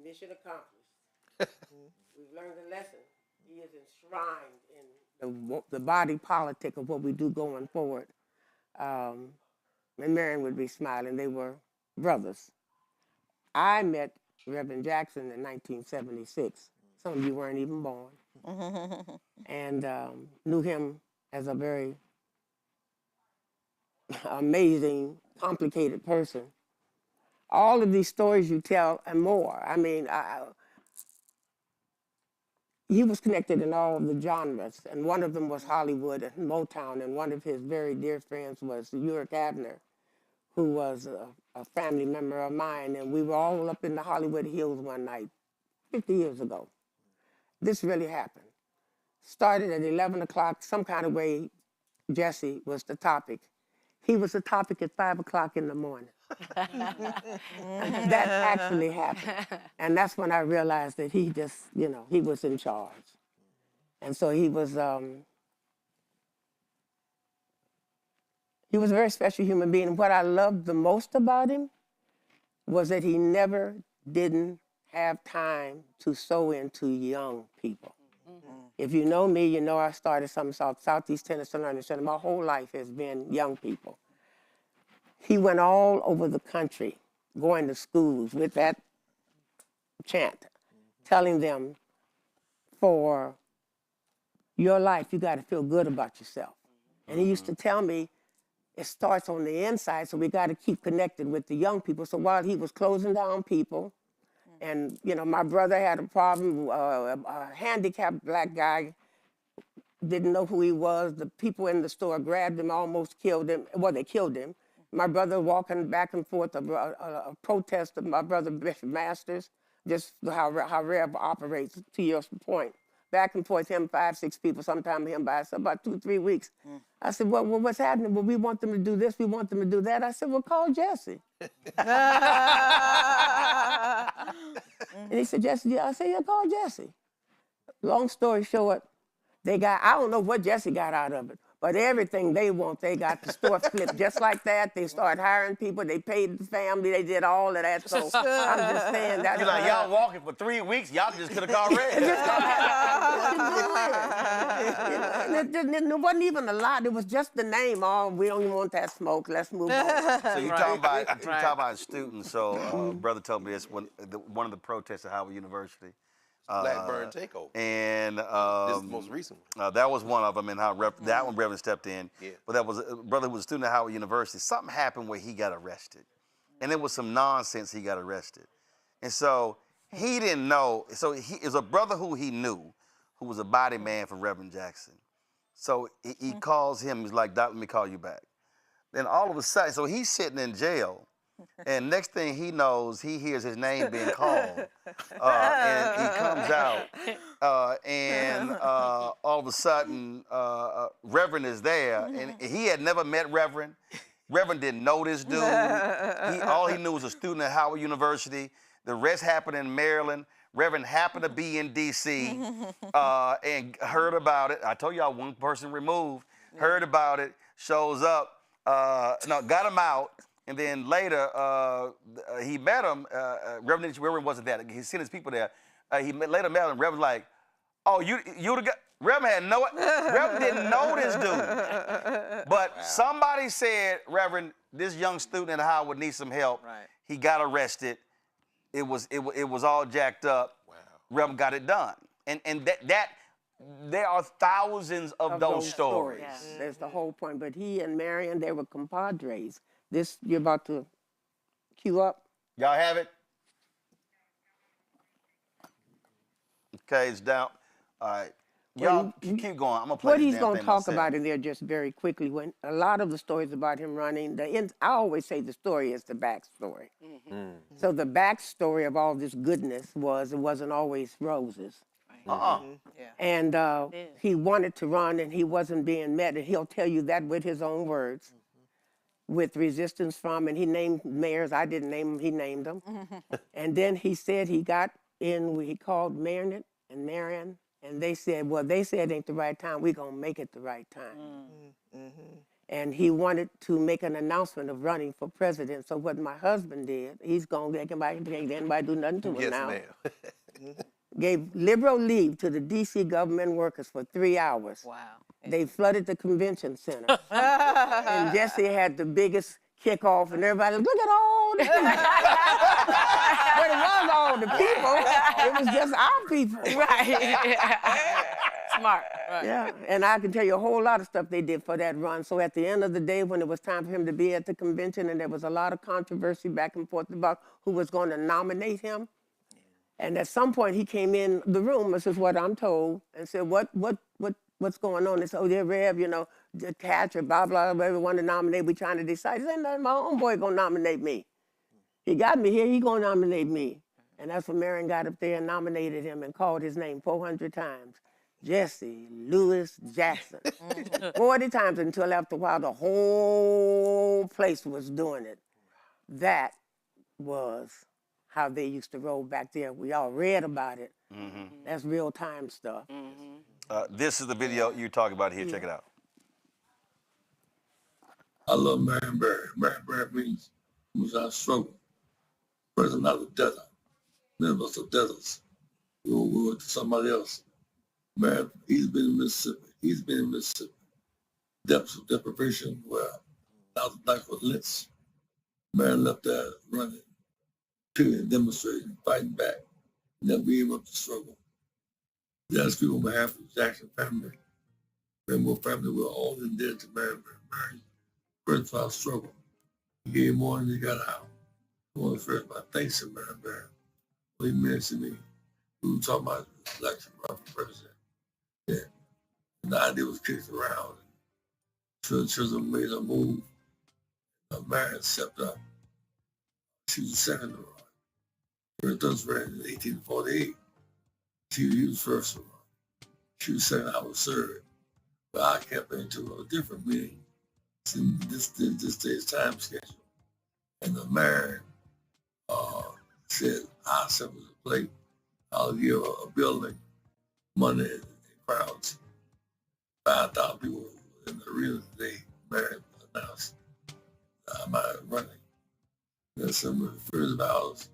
Mission accomplished. We've learned a lesson. He is enshrined in the body politic of what we do going forward. And Marion would be smiling. They were brothers. I met Reverend Jackson in 1976. Some of you weren't even born. And knew him as a very amazing, complicated person. All of these stories you tell and more. I mean, he was connected in all of the genres, and one of them was Hollywood and Motown, and one of his very dear friends was Uric Abner, who was a family member of mine, and we were all up in the Hollywood Hills one night, 50 years ago. This really happened. Started at 11 o'clock, some kind of way, Jesse was the topic. He was the topic at 5 o'clock in the morning. That actually happened. And that's when I realized that he just, he was in charge. And so he was a very special human being. And what I loved the most about him was that he never didn't have time to sow into young people. If you know me, you know I started something Southeast Tennessee Learning Center. My whole life has been young people. He went all over the country, going to schools with that chant, telling them, for your life, you got to feel good about yourself. And he used to tell me, it starts on the inside, so we got to keep connected with the young people. So while he was closing down people, and, my brother had a problem, a handicapped black guy, didn't know who he was. The people in the store grabbed him, almost killed him. Well, they killed him. My brother walking back and forth, a protest of my brother Bishop Masters, just how Rev operates, to your point. back and forth, him 5, 6 people, sometimes him by himself, about 2, 3 weeks. I said, well, what's happening? Well, we want them to do this, we want them to do that. I said, well, call Jesse. And he said, Jesse, yeah. I said, yeah, call Jesse. Long story short, I don't know what Jesse got out of it, but everything they want, they got the store flipped just like that. They started hiring people, they paid the family, they did all of that. So I'm just saying that. You're like, y'all walking for 3 weeks, y'all just could have called Red. It wasn't even a lot, it was just the name. Oh, we don't even want that smoke, let's move on. So you're talking about students. So brother told me this, one of the protests at Howard University. Blackburn takeover. And this is the most recent one. that was one of them, and how that one Reverend stepped in. Yeah. But that was a brother who was a student at Howard University. Something happened where he got arrested, and it was some nonsense. He got arrested, and so he didn't know. So he is a brother who he knew, who was a body man for Reverend Jackson. So he calls him. He's like, "Doc, let me call you back." Then all of a sudden, so he's sitting in jail. And next thing he knows, he hears his name being called, and he comes out, and all of a sudden, Reverend is there, and he had never met Reverend. Reverend didn't know this dude. All he knew was a student at Howard University. The rest happened in Maryland. Reverend happened to be in D.C. And heard about it. I told y'all one person removed. Heard about it. Shows up. Got him out. And then later, he met him. Reverend wasn't there. He sent his people there. Later met him. Reverend like, oh, you the guy. Reverend didn't know this dude. But somebody said, Reverend, this young student at Howard needs some help. Right. He got arrested. It was all jacked up. Wow. Reverend got it done. And that there are thousands of those stories. Yes. That's the whole point. But he and Marion, they were compadres. This you're about to cue up. Y'all have it? Okay, it's down. All right. Y'all keep going. I'm going to play What this he's damn going to thing talk myself. about in there just very quickly, when a lot of the stories about him running, I always say the story is the backstory. So the backstory of all this goodness was it wasn't always roses. And he wanted to run and he wasn't being met, and he'll tell you that with his own words. With resistance from, and he named mayors. I didn't name them, he named them. And then he said he got in, he called Marion, and they said, well, they said it ain't the right time, we're gonna make it the right time. And he wanted to make an announcement of running for president. So what my husband did, he's gonna make anybody do nothing to him now. Gave liberal leave to the DC government workers for 3 hours. Wow. They flooded the convention center. And Jesse had the biggest kickoff, and everybody, look at all the people. But it was all the people. It was just our people. Right. Smart. Right. Yeah, and I can tell you a whole lot of stuff they did for that run. So at the end of the day, when it was time for him to be at the convention, and there was a lot of controversy back and forth about who was going to nominate him, and at some point he came in the room, this is what I'm told, and said, what's going on? They said, oh, they're Rev, the catch or blah, blah, blah, everyone to nominate, we trying to decide. He said, no, my own boy gonna nominate me. He got me here, he gonna nominate me. And that's when Marion got up there and nominated him and called his name 400 times. Jesse Louis Jackson. 40 times, until after a while the whole place was doing it. That was how they used to roll back there. We all read about it. That's real time stuff. This is the video you're talking about here. Check it out. I love Marion Barry. Marion Barry means was our struggle. President of the desert. None of us are deserts. We went to somebody else. Marion, he's been in Mississippi. Depths of deprivation where thousands of blacks were lynched. Marion left there running, period, demonstrating, fighting back, never being able to struggle. That's people on behalf of the Jackson family, Rainbow family, we're all indebted to Marion. Marion, first for our struggle. He gave more than he got out. I want to first my thanks to Marion Barry. What he meant to me. We were talking about the election run for president. Yeah. And the idea was kicked around. So the children made a move. Marion stepped up. She was the second to run. First Dutch ran in 1848. He was first to run. She was saying I was served, but I kept into a different meaning. See, this day's time schedule. And the mayor said, I'll send us a plate. I'll give a building money and crowds. 5,000 people in the arena today. Mayor announced my running. And some of the first vows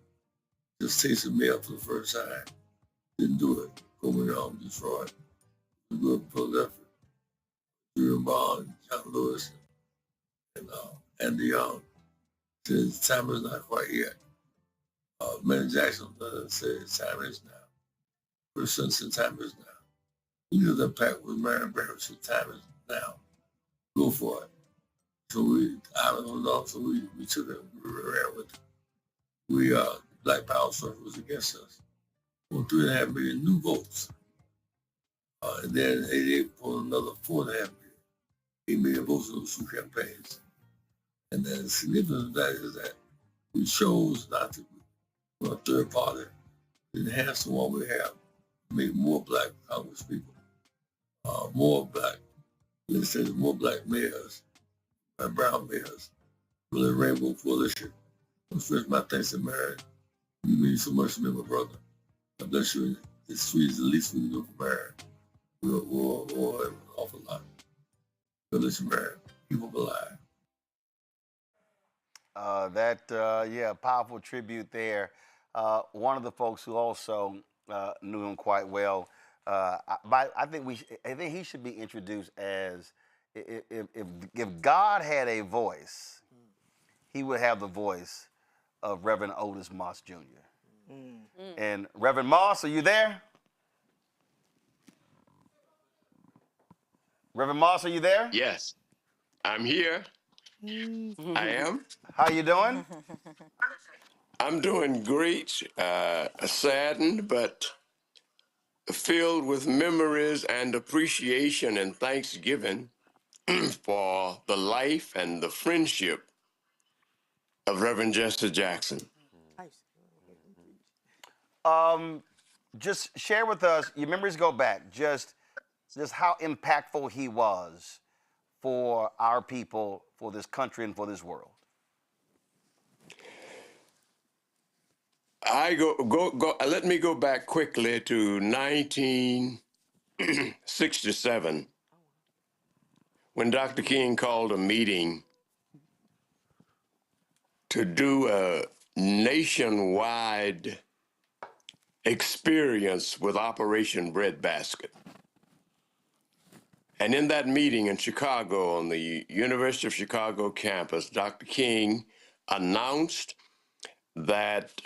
just tasted me up for the first time. Didn't do it. Going home, Detroit. We go to Philadelphia. Drew Bond, John Lewis, and Andy Young said time is not quite yet. Reverend Jackson said time is now. First son said time is now. We did the pact with Marion Barrett said time is now. Go for it. So we took it, we ran with it. Black Power Surfer was against us. 3.5 million new votes. And then 88 pulled another 4.5 million. 8 million votes in those two campaigns. And then the significance of that is that we chose not to be a third party, enhance the one we have, make more black Congress people, more black legislators, more black mayors, and brown mayors, with a rainbow coalition. First, my thanks to Mary. You mean so much to me, my brother. God bless you. This sweet is the least we can do for Mary. We'll have an awful lot. God bless you, Mary. Keep up alive. Powerful tribute there. One of the folks who also knew him quite well, I think he should be introduced as if God had a voice, he would have the voice of Reverend Otis Moss Jr. And Reverend Moss, are you there? Reverend Moss, are you there? Yes, I'm here. I am. How you doing? I'm doing great, saddened, but filled with memories and appreciation and thanksgiving for the life and the friendship of Reverend Jesse Jackson. Just share with us, your memories go back, just how impactful he was for our people, for this country, and for this world. Let me go back quickly to 1967, when Dr. King called a meeting to do a nationwide experience with Operation Breadbasket. And in that meeting in Chicago, on the University of Chicago campus, Dr. King announced that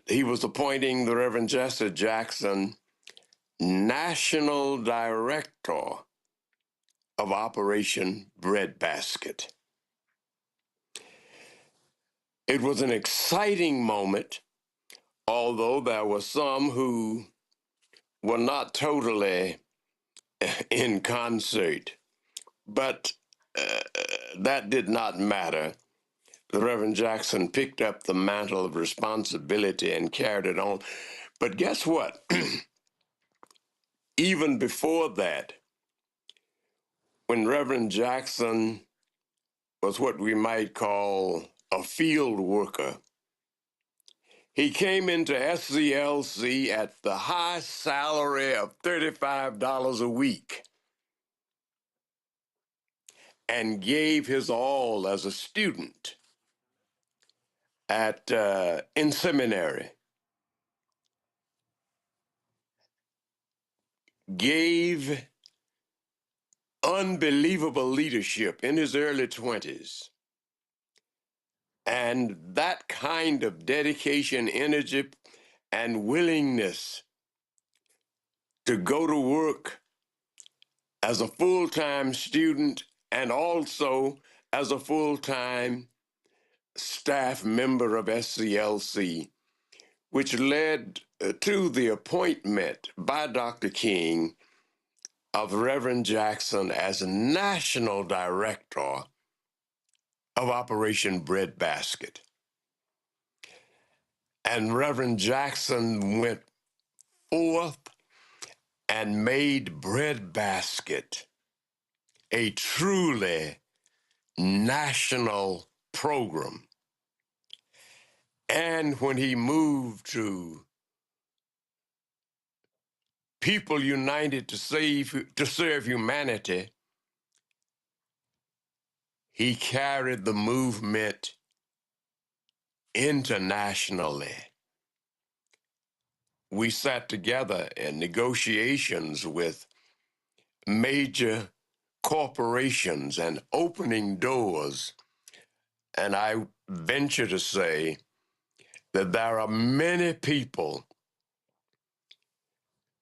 he was appointing the Reverend Jesse Jackson National Director of Operation Breadbasket. It was an exciting moment, although there were some who were not totally in concert. But that did not matter. The Reverend Jackson picked up the mantle of responsibility and carried it on. But guess what? Even before that, when Reverend Jackson was what we might call a field worker, he came into SCLC at the high salary of $35 a week and gave his all as a student in seminary. Gave unbelievable leadership in his early 20s. And that kind of dedication, energy, and willingness to go to work as a full-time student and also as a full-time staff member of SCLC, which led to the appointment by Dr. King of Reverend Jackson as National Director of Operation Breadbasket. And Reverend Jackson went forth and made Breadbasket a truly national program. And when he moved to People United to Serve Humanity, he carried the movement internationally. We sat together in negotiations with major corporations and opening doors. And I venture to say that there are many people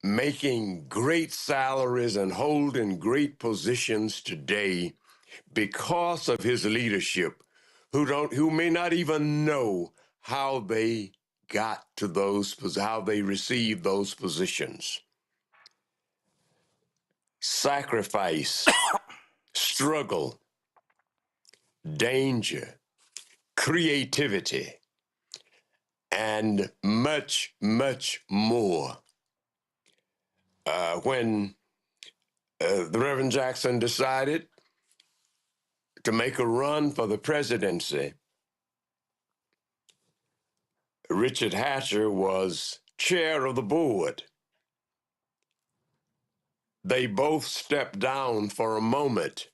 making great salaries and holding great positions today because of his leadership who may not even know how they got to how they received those positions. Sacrifice, struggle, danger, creativity, and much, much more. When the Reverend Jackson decided to make a run for the presidency, Richard Hatcher was chair of the board. They both stepped down for a moment,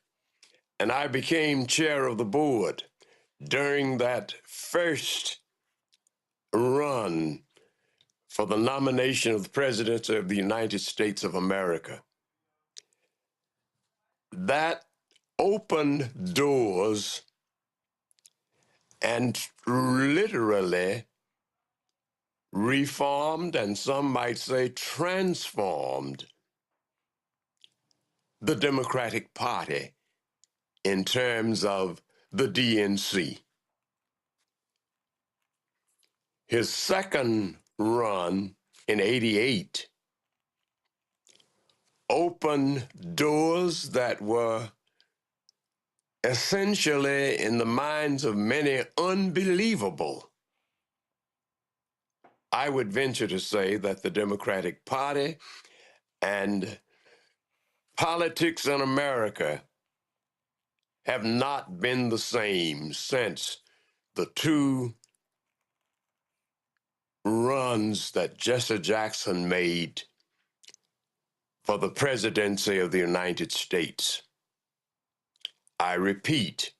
and I became chair of the board during that first run for the nomination of the presidency of the United States of America. That opened doors and literally reformed, and some might say transformed, the Democratic Party in terms of the DNC. His second run in '88 opened doors that were essentially, in the minds of many, unbelievable. I would venture to say that the Democratic Party and politics in America have not been the same since the two runs that Jesse Jackson made for the presidency of the United States. I repeat,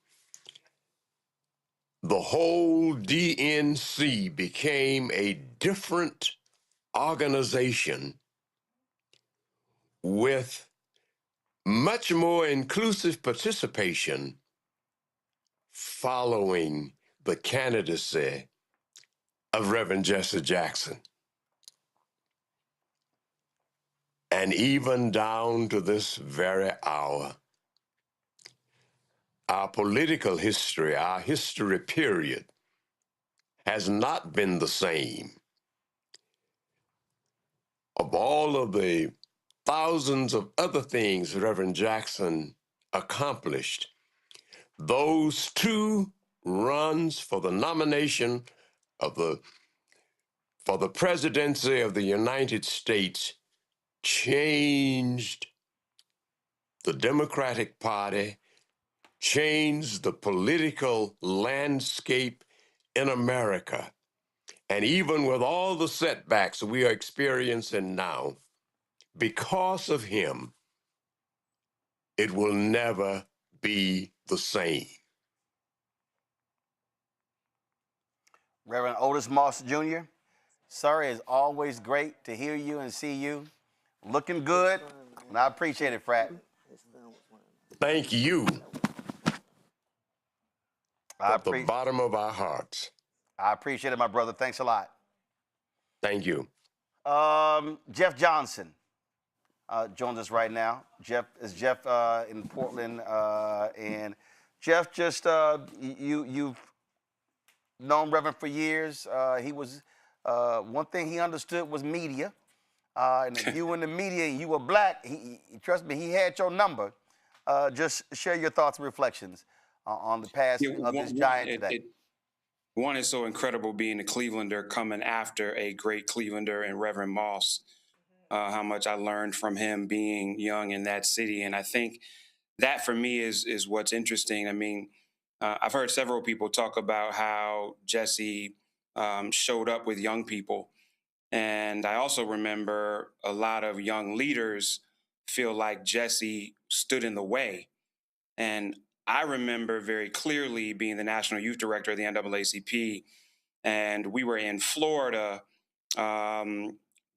the whole DNC became a different organization with much more inclusive participation following the candidacy of Reverend Jesse Jackson. And even down to this very hour, our political history, our history period, has not been the same. Of all of the thousands of other things Reverend Jackson accomplished, those two runs for the nomination for the presidency of the United States changed the Democratic Party, changed the political landscape in America. And even with all the setbacks we are experiencing now, because of him, it will never be the same. Reverend Otis Moss Jr., sir, it's always great to hear you and see you. Looking good, and I appreciate it, Frat. Thank you. At the bottom of our hearts. I appreciate it, my brother. Thanks a lot. Thank you. Jeff Johnson joins us right now. Jeff in Portland, and Jeff, just you've known Reverend for years. He was one thing he understood was media, and if you were in the media and you were black, trust me, he had your number. Just share your thoughts and reflections on the past of this giant today. One is so incredible being a Clevelander coming after a great Clevelander and Reverend Moss. how much I learned from him being young in that city. And I think that for me is what's interesting. I mean, I've heard several people talk about how Jesse showed up with young people. And I also remember a lot of young leaders feel like Jesse stood in the way. And I remember very clearly being the national youth director of the NAACP, and we were in Florida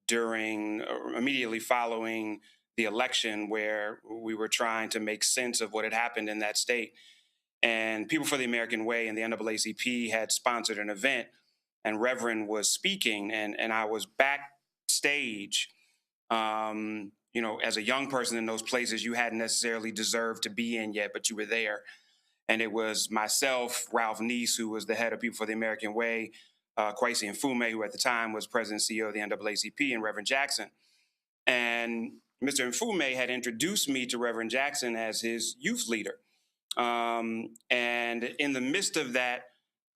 immediately following the election, where we were trying to make sense of what had happened in that state. And People for the American Way and the NAACP had sponsored an event, and Reverend was speaking, and I was backstage. As a young person in those places you hadn't necessarily deserved to be in yet, but you were there. And it was myself, Ralph Neese, who was the head of People for the American Way, Kwesi Mfume, who at the time was president and CEO of the NAACP, and Reverend Jackson. And Mr. Mfume had introduced me to Reverend Jackson as his youth leader. And in the midst of that,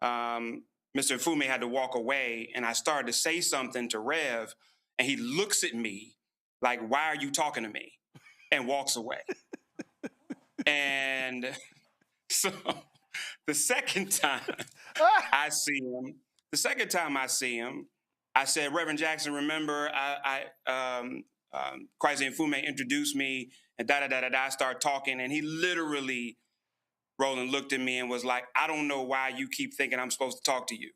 Mr. Mfume had to walk away, and I started to say something to Rev, and he looks at me like, "Why are you talking to me?" and walks away. And so the second time I see him, I said, "Reverend Jackson, remember, Kwesi Mfume introduced me, and I start talking, and he literally, Roland, looked at me and was like, "I don't know why you keep thinking I'm supposed to talk to you."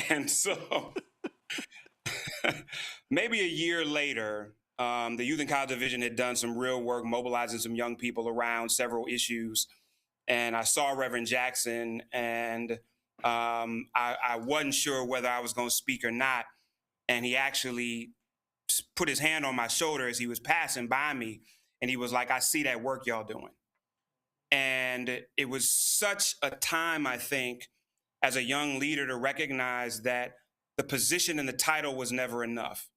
and so maybe a year later, the Youth and College Division had done some real work mobilizing some young people around several issues. And I saw Reverend Jackson, and I wasn't sure whether I was going to speak or not. And he actually put his hand on my shoulder as he was passing by me. And he was like, "I see that work y'all doing." And it was such a time, I think, as a young leader to recognize that the position and the title was never enough.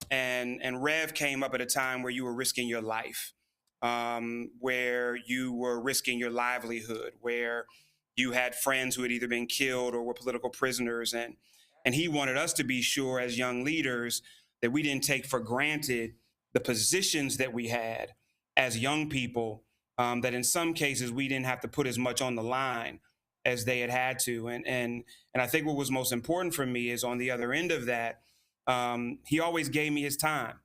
And Rev came up at a time where you were risking your life, where you were risking your livelihood, where you had friends who had either been killed or were political prisoners. And he wanted us to be sure as young leaders that we didn't take for granted the positions that we had as young people, that in some cases we didn't have to put as much on the line as they had to. And I think what was most important for me is on the other end of that, he always gave me his time.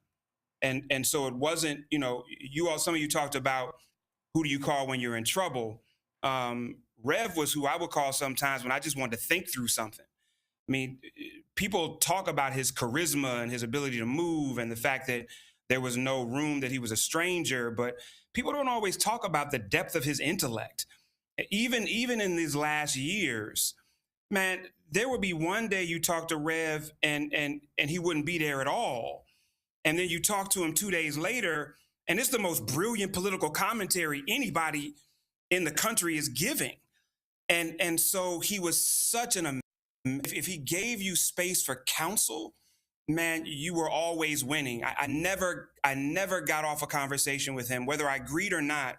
And so it wasn't, some of you talked about who do you call when you're in trouble. Rev was who I would call sometimes when I just wanted to think through something. I mean, people talk about his charisma and his ability to move and the fact that there was no room, that he was a stranger, but people don't always talk about the depth of his intellect. Even in these last years, man, there would be one day you talk to Rev and he wouldn't be there at all. And then you talk to him 2 days later, and it's the most brilliant political commentary anybody in the country is giving. And so he was such if he gave you space for counsel, man, you were always winning. I never got off a conversation with him, whether I agreed or not,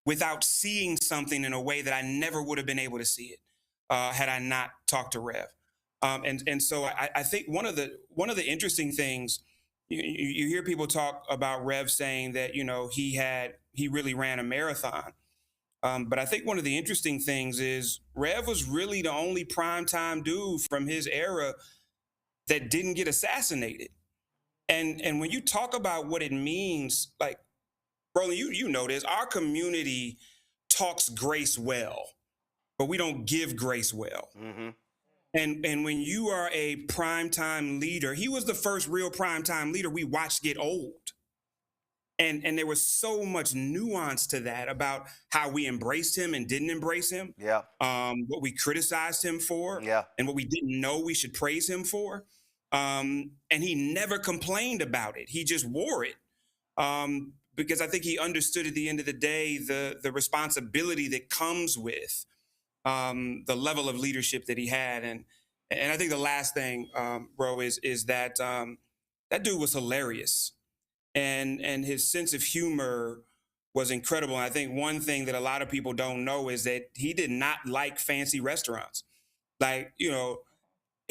without seeing something in a way that I never would have been able to see it had I not talked to Rev. And so I think one of the interesting things, you hear people talk about Rev saying that, he really ran a marathon. But I think one of the interesting things is Rev was really the only primetime dude from his era that didn't get assassinated. And when you talk about what it means, like, Roland, you know this, our community talks grace well, but we don't give grace well. Mm-hmm. And when you are a primetime leader, he was the first real primetime leader we watched get old. And there was so much nuance to that about how we embraced him and didn't embrace him. Yeah. What we criticized him for. Yeah. And what we didn't know we should praise him for. And he never complained about it. He just wore it. Because I think he understood at the end of the day the responsibility that comes with the level of leadership that he had. And I think the last thing, bro, is that that dude was hilarious. And his sense of humor was incredible. And I think one thing that a lot of people don't know is that he did not like fancy restaurants. Like,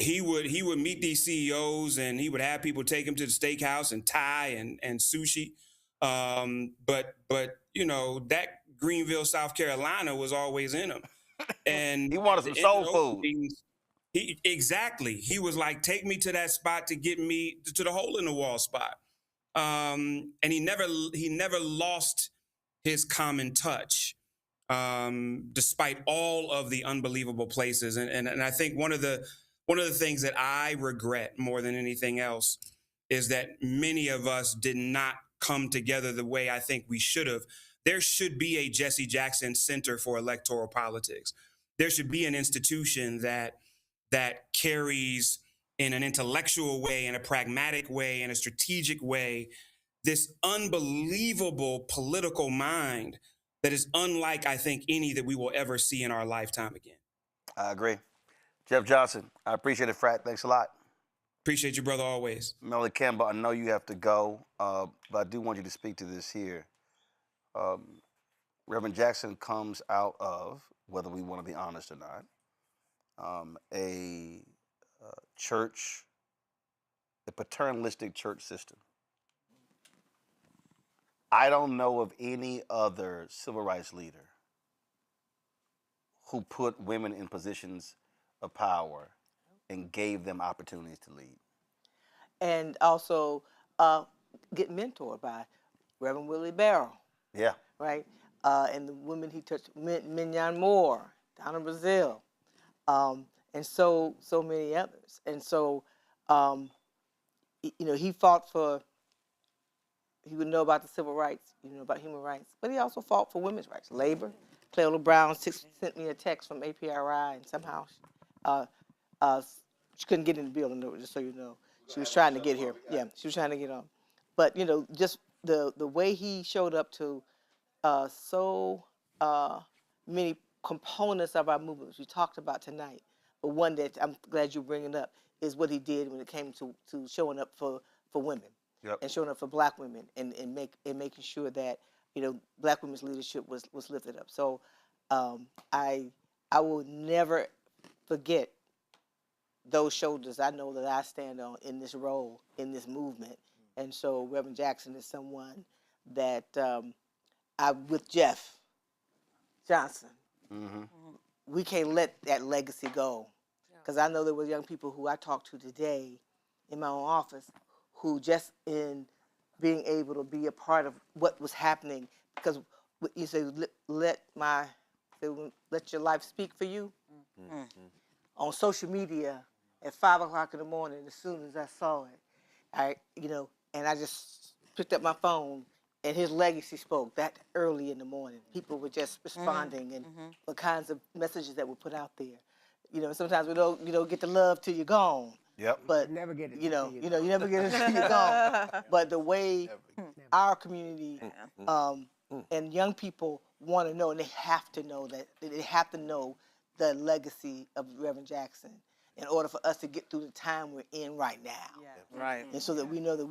he would meet these CEOs and he would have people take him to the steakhouse and Thai and sushi. But you know, that Greenville, South Carolina was always in him. And he wanted some soul food. Exactly. He was like, take me to that spot to get me to the hole in the wall spot. And he never lost his common touch, despite all of the unbelievable places. And I think one of the things that I regret more than anything else is that many of us did not come together the way I think we should have. There should be a Jesse Jackson Center for Electoral Politics. There should be an institution that carries in an intellectual way, in a pragmatic way, in a strategic way, this unbelievable political mind that is unlike, I think, any that we will ever see in our lifetime again. I agree. Jeff Johnson, I appreciate it, Frat. Thanks a lot. Appreciate you, brother, always. Melanie Campbell, I know you have to go, but I do want you to speak to this here. Reverend Jackson comes out of, whether we want to be honest or not, a church, a paternalistic church system. I don't know of any other civil rights leader who put women in positions of power and gave them opportunities to lead. And also get mentored by Reverend Willie Barrow. Yeah. Right? And the women he touched, Mignon Moore, Donna Brazile, and so many others. And so, you know, he fought for, he would know about the civil rights, you know, about human rights, but he also fought for women's rights, labor. Cleola Brown sent me a text from APRI, and somehow she couldn't get in the building, just so you know. She was trying to get here. Yeah, she was trying to get on. But, you know, just the way he showed up to so many components of our movement, which we talked about tonight, but one that I'm glad you're bringing up is what he did when it came to showing up for women. Yep. And showing up for Black women and making sure that, you know, Black women's leadership was lifted up. So I will never forget those shoulders I know that I stand on in this role, in this movement. And so Reverend Jackson is someone that with Jeff Johnson, we can't let that legacy go. Because I know there were young people who I talked to today in my own office who just in being able to be a part of what was happening, because you say, let your life speak for you. On social media at 5 o'clock in the morning, as soon as I saw it, and I just picked up my phone, and his legacy spoke that early in the morning. People were just responding and the kinds of messages that were put out there. You know, sometimes we don't get the love till you're gone. Yep. But you never get it. You never get it till you're gone. But the way our community and young people want to know, and they have to know the legacy of Reverend Jackson in order for us to get through the time we're in right now. Yeah. Right. And so that we know that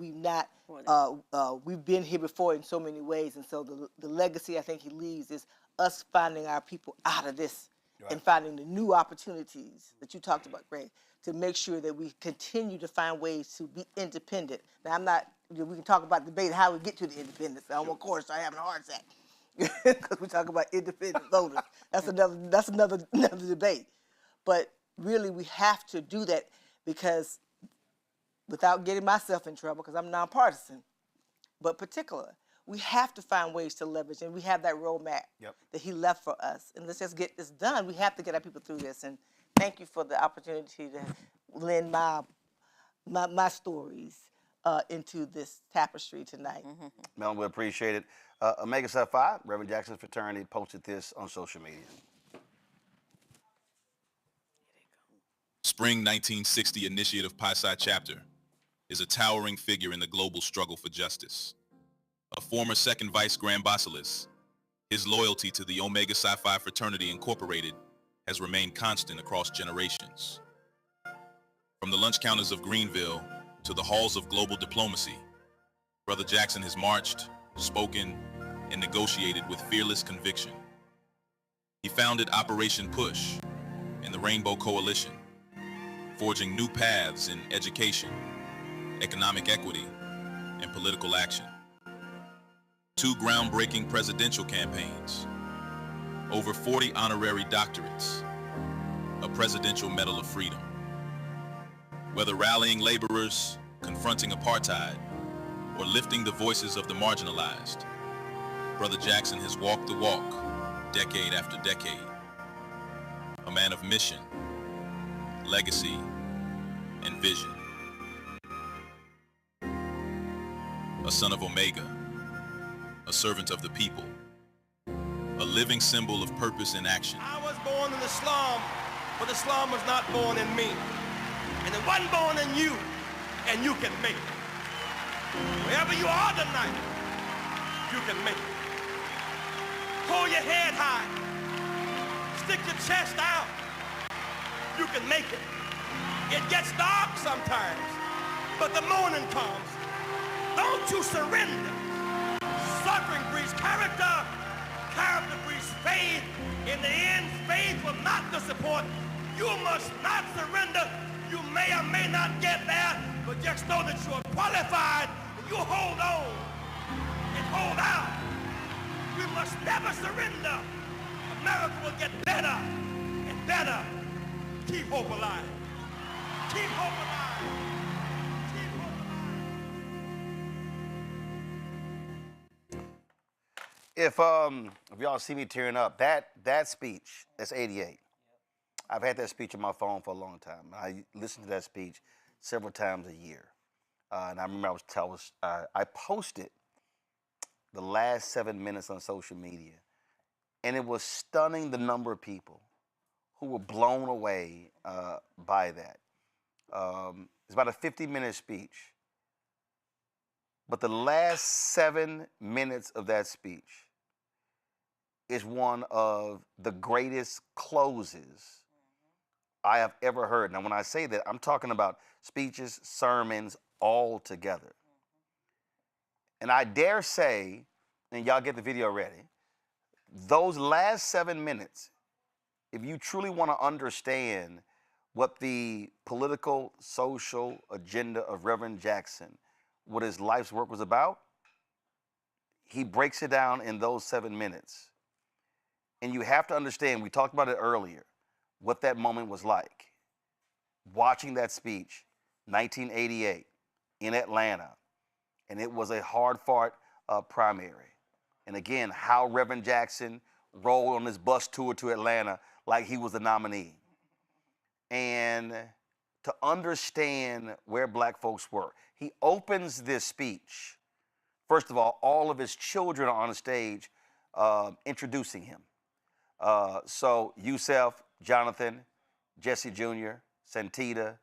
we've been here before in so many ways. And so the legacy I think he leaves is us finding our people out of this and finding the new opportunities that you talked about, Greg, to make sure that we continue to find ways to be independent. Now, we can talk about debate how we get to the independence. I don't want to start having a heart attack because we talk about independent voters. That's another debate. But really, we have to do that because without getting myself in trouble, because I'm nonpartisan, but particular, we have to find ways to leverage, and we have that roadmap that he left for us. And let's just get this done. We have to get our people through this. And thank you for the opportunity to lend my stories into this tapestry tonight. Mel, we appreciate it. Omega Psi Phi, Reverend Jackson's fraternity, posted this on social media. Spring 1960 Initiative Pi Psi chapter is a towering figure in the global struggle for justice. A former second vice Grand Basileus, his loyalty to the Omega Psi Phi Fraternity Incorporated has remained constant across generations. From the lunch counters of Greenville to the halls of global diplomacy, Brother Jackson has marched, spoken, and negotiated with fearless conviction. He founded Operation Push and the Rainbow Coalition, forging new paths in education, economic equity, and political action. 2 groundbreaking presidential campaigns, over 40 honorary doctorates, a Presidential Medal of Freedom. Whether rallying laborers, confronting apartheid, or lifting the voices of the marginalized, Brother Jackson has walked the walk, decade after decade. A man of mission, legacy, and vision. A son of Omega, a servant of the people, a living symbol of purpose and action. I was born in the slum, but the slum was not born in me. And it wasn't born in you, and you can make it. Wherever you are tonight, you can make it. Hold your head high. Stick your chest out. You can make it. It gets dark sometimes, but the morning comes. Don't you surrender. Suffering breeds character. Character breeds faith. In the end, faith will not disappoint. You must not surrender. You may or may not get there, but just know that you are qualified. And you hold on and hold out. We must never surrender. America will get better and better. Keep hope alive. Keep hope alive. Keep hope alive. If y'all see me tearing up, that speech, that's 88. I've had that speech on my phone for a long time. I listen to that speech several times a year. And I remember I posted the last 7 minutes on social media, and it was stunning the number of people who were blown away by that. It's about a 50-minute speech, but the last 7 minutes of that speech is one of the greatest closes I have ever heard. Now, when I say that, I'm talking about speeches, sermons, all together. And I dare say, and y'all get the video ready, those last 7 minutes, if you truly want to understand what the political, social agenda of Reverend Jackson, what his life's work was about, he breaks it down in those 7 minutes. And you have to understand, we talked about it earlier, what that moment was like. Watching that speech, 1988, in Atlanta, and it was a hard-fought primary. And again, how Reverend Jackson rolled on his bus tour to Atlanta like he was the nominee. And to understand where black folks were, he opens this speech. First of all of his children are on the stage introducing him. So Yusef, Jonathan, Jesse Jr., Santita,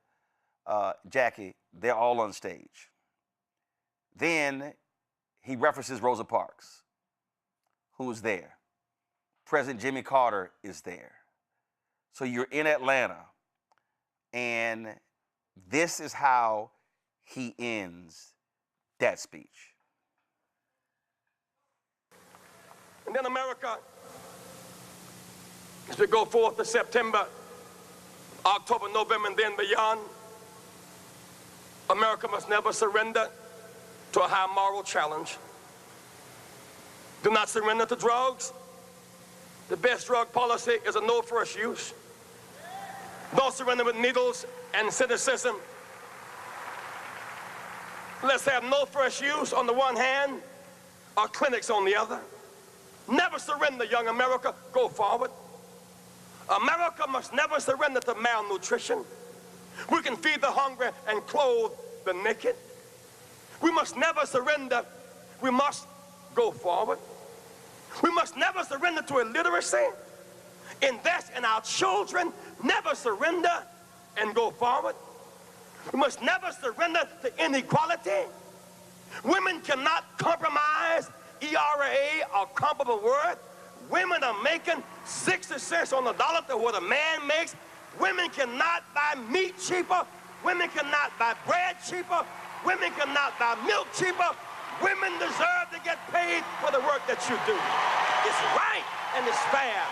Jackie, they're all on stage. Then he references Rosa Parks, who's there. President Jimmy Carter is there. So you're in Atlanta, and this is how he ends that speech. And then America, as we go forth to September, October, November, and then beyond, America must never surrender to a high moral challenge. Do not surrender to drugs. The best drug policy is a no first use. Don't surrender with needles and cynicism. Let's have no first use on the one hand, or clinics on the other. Never surrender, young America. Go forward. America must never surrender to malnutrition. We can feed the hungry and clothe the naked. We must never surrender. We must go forward. We must never surrender to illiteracy. Invest in our children. Never surrender and go forward. We must never surrender to inequality. Women cannot compromise ERA or comparable worth. Women are making 60 cents on the dollar to what a man makes. Women cannot buy meat cheaper. Women cannot buy bread cheaper. Women cannot buy milk cheaper. Women deserve to get paid for the work that you do. It's right and it's fair.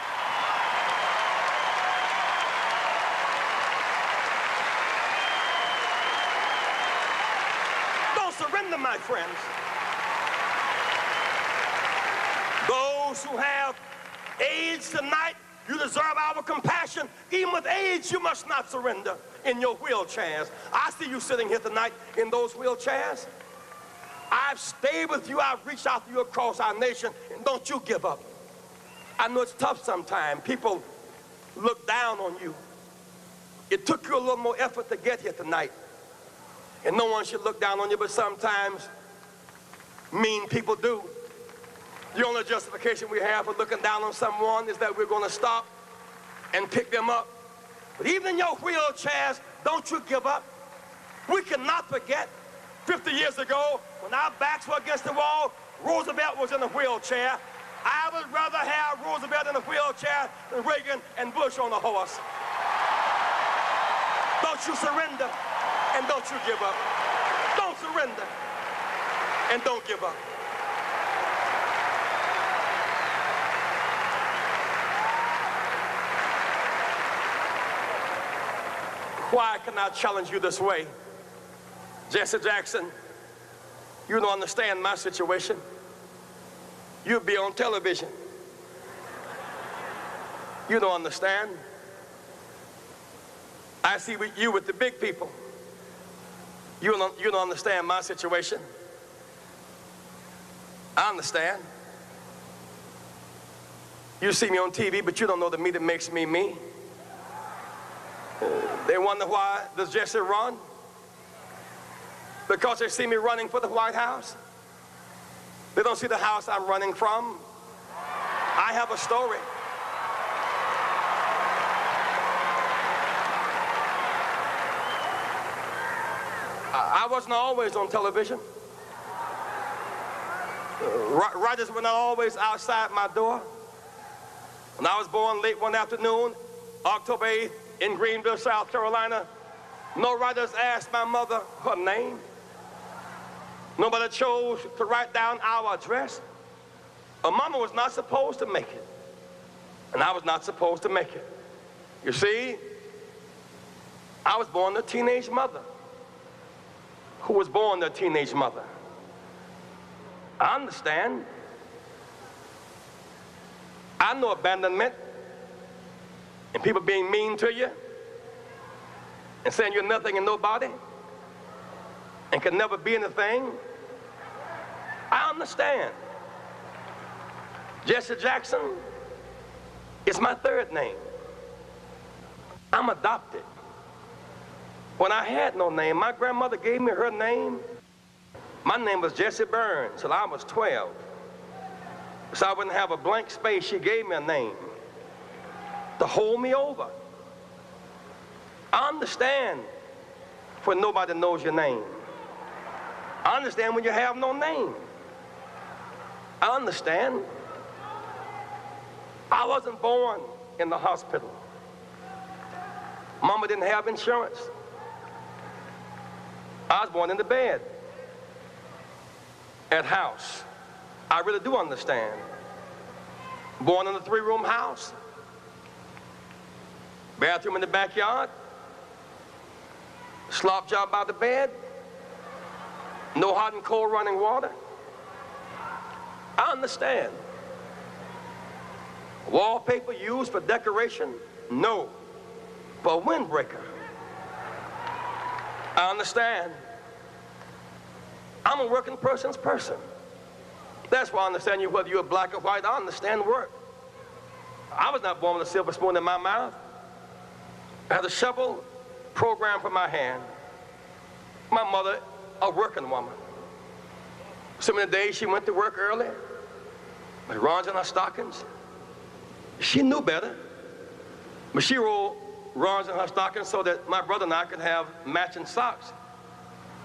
my friends, those who have AIDS tonight, you deserve our compassion. Even with AIDS, you must not surrender in your wheelchairs. I see you sitting here tonight in those wheelchairs. I've stayed with you. I've reached out to you across our nation, and don't you give up. I know it's tough sometimes. People look down on you. It took you a little more effort to get here tonight. And no one should look down on you, but sometimes mean people do. The only justification we have for looking down on someone is that we're going to stop and pick them up. But even in your wheelchairs, don't you give up. We cannot forget 50 years ago when our backs were against the wall, Roosevelt was in a wheelchair. I would rather have Roosevelt in a wheelchair than Reagan and Bush on a horse. Don't you surrender and don't you give up. Don't surrender and don't give up. Why can I challenge you this way? Jesse Jackson, you don't understand my situation. You'll be on television. You don't understand. I see you with the big people. You don't understand my situation. I understand. You see me on TV, but you don't know the me that makes me me. They wonder why does Jesse run? Because they see me running for the White House. They don't see the house I'm running from. I have a story. I wasn't always on television. Writers were not always outside my door. When I was born late one afternoon, October 8th, in Greenville, South Carolina, no writers asked my mother her name. Nobody chose to write down our address. A mama was not supposed to make it, and I was not supposed to make it. You see, I was born to a teenage mother who was born to a teenage mother. I understand. I know abandonment and people being mean to you and saying you're nothing and nobody and can never be anything. I understand. Jesse Jackson is my third name. I'm adopted. When I had no name, my grandmother gave me her name. My name was Jesse Burns till I was 12. So I wouldn't have a blank space, she gave me a name to hold me over. I understand when nobody knows your name. I understand when you have no name. I understand. I wasn't born in the hospital. Mama didn't have insurance. I was born in the bed at house. I really do understand. Born in a 3-room house, bathroom in the backyard, slop job by the bed, no hot and cold running water. I understand. Wallpaper used for decoration? No. For a windbreaker. I understand. I'm a working person's person. That's why I understand you, whether you're black or white. I understand work. I was not born with a silver spoon in my mouth. I had a shovel programmed for my hand. My mother, a working woman. Some of the days she went to work early, with runs in her stockings. She knew better, but she rolled runs in her stockings so that my brother and I could have matching socks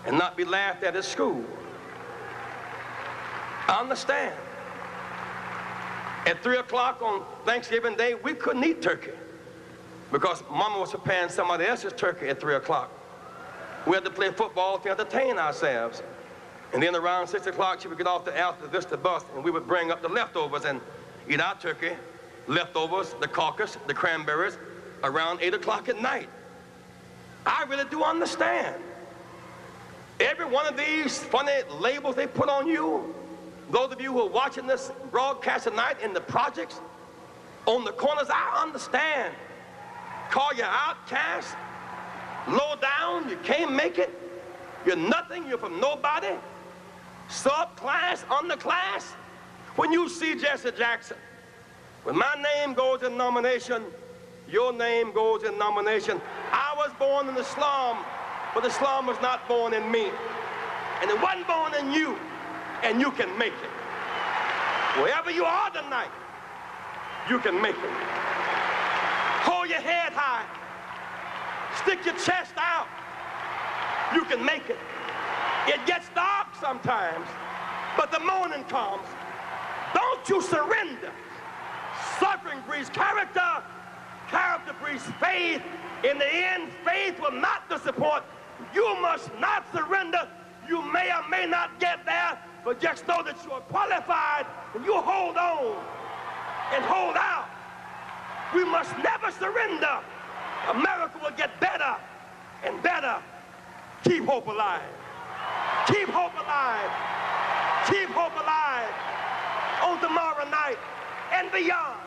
and not be laughed at school. I understand. At 3 o'clock on Thanksgiving Day, we couldn't eat turkey because Mama was preparing somebody else's turkey at 3 o'clock. We had to play football to entertain ourselves. And then around 6 o'clock, she would get off the Alta Vista bus and we would bring up the leftovers and eat our turkey, leftovers, the caucus, the cranberries, around 8 o'clock at night. I really do understand. Every one of these funny labels they put on you, those of you who are watching this broadcast tonight in the projects, on the corners, I understand. Call you outcast, low down, you can't make it, you're nothing, you're from nobody, subclass, underclass. When you see Jesse Jackson, when my name goes in nomination, your name goes in nomination. I was born in the slum, but the slum was not born in me. And it wasn't born in you, and you can make it. Wherever you are tonight, you can make it. Hold your head high. Stick your chest out. You can make it. It gets dark sometimes, but the morning comes. Don't you surrender. Suffering breeds character. Character breeds faith. In the end, faith will not disappoint. You must not surrender. You may or may not get there, but just know that you are qualified, and you hold on and hold out. We must never surrender. America will get better and better. Keep hope alive. Keep hope alive. Keep hope alive on tomorrow night and beyond.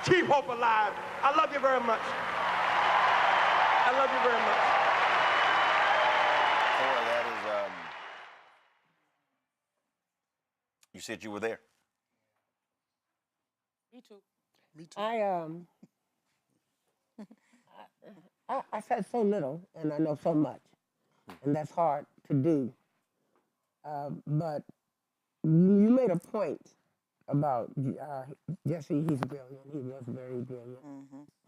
Keep hope alive. I love you very much. I love you very much. Cora, that is, you said you were there. Me too. Me too. I said so little, and I know so much, and that's hard to do. But you made a point about Jesse. He's brilliant. He was very brilliant.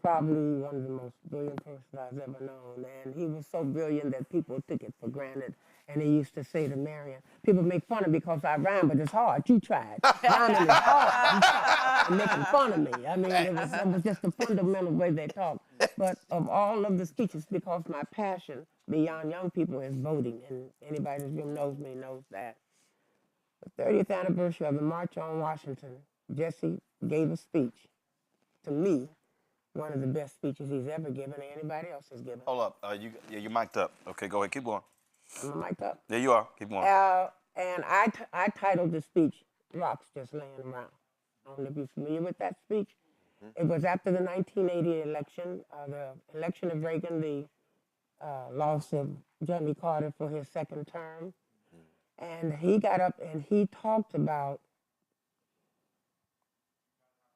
Probably one of the most brilliant persons I've ever known. And he was so brilliant that people took it for granted. And he used to say to Marion, people make fun of me because I rhyme, but it's hard. You tried. Rhyming is hard. You tried. And making fun of me. I mean, it was just the fundamental way they talk. But of all of the speeches, because my passion beyond young people is voting, and anybody in this room knows me knows that. The 30th anniversary of the March on Washington, Jesse gave a speech, to me, one of the best speeches he's ever given, or anybody else has given. Hold up. You're mic'd up. Okay, go ahead. Keep going. I'm mic'd up. There you are. Keep going. And I titled the speech, Rocks Just Laying Around. I don't know if you're familiar with that speech. It was after the 1980 election, the election of Reagan, the loss of Jimmy Carter for his second term. And he got up and he talked about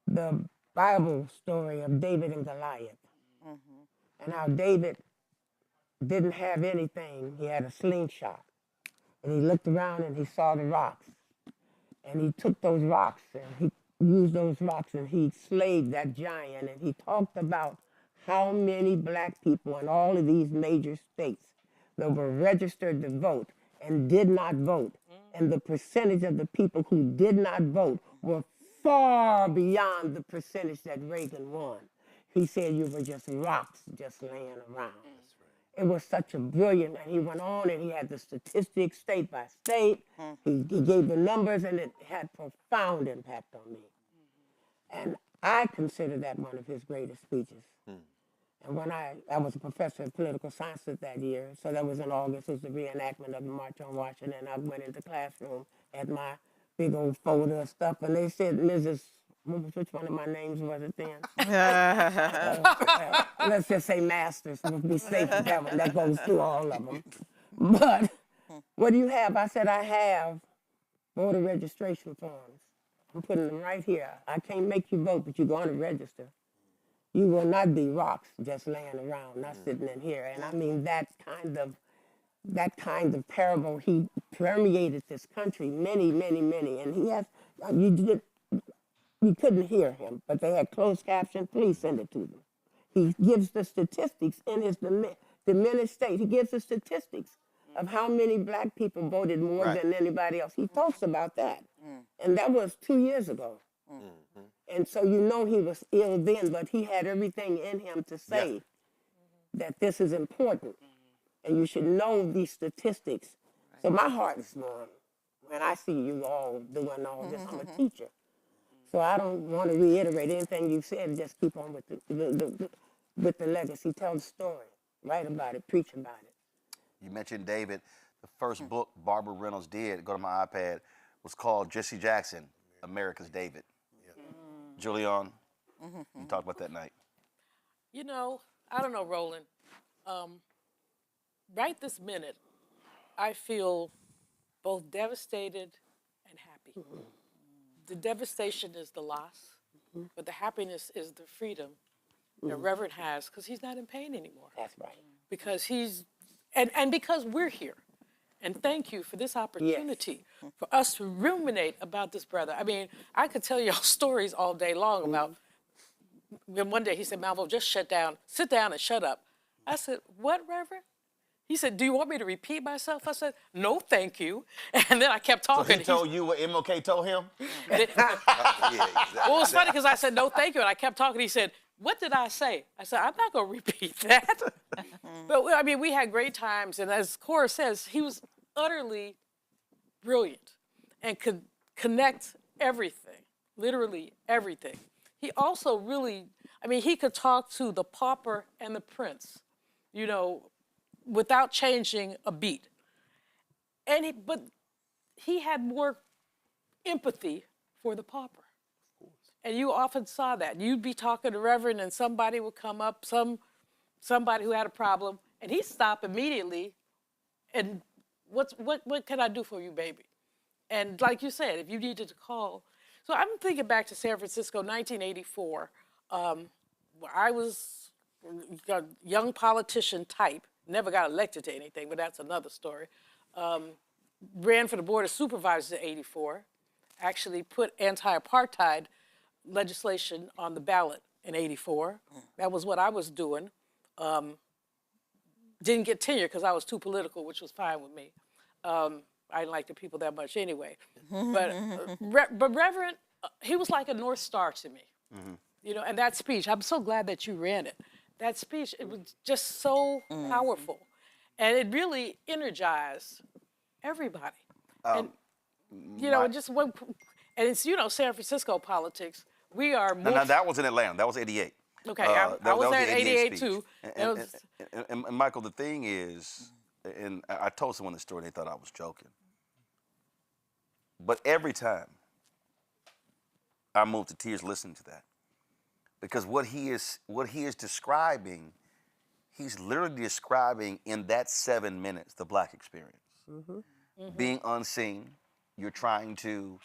the Bible story of David and Goliath. And how David didn't have anything. He had a slingshot. And he looked around and he saw the rocks. And he took those rocks and he used those rocks and he slayed that giant. And he talked about how many black people in all of these major states that were registered to vote and did not vote. And the percentage of the people who did not vote were far beyond the percentage that Reagan won. He said you were just rocks just laying around. It was such a brilliant, and he went on and he had the statistics state by state. He gave the numbers and it had profound impact on me. And I consider that one of his greatest speeches. And when I was a professor of political sciences that year, so that was in August, it was the reenactment of the March on Washington, and I went into the classroom, had my big old folder of stuff, and they said, Mrs., which one of my names was it then? Let's just say Masters, we'll be safe with that one, that goes through all of them. But what do you have? I said, I have voter registration forms. I'm putting them right here. I can't make you vote, but you're going to register. You will not be rocks just laying around, not sitting in here. And I mean that kind of parable, he permeated this country many, many, many. And he has, you couldn't hear him, but they had closed caption. Please send it to them. He gives the statistics in his diminished state. He gives the statistics of how many black people voted more than anybody else. He talks about that. And that was 2 years ago. And so you know he was ill then, but he had everything in him to say that this is important. And you should know these statistics. So my heart is warm when I see you all doing all this. I'm a teacher. So I don't want to reiterate anything you said. Just keep on with the legacy. Tell the story. Write about it. Preach about it. You mentioned David. the first book Barbara Reynolds did, go to my iPad, was called Jesse Jackson, America's David. Julian, you talked about that night. You know, I don't know, Roland. Right this minute, I feel both devastated and happy. The devastation is the loss, but the happiness is the freedom that Reverend has, because he's not in pain anymore. That's right. Because he's, and because we're here. And thank you for this opportunity for us to ruminate about this brother. I mean, I could tell y'all stories all day long about, when one day he said, Malvo, just sit down and shut up. I said, what, Reverend? He said, do you want me to repeat myself? I said, no, thank you. And then I kept talking. So he told you what MLK told him? Well, it was funny because I said, no, thank you. And I kept talking. He said, what did I say? I said, I'm not going to repeat that. But, I mean, we had great times. And as Cora says, he was utterly brilliant and could connect everything, literally everything. He also really, I mean, he could talk to the pauper and the prince, you know, without changing a beat. But he had more empathy for the pauper. And you often saw that. You'd be talking to Reverend and somebody would come up, somebody who had a problem, and he'd stop immediately and what can I do for you, baby? And like you said, if you needed to call. So I'm thinking back to San Francisco, 1984. Where I was a young politician type, never got elected to anything, but that's another story. Ran for the Board of Supervisors in '84, actually put anti-apartheid legislation on the ballot in '84. That was what I was doing. Didn't get tenure because I was too political, which was fine with me. I didn't like the people that much anyway. But Reverend, he was like a North Star to me. You know, and that speech, I'm so glad that you ran it. That speech, it was just so powerful. And it really energized everybody. And, you know, just one, and it's, you know, San Francisco politics. We are more. No, that was in Atlanta. That was '88. Okay, I was there in '88 too. And Michael, the thing is, and I told someone the story and they thought I was joking. But every time I moved to tears listening to that. Because what he is describing, he's literally describing in that 7 minutes the Black experience. Being unseen, you're trying to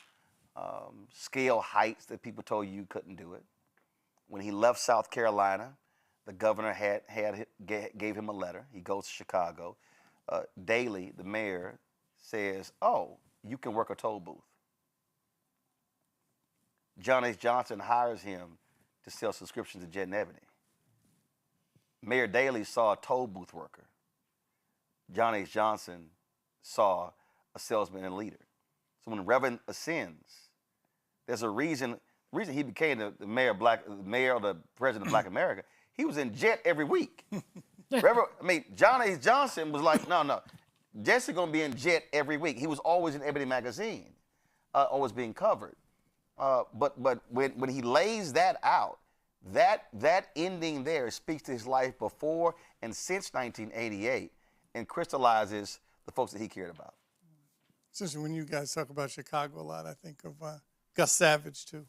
scale heights that people told you couldn't do it. When he left South Carolina, the governor gave him a letter. He goes to Chicago. Daley, the mayor, says, "Oh, you can work a toll booth." John H. Johnson hires him to sell subscriptions to Jet and Ebony. Mayor Daley saw a toll booth worker. John H. Johnson saw a salesman and leader. So when Reverend ascends, there's a reason he became the mayor or the president of Black America. He was in Jet every week. John H. Johnson was like, no, Jesse gonna be in Jet every week. He was always in Ebony magazine, always being covered. But when he lays that out, that ending there speaks to his life before and since 1988 and crystallizes the folks that he cared about. Especially when you guys talk about Chicago a lot, I think of Gus Savage too.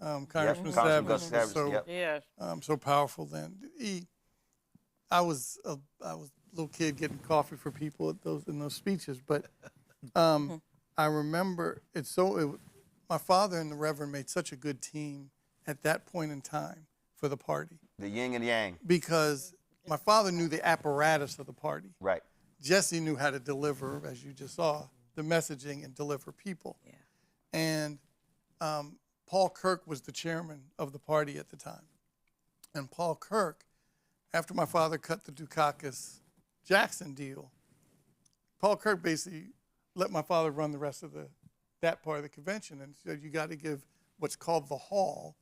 Congressman Savage Gus was Savage, so powerful then. I was a little kid getting coffee for people in those speeches, but I remember my father and the Reverend made such a good team at that point in time for the party. The yin and yang. Because my father knew the apparatus of the party. Right. Jesse knew how to deliver, as you just saw, the messaging and deliver people. Yeah. And Paul Kirk was the chairman of the party at the time. And Paul Kirk, after my father cut the Dukakis-Jackson deal, Paul Kirk basically let my father run the rest of that part of the convention and said, you got to give what's called the hall.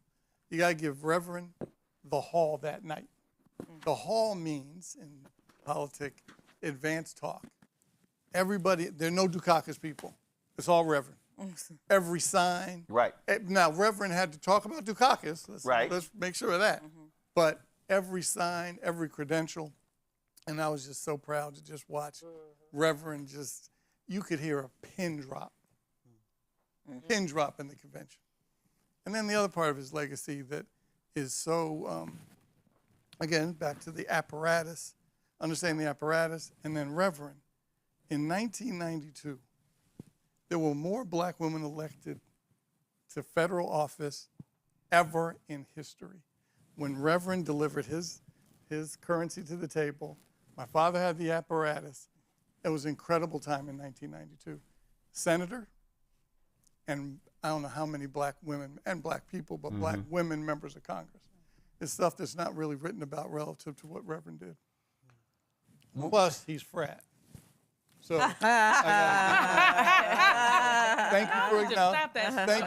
You got to give Reverend the hall that night. The hall means, in politics, advanced talk. Everybody, there are no Dukakis people. It's all Reverend. Every sign. Right. Now, Reverend had to talk about Dukakis. Right. Let's make sure of that. But every sign, every credential, And I was just so proud to just watch Reverend you could hear a pin drop in the convention. And then the other part of his legacy that is so, again, back to the apparatus, understanding the apparatus, and then Reverend. In 1992, there were more black women elected to federal office ever in history. When Reverend delivered his currency to the table, my father had the apparatus. It was an incredible time in 1992. Senator, and I don't know how many black women and black people, but black women members of Congress. It's stuff that's not really written about relative to what Reverend did. Plus, he's frat. So, thank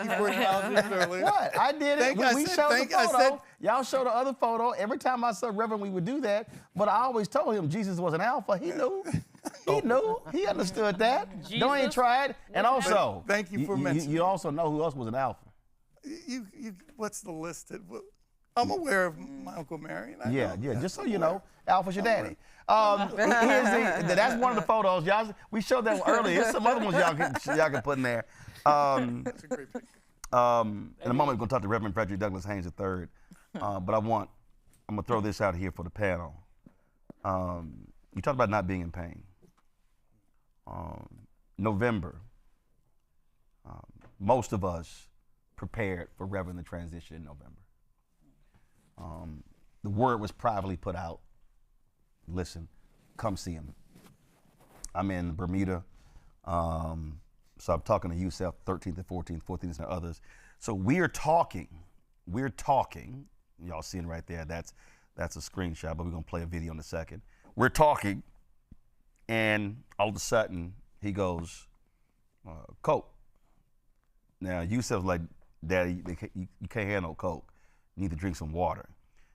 you for acknowledging it earlier. What? I did it. We showed the photo. Y'all showed the other photo. Every time I saw Reverend, we would do that. But I always told him Jesus was an alpha. He knew. He knew. He understood that. Don't even try it. And also, thank you for mentioning. You also know who else was an alpha. What's the list? I'm aware of my Uncle Marion. Yeah. Just so you know, Alpha's your daddy. That's one of the photos. Y'all, we showed that one earlier. Here's some other ones y'all can put in there. That's a great picture. In a moment, we're going to talk to Reverend Frederick Douglass Haynes III. But I'm going to throw this out here for the panel. You talked about not being in pain. November, most of us prepared for Reverend the transition in November. The word was privately put out. Listen, come see him. I'm in Bermuda. So I'm talking to Youssef, 13th and 14th, 14th and others. So we're talking. Y'all seeing right there, that's a screenshot, but we're gonna play a video in a second. We're talking, and all of a sudden, he goes, Coke. Now, Youssef's like, Daddy, you can't have no Coke. You need to drink some water.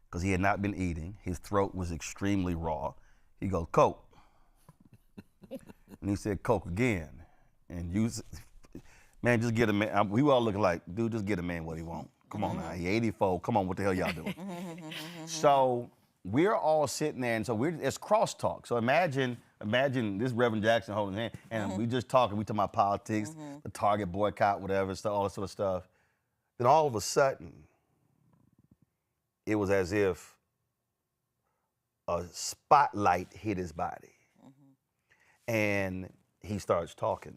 Because he had not been eating. His throat was extremely raw. He goes, Coke. And he said, Coke again. And Youssef, man, just get a man. We were all looking like, dude, just get a man what he want. Come on now, he 84. Come on, what the hell y'all doing? So we're all sitting there, and so it's crosstalk. So imagine this Reverend Jackson holding his hand, and we just talking. We talking about politics, the Target boycott, whatever, stuff, all that sort of stuff. Then all of a sudden, it was as if a spotlight hit his body, and he starts talking.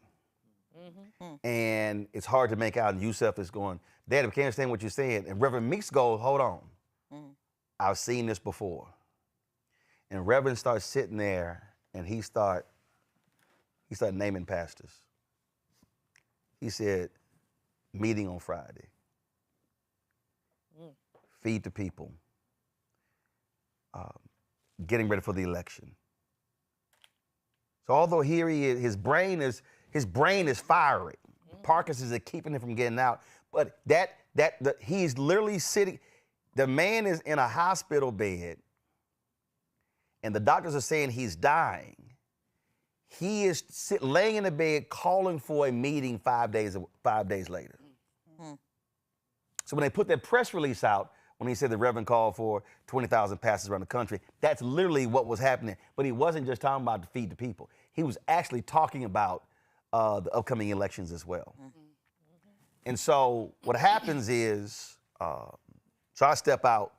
And it's hard to make out, and Youssef is going, Dad, I can't understand what you're saying. And Reverend Meeks goes, hold on. I've seen this before. And Reverend starts sitting there, and he started naming pastors. He said, meeting on Friday. Feed the people. Getting ready for the election. So although here he is, his brain is firing. Parkinson's is keeping him from getting out. But he's literally sitting. The man is in a hospital bed, and the doctors are saying he's dying. He is laying in the bed calling for a meeting 5 days later. So when they put that press release out, when he said the Reverend called for 20,000 pastors around the country, that's literally what was happening. But he wasn't just talking about to feed the people. He was actually talking about the upcoming elections as well. And so what happens is, so I step out,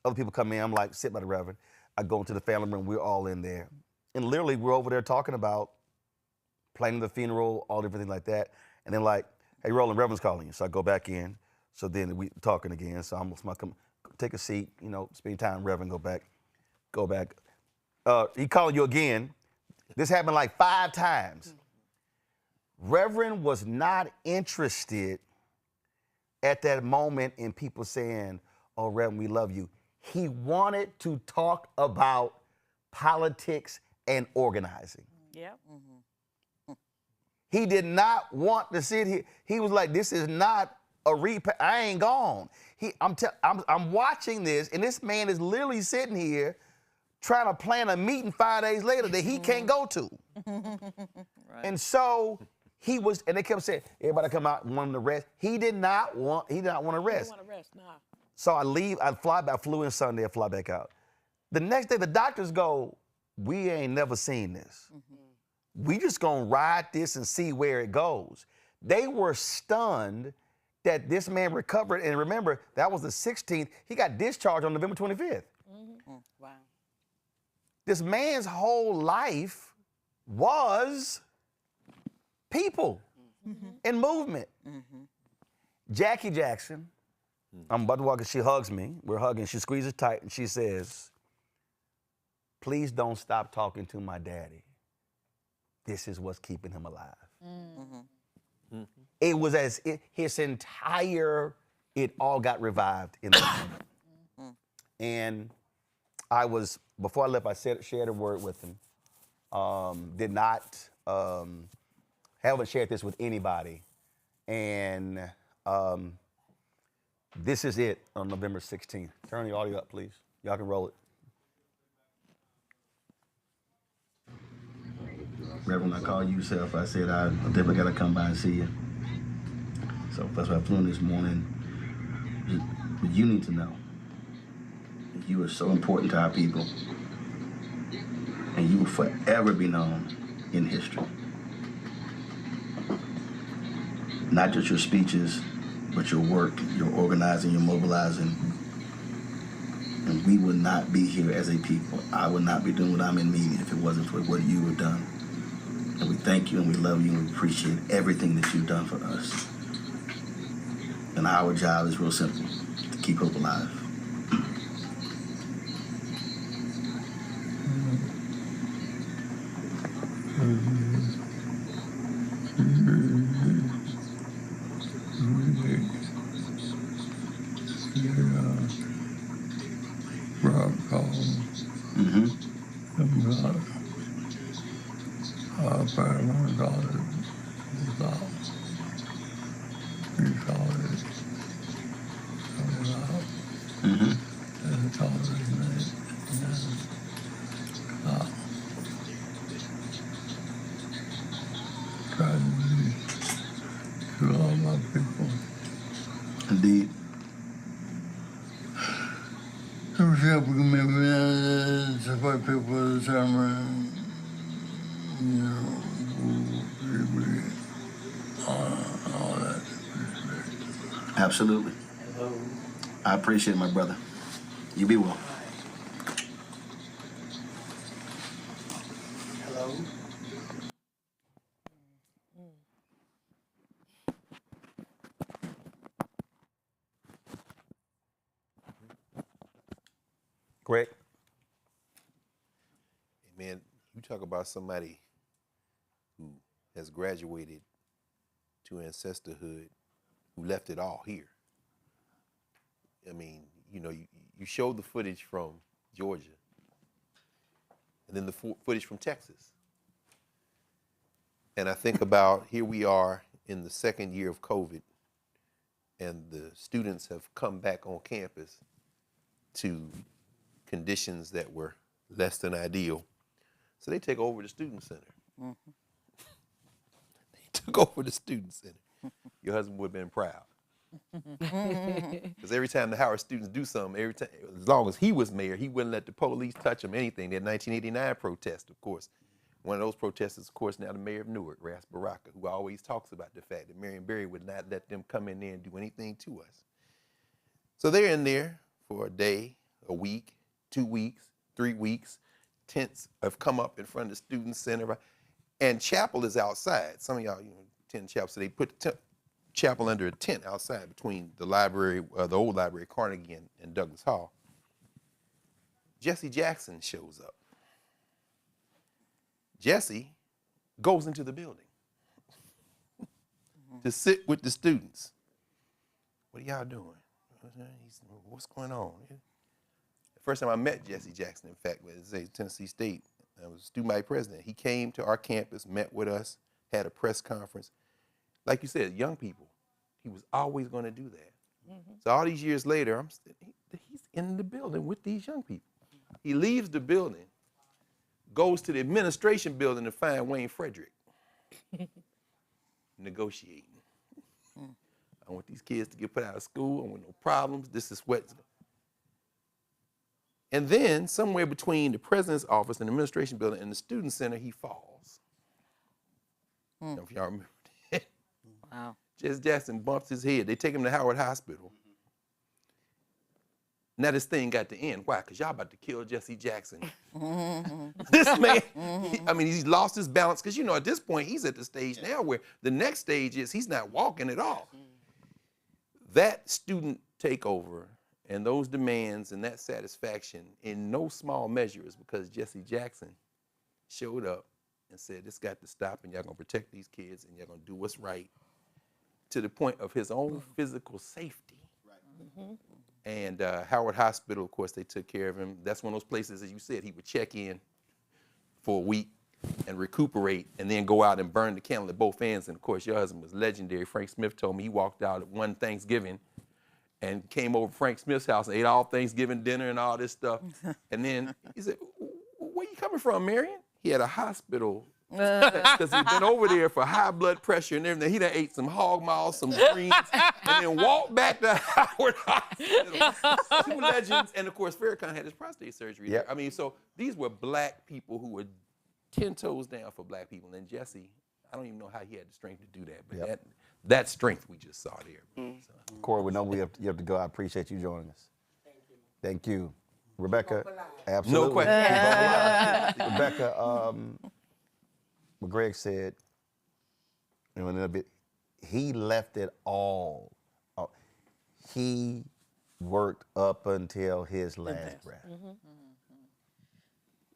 other people come in, I'm like, sit by the Reverend. I go into the family room, we're all in there. And literally we're over there talking about planning the funeral, all different things like that. And then like, hey, Roland, Reverend's calling you. So I go back in. So then we talking again. So I'm come take a seat, spend time, Reverend, go back. He calling you again. This happened like 5 times. Reverend was not interested at that moment in people saying, oh, Reverend, we love you. He wanted to talk about politics and organizing. Yep. He did not want to sit here. He was like, this is not I ain't gone. I'm watching this, and this man is literally sitting here trying to plan a meeting 5 days later that he can't go to. Right. And so and they kept saying, everybody come out and want to rest. He did not want to rest. He didn't want to rest, nah. So I leave, I flew in Sunday, I fly back out. The next day, the doctors go, we ain't never seen this. We just gonna ride this and see where it goes. They were stunned that this man recovered. And remember, that was the 16th. He got discharged on November 25th. Wow. This man's whole life was people and movement. Jackie Jackson, I'm about to walk and she hugs me. We're hugging. She squeezes tight and she says, please don't stop talking to my daddy. This is what's keeping him alive. It was as if his entire, it all got revived in the moment. And I was, before I left, I shared a word with him. Did not, haven't shared this with anybody. And this is it on November 16th. Turn the audio up, please. Y'all can roll it. Reverend, I called you, Self. I said, I definitely got to come by and see you. So that's why I flew in this morning. But you need to know that you are so important to our people. And you will forever be known in history. Not just your speeches, but your work, your organizing, your mobilizing. And we would not be here as a people. I would not be doing what I'm in media if it wasn't for what you have done. And we thank you and we love you and we appreciate everything that you've done for us. And our job is real simple, to keep hope alive. Rob called about $500 was out. He called it out. And he called his name. Tragedy to all my people. Indeed. I'm sure we can make it support people to determine, you know, all that. Absolutely. I appreciate it, my brother. You be well. Hello. Greg? Man, you talk about somebody who has graduated to ancestorhood, who left it all here. I mean, you know, you showed the footage from Georgia, and then the footage from Texas. And I think about, here we are in the second year of COVID, and the students have come back on campus to conditions that were less than ideal. So they take over the student center. They took over the student center. Your husband would have been proud. Because every time the Howard students do something, every time, as long as he was mayor, he wouldn't let the police touch him, anything. That 1989 protest, of course. One of those protesters, of course, now the mayor of Newark, Ras Baraka, who always talks about the fact that Marion Barry would not let them come in there and do anything to us. So they're in there for a day, a week, 2 weeks, 3 weeks. Tents have come up in front of the student center, and chapel is outside. Some of y'all, you know, attend chapel, so they put the chapel under a tent outside between the library, the old library, Carnegie, and Douglas Hall. Jesse Jackson shows up. Jesse goes into the building to sit with the students. What are y'all doing? What's going on? The first time I met Jesse Jackson, in fact, was at Tennessee State. I was student body president. He came to our campus, met with us, had a press conference. Like you said, young people, he was always going to do that. So all these years later, he's in the building with these young people. He leaves the building, goes to the administration building to find Wayne Frederick, negotiating. I want these kids to get put out of school. I want no problems. This is what. And then somewhere between the president's office and the administration building and the student center, he falls. I don't know if y'all remember that. Wow. Jesse Jackson bumps his head. They take him to Howard Hospital. Now this thing got to end. Why? Because y'all about to kill Jesse Jackson. This man, he's lost his balance. Because, at this point, he's at the stage now where the next stage is he's not walking at all. That student takeover and those demands and that satisfaction in no small measure is because Jesse Jackson showed up and said, this got to stop, and y'all gonna protect these kids, and y'all gonna do what's right, to the point of his own physical safety. And Howard Hospital, of course, they took care of him. That's one of those places, as you said, he would check in for a week and recuperate and then go out and burn the candle at both ends. And of course, your husband was legendary. Frank Smith told me he walked out at one Thanksgiving and came over to Frank Smith's house and ate all Thanksgiving dinner and all this stuff. And then he said, where you coming from, Marion? He had a hospital because he'd been over there for high blood pressure and everything. He done ate some hog maws, some greens, and then walked back to Howard Hospital. Two legends. And of course, Farrakhan had his prostate surgery there. So these were black people who were 10 toes down for black people. And Jesse, I don't even know how he had the strength to do that, but that strength we just saw there. Corey, we know you have to go. I appreciate you joining us. Thank you. Rebecca, absolutely. No question. Rebecca, what Greg said, a little bit, he left it all. He worked up until his last breath.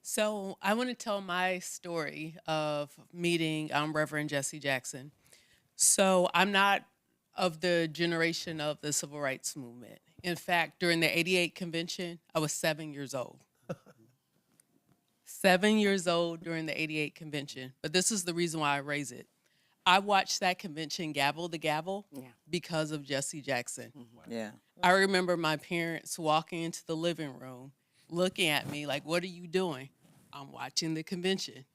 So I want to tell my story of meeting Reverend Jesse Jackson. So I'm not of the generation of the civil rights movement. In fact, during the '88 convention, I was 7 years old. 7 years old during the '88 convention. But this is the reason why I raise it. I watched that convention gavel to gavel because of Jesse Jackson. Yeah. I remember my parents walking into the living room, looking at me like, what are you doing? I'm watching the convention.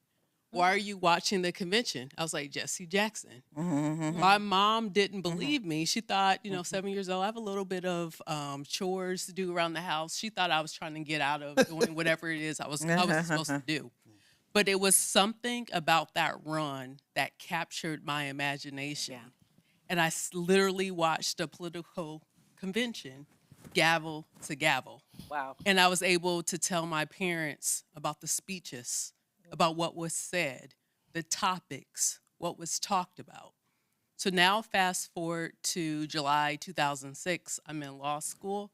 Why are you watching the convention? I was like, Jesse Jackson. My mom didn't believe me. She thought, 7 years old, I have a little bit of chores to do around the house. She thought I was trying to get out of doing whatever it is I was supposed to do. But it was something about that run that captured my imagination. And I literally watched a political convention gavel to gavel. Wow. And I was able to tell my parents about the speeches, about what was said, the topics, what was talked about. So now fast forward to July 2006, I'm in law school.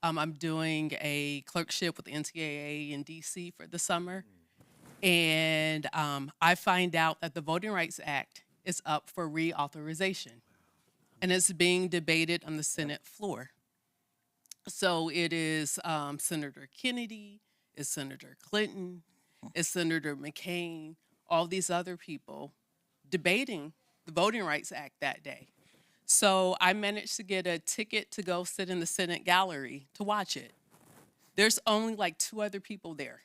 I'm doing a clerkship with the NCAA in DC for the summer. And I find out that the Voting Rights Act is up for reauthorization. And it's being debated on the Senate floor. So it is Senator Kennedy, it's Senator Clinton, it's Senator McCain, all these other people debating the Voting Rights Act that day. So I managed to get a ticket to go sit in the Senate gallery to watch it. There's only like 2 other people there.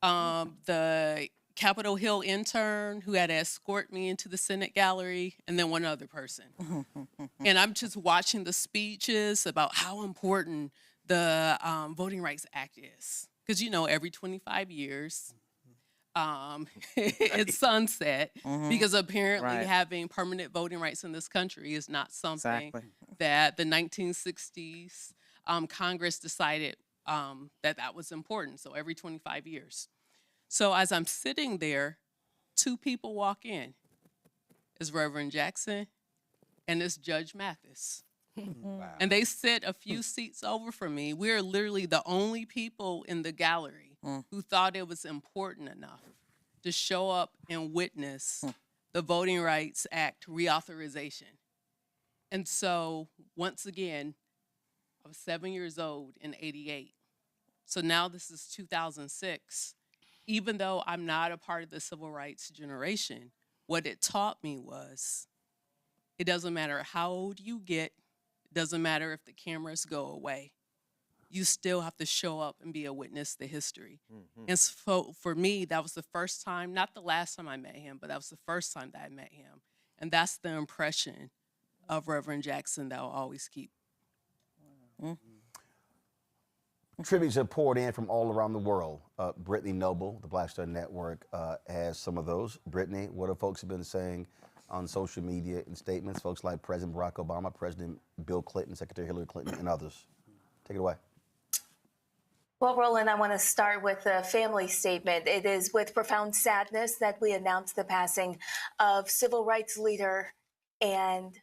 The Capitol Hill intern who had to escort me into the Senate gallery, and then one other person. And I'm just watching the speeches about how important the Voting Rights Act is. Because, every 25 years, it's sunset, because apparently having permanent voting rights in this country is not something that the 1960s Congress decided that was important. So every 25 years. So as I'm sitting there, 2 people walk in. It's Reverend Jackson and it's Judge Mathis. Wow. And they sit a few seats over from me. We're literally the only people in the gallery who thought it was important enough to show up and witness the Voting Rights Act reauthorization. And so once again, I was 7 years old in '88. So now this is 2006. Even though I'm not a part of the civil rights generation, what it taught me was it doesn't matter how old you get, it doesn't matter if the cameras go away. You still have to show up and be a witness to history. And so for me, that was the first time, not the last time I met him, but that was the first time that I met him. And that's the impression of Reverend Jackson that I'll always keep. Tributes have poured in from all around the world. Brittany Noble, the Black Star Network, has some of those. Brittany, what have folks been saying on social media and statements? Folks like President Barack Obama, President Bill Clinton, Secretary Hillary Clinton, and others. Take it away. Well, Roland, I want to start with a family statement. It is with profound sadness that we announce the passing of civil rights leader and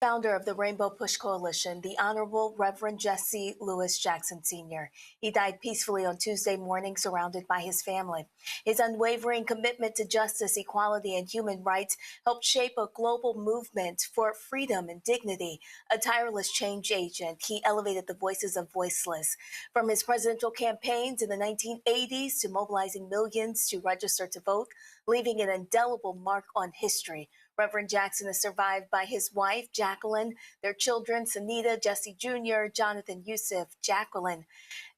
founder of the Rainbow Push Coalition, the Honorable Reverend Jesse Louis Jackson Sr. He died peacefully on Tuesday morning, surrounded by his family. His unwavering commitment to justice, equality, and human rights helped shape a global movement for freedom and dignity. A tireless change agent, he elevated the voices of voiceless. From his presidential campaigns in the 1980s to mobilizing millions to register to vote, leaving an indelible mark on history. Reverend Jackson is survived by his wife, Jacqueline, their children, Sunita, Jesse Jr., Jonathan Yusuf, Jacqueline,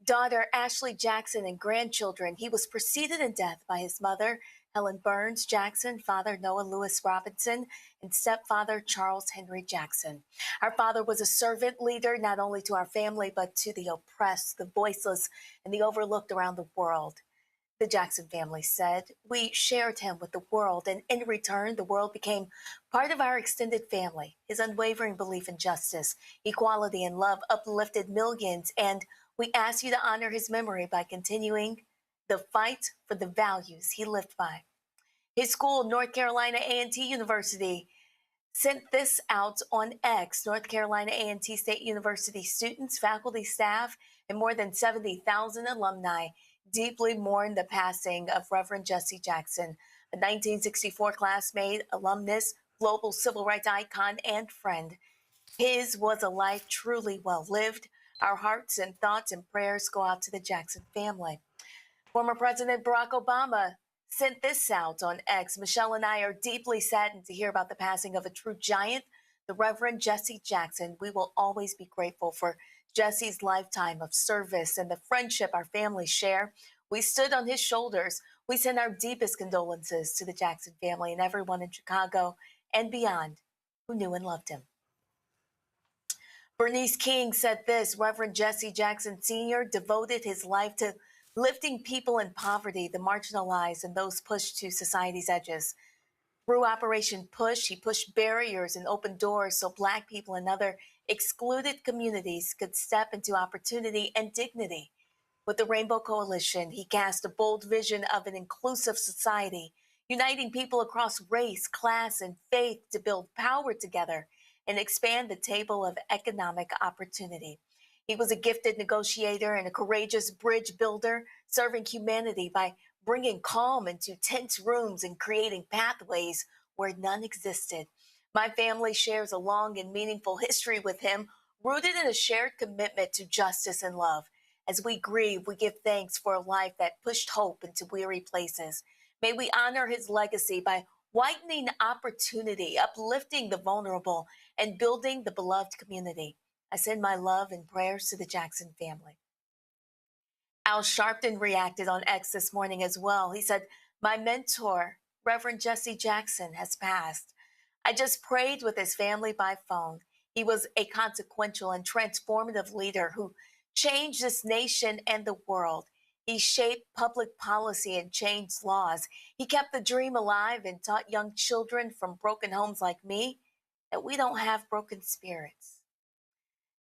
daughter Ashley Jackson, and grandchildren. He was preceded in death by his mother, Helen Burns Jackson, father Noah Lewis Robinson, and stepfather Charles Henry Jackson. Our father was a servant leader not only to our family, but to the oppressed, the voiceless, and the overlooked around the world. The Jackson family said, we shared him with the world, and in return, the world became part of our extended family. His unwavering belief in justice, equality, and love uplifted millions, and we ask you to honor his memory by continuing the fight for the values he lived by. His school, North Carolina A&T University, sent this out on X. North Carolina A&T State University students, faculty, staff, and more than 70,000 alumni deeply mourn the passing of Reverend Jesse Jackson, a 1964 classmate, alumnus, global civil rights icon, and friend. His was a life truly well lived. Our hearts and thoughts and prayers go out to the Jackson family. Former President Barack Obama sent this out on X. Michelle and I are deeply saddened to hear about the passing of a true giant, the Reverend Jesse Jackson. We will always be grateful for Jesse's lifetime of service and the friendship our families share. We stood on his shoulders. We send our deepest condolences to the Jackson family and everyone in Chicago and beyond who knew and loved him. Bernice King said this, Reverend Jesse Jackson Sr. devoted his life to lifting people in poverty, the marginalized, and those pushed to society's edges. Through Operation Push, he pushed barriers and opened doors so Black people and other excluded communities could step into opportunity and dignity. With the Rainbow Coalition, he cast a bold vision of an inclusive society, uniting people across race, class, and faith to build power together and expand the table of economic opportunity. He was a gifted negotiator and a courageous bridge builder, serving humanity by bringing calm into tense rooms and creating pathways where none existed. My family shares a long and meaningful history with him, rooted in a shared commitment to justice and love. As we grieve, we give thanks for a life that pushed hope into weary places. May we honor his legacy by widening opportunity, uplifting the vulnerable, and building the beloved community. I send my love and prayers to the Jackson family. Al Sharpton reacted on X this morning as well. He said, my mentor, Reverend Jesse Jackson, has passed. I just prayed with his family by phone. He was a consequential and transformative leader who changed this nation and the world. He shaped public policy and changed laws. He kept the dream alive and taught young children from broken homes like me that we don't have broken spirits.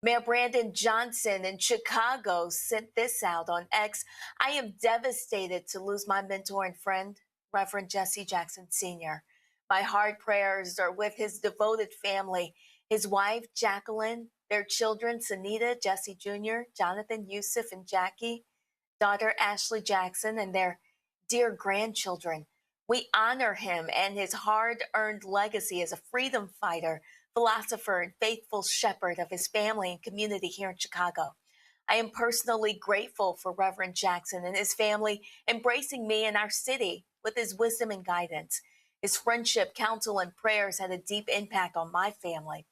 Mayor Brandon Johnson in Chicago sent this out on X. I am devastated to lose my mentor and friend, Reverend Jesse Jackson Sr. My heart prayers are with his devoted family, his wife, Jacqueline, their children, Sunita, Jesse Jr., Jonathan, Yusuf, and Jackie, daughter Ashley Jackson, and their dear grandchildren. We honor him and his hard-earned legacy as a freedom fighter, philosopher, and faithful shepherd of his family and community here in Chicago. I am personally grateful for Reverend Jackson and his family embracing me and our city with his wisdom and guidance. His friendship, counsel, and prayers had a deep impact on my family.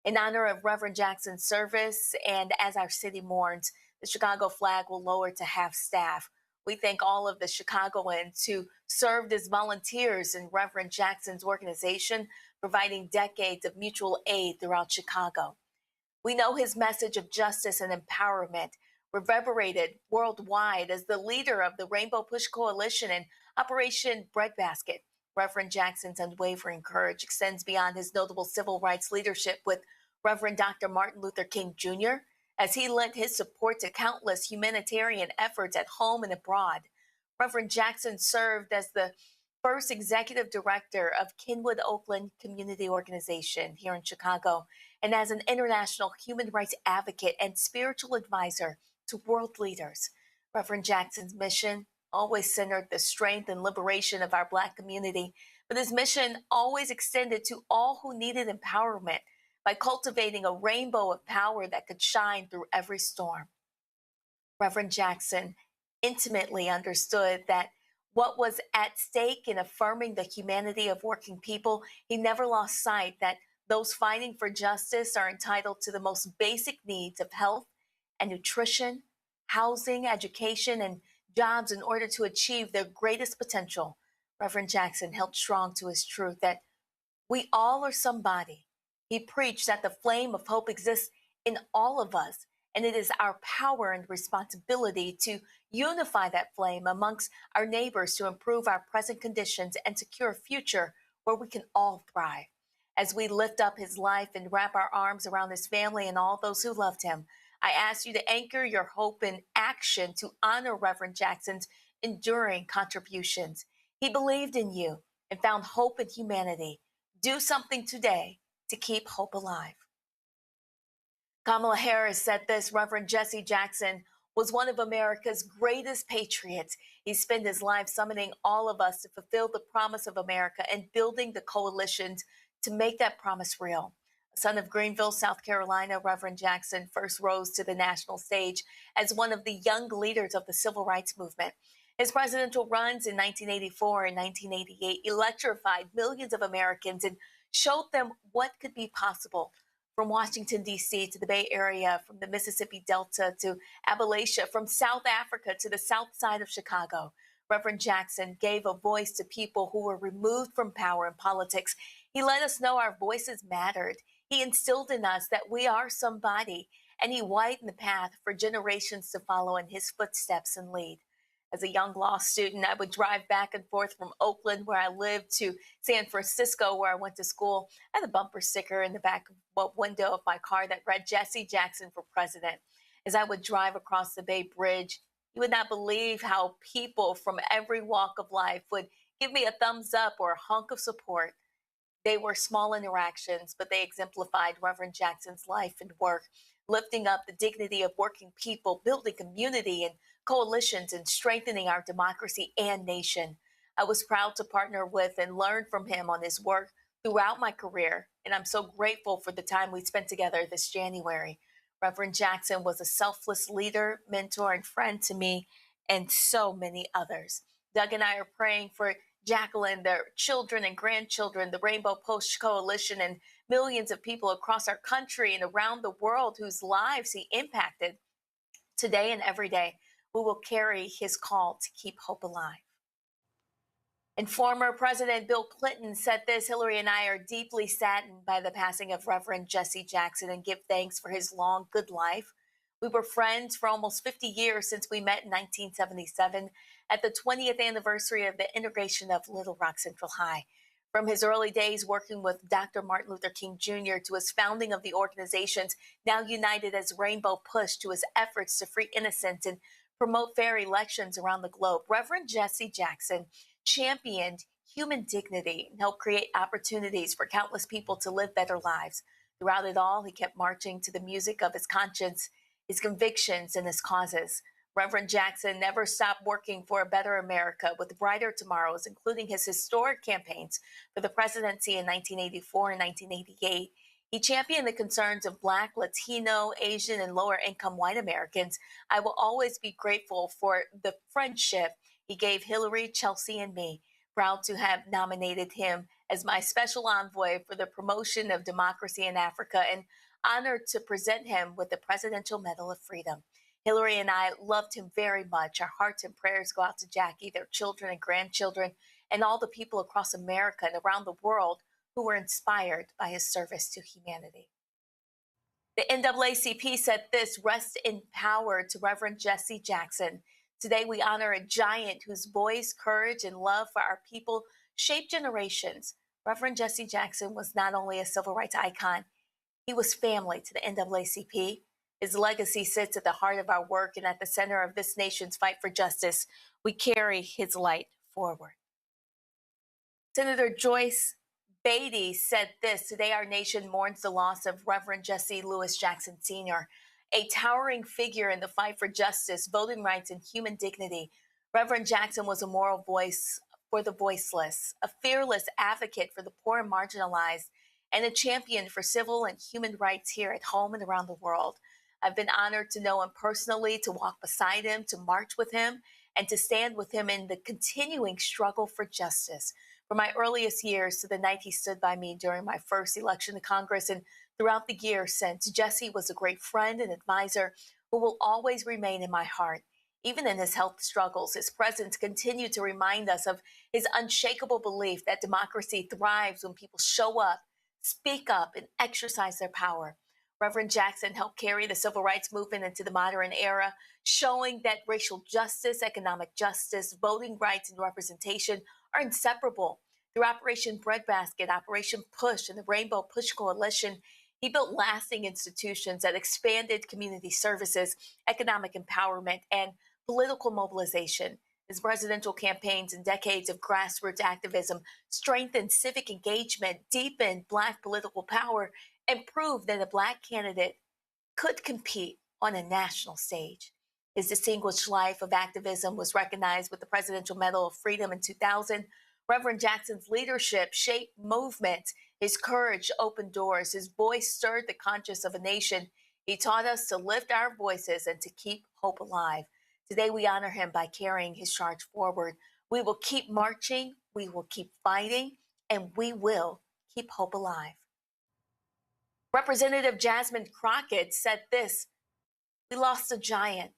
In honor of Reverend Jackson's service and as our city mourns, the Chicago flag will lower to half-staff. We thank all of the Chicagoans who served as volunteers in Reverend Jackson's organization, providing decades of mutual aid throughout Chicago. We know his message of justice and empowerment reverberated worldwide as the leader of the Rainbow Push Coalition and Operation Breadbasket. Reverend Jackson's unwavering courage extends beyond his notable civil rights leadership with Reverend Dr. Martin Luther King Jr., as he lent his support to countless humanitarian efforts at home and abroad. Reverend Jackson served as the first executive director of Kenwood Oakland Community Organization here in Chicago, and as an international human rights advocate and spiritual advisor to world leaders. Reverend Jackson's mission always centered the strength and liberation of our Black community, but his mission always extended to all who needed empowerment by cultivating a rainbow of power that could shine through every storm. Reverend Jackson intimately understood that what was at stake in affirming the humanity of working people, he never lost sight that those fighting for justice are entitled to the most basic needs of health and nutrition, housing, education, and jobs in order to achieve their greatest potential. Reverend Jackson held strong to his truth that we all are somebody. He preached that the flame of hope exists in all of us, and it is our power and responsibility to unify that flame amongst our neighbors to improve our present conditions and secure a future where we can all thrive. As we lift up his life and wrap our arms around his family and all those who loved him, I ask you to anchor your hope in action to honor Reverend Jackson's enduring contributions. He believed in you and found hope in humanity. Do something today to keep hope alive. Kamala Harris said this: Reverend Jesse Jackson was one of America's greatest patriots. He spent his life summoning all of us to fulfill the promise of America and building the coalitions to make that promise real. Son of Greenville, South Carolina, Reverend Jackson first rose to the national stage as one of the young leaders of the civil rights movement. His presidential runs in 1984 and 1988 electrified millions of Americans and showed them what could be possible. From Washington, D.C. to the Bay Area, from the Mississippi Delta to Appalachia, from South Africa to the south side of Chicago, Reverend Jackson gave a voice to people who were removed from power and politics. He let us know our voices mattered. He instilled in us that we are somebody, and he widened the path for generations to follow in his footsteps and lead. As a young law student, I would drive back and forth from Oakland, where I lived, to San Francisco, where I went to school. I had a bumper sticker in the back window of my car that read Jesse Jackson for president. As I would drive across the Bay Bridge, you would not believe how people from every walk of life would give me a thumbs up or a hunk of support. They were small interactions, but they exemplified Reverend Jackson's life and work, lifting up the dignity of working people, building community and coalitions, and strengthening our democracy and nation. I was proud to partner with and learn from him on his work throughout my career, and I'm so grateful for the time we spent together this January. Reverend Jackson was a selfless leader, mentor, and friend to me and so many others. Doug and I are praying for Jacqueline, their children and grandchildren, the Rainbow Push Coalition, and millions of people across our country and around the world whose lives he impacted. Today and every day, we will carry his call to keep hope alive. And former President Bill Clinton said this: Hillary and I are deeply saddened by the passing of Reverend Jesse Jackson and give thanks for his long, good life. We were friends for almost 50 years since we met in 1977 at the 20th anniversary of the integration of Little Rock Central High. From his early days working with Dr. Martin Luther King Jr. to his founding of the organizations now united as Rainbow Push, to his efforts to free innocents and promote fair elections around the globe, Reverend Jesse Jackson championed human dignity and helped create opportunities for countless people to live better lives. Throughout it all, he kept marching to the music of his conscience, his convictions, and his causes. Reverend Jackson never stopped working for a better America with brighter tomorrows, including his historic campaigns for the presidency in 1984 and 1988. He championed the concerns of Black, Latino, Asian, and lower-income white Americans. I will always be grateful for the friendship he gave Hillary, Chelsea, and me. Proud to have nominated him as my special envoy for the promotion of democracy in Africa, and honored to present him with the Presidential Medal of Freedom. Hillary and I loved him very much. Our hearts and prayers go out to Jackie, their children and grandchildren, and all the people across America and around the world who were inspired by his service to humanity. The NAACP said this: rest in power to Reverend Jesse Jackson. Today we honor a giant whose voice, courage, and love for our people shaped generations. Reverend Jesse Jackson was not only a civil rights icon, he was family to the NAACP. His legacy sits at the heart of our work and at the center of this nation's fight for justice. We carry his light forward. Senator Joyce Beatty said this: today our nation mourns the loss of Reverend Jesse Louis Jackson Sr., a towering figure in the fight for justice, voting rights, and human dignity. Reverend Jackson was a moral voice for the voiceless, a fearless advocate for the poor and marginalized, and a champion for civil and human rights here at home and around the world. I've been honored to know him personally, to walk beside him, to march with him, and to stand with him in the continuing struggle for justice. From my earliest years to the night he stood by me during my first election to Congress and throughout the years since, Jesse was a great friend and advisor who will always remain in my heart. Even in his health struggles, his presence continued to remind us of his unshakable belief that democracy thrives when people show up, speak up, and exercise their power. Reverend Jackson helped carry the civil rights movement into the modern era, showing that racial justice, economic justice, voting rights, and representation are inseparable. Through Operation Breadbasket, Operation Push, and the Rainbow Push Coalition, he built lasting institutions that expanded community services, economic empowerment, and political mobilization. His presidential campaigns and decades of grassroots activism strengthened civic engagement, deepened Black political power, and proved that a Black candidate could compete on a national stage. His distinguished life of activism was recognized with the Presidential Medal of Freedom in 2000. Reverend Jackson's leadership shaped movements. His courage opened doors. His voice stirred the conscience of a nation. He taught us to lift our voices and to keep hope alive. Today we honor him by carrying his charge forward. We will keep marching, we will keep fighting, and we will keep hope alive. Representative Jasmine Crockett said this: we lost a giant.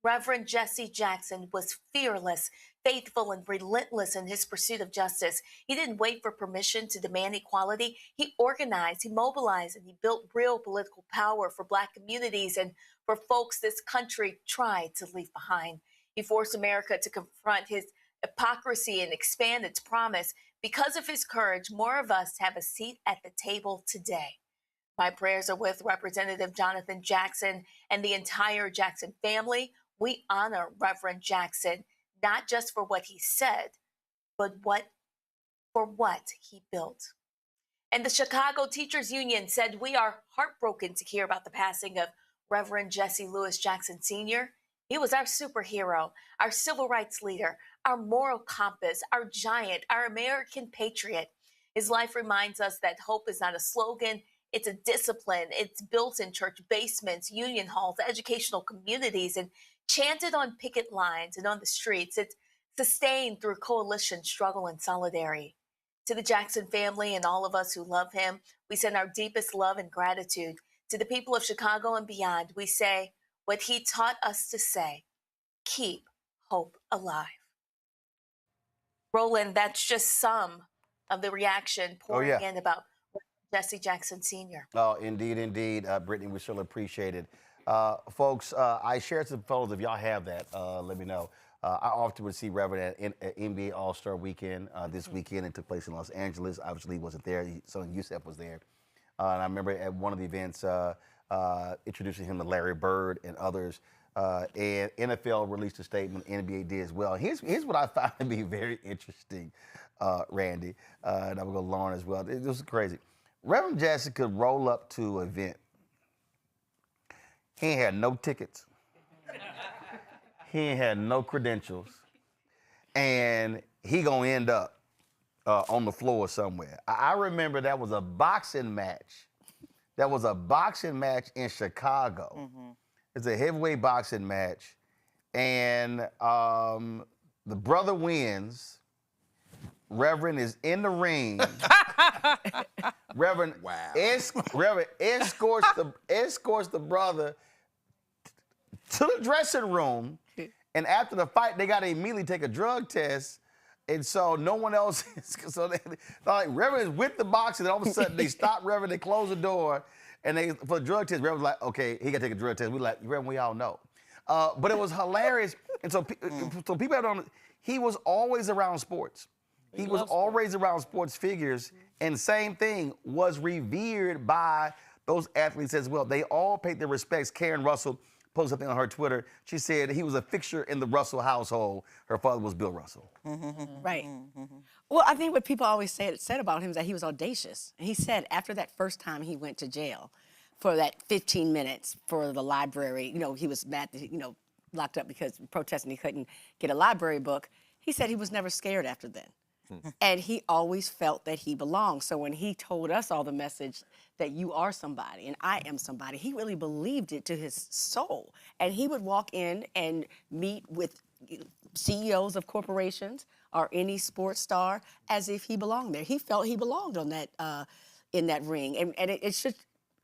Reverend Jesse Jackson was fearless, faithful, and relentless in his pursuit of justice. He didn't wait for permission to demand equality. He organized, he mobilized, and he built real political power for Black communities and for folks this country tried to leave behind. He forced America to confront his hypocrisy and expand its promise. Because of his courage, more of us have a seat at the table today. My prayers are with Representative Jonathan Jackson and the entire Jackson family. We honor Reverend Jackson, not just for what he said, but for what he built. And the Chicago Teachers Union said, we are heartbroken to hear about the passing of Reverend Jesse Louis Jackson Sr. He was our superhero, our civil rights leader, our moral compass, our giant, our American patriot. His life reminds us that hope is not a slogan, it's a discipline. It's built in church basements, union halls, educational communities, and chanted on picket lines and on the streets. It's sustained through coalition, struggle, and solidarity. To the Jackson family and all of us who love him, we send our deepest love and gratitude. To the people of Chicago and beyond, we say what he taught us to say: keep hope alive. Roland, that's just some of the reaction pouring in about Jesse Jackson Sr. Oh, indeed, indeed. Brittany, we surely appreciate it. Folks, I shared some photos. If y'all have that, let me know. I often would see Reverend at NBA All-Star Weekend this weekend. It took place in Los Angeles. Obviously, he wasn't there. Son Yusef was there. And I remember at one of the events introducing him to Larry Bird and others. And NFL released a statement, NBA did as well. Here's what I found to be very interesting, Randy, and I'm going to go Lauren as well. It was crazy. Reverend Jesse could roll up to an event. He ain't had no tickets. He ain't had no credentials. And he gonna end up on the floor somewhere. I remember that was a boxing match. That was a boxing match in Chicago. Mm-hmm. It's a heavyweight boxing match. And the brother wins. Reverend is in the ring. Reverend, Reverend escorts the brother to the dressing room, and after the fight, they got to immediately take a drug test, and so no one else. So they like Reverend is with the boxer, and all of a sudden they stop Reverend, they close the door, And they for the drug test, Reverend was like, okay, he got to take a drug test. We like, Reverend, we all know. But it was hilarious. And so people don't, he was always around sports. He was always around sports figures. And same thing, was revered by those athletes as well. They all paid their respects. Karen Russell posted something on her Twitter. She said he was a fixture in the Russell household. Her father was Bill Russell. Right. Well, I think what people always said about him is that he was audacious. And he said after that first time he went to jail for that 15 minutes for the library, you know, he was mad, you know, locked up because protesting he couldn't get a library book. He said he was never scared after then. And he always felt that he belonged. So when he told us all the message that you are somebody and I am somebody, he really believed it to his soul. And he would walk in and meet with CEOs of corporations or any sports star as if he belonged there. He felt he belonged on that in that ring. And it should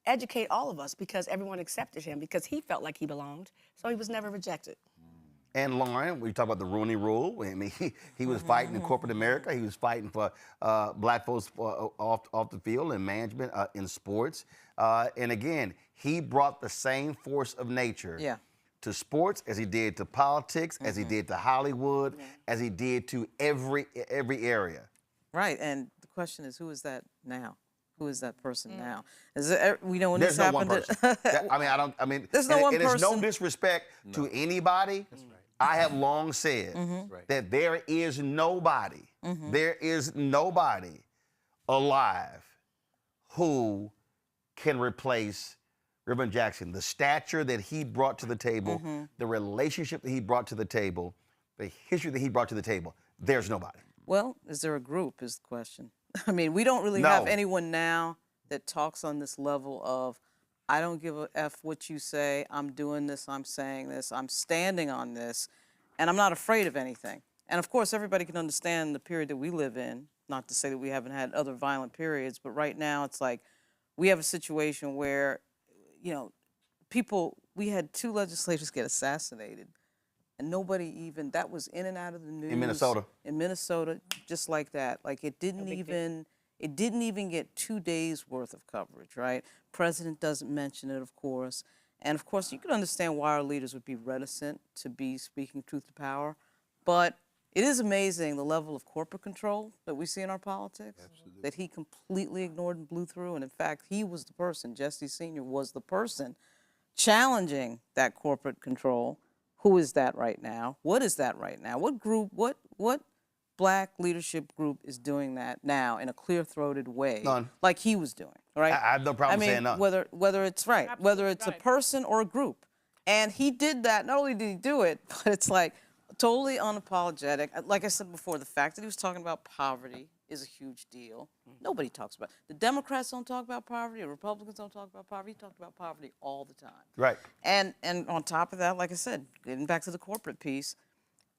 educate all of us because everyone accepted him because he felt like he belonged. So he was never rejected. And Lauren, we talk about the Rooney Rule. I mean, he was fighting in corporate America. He was fighting for black folks off the field and management in sports. And again, he brought the same force of nature to sports as he did to politics, as he did to Hollywood, as he did to every area. Right, and the question is, who is that now? Who is that person now? Is it, we know when There's this no one happened. person. I mean, There's no one person. It is no disrespect to anybody. That's right. I have long said that there is nobody, there is nobody alive who can replace Reverend Jackson. The stature that he brought to the table, the relationship that he brought to the table, the history that he brought to the table, there's nobody. Well, is there a group is the question. I mean, we don't really have anyone now that talks on this level of, I don't give a F what you say, I'm doing this, I'm saying this, I'm standing on this, and I'm not afraid of anything. And of course, everybody can understand the period that we live in, not to say that we haven't had other violent periods, but right now it's like we have a situation where, you know, we had 2 legislators get assassinated, and nobody even, that was in and out of the news. In Minnesota. In Minnesota, just like that. Like it didn't even get 2 days worth of coverage, right? President doesn't mention it, of course. And of course, you can understand why our leaders would be reticent to be speaking truth to power. But it is amazing the level of corporate control that we see in our politics, that he completely ignored and blew through. And in fact, he was the person, Jesse Sr. was the person challenging that corporate control. Who is that right now? What is that right now? What group, what black leadership group is doing that now in a clear-throated way, None. like he was doing, right? I have no problem saying none. Whether it's right, whether it's a person or a group. And he did that, not only did he do it, but it's like totally unapologetic. Like I said before, the fact that he was talking about poverty is a huge deal. Nobody talks about it. The Democrats don't talk about poverty, the Republicans don't talk about poverty. He talked about poverty all the time. Right. And on top of that, like I said, getting back to the corporate piece,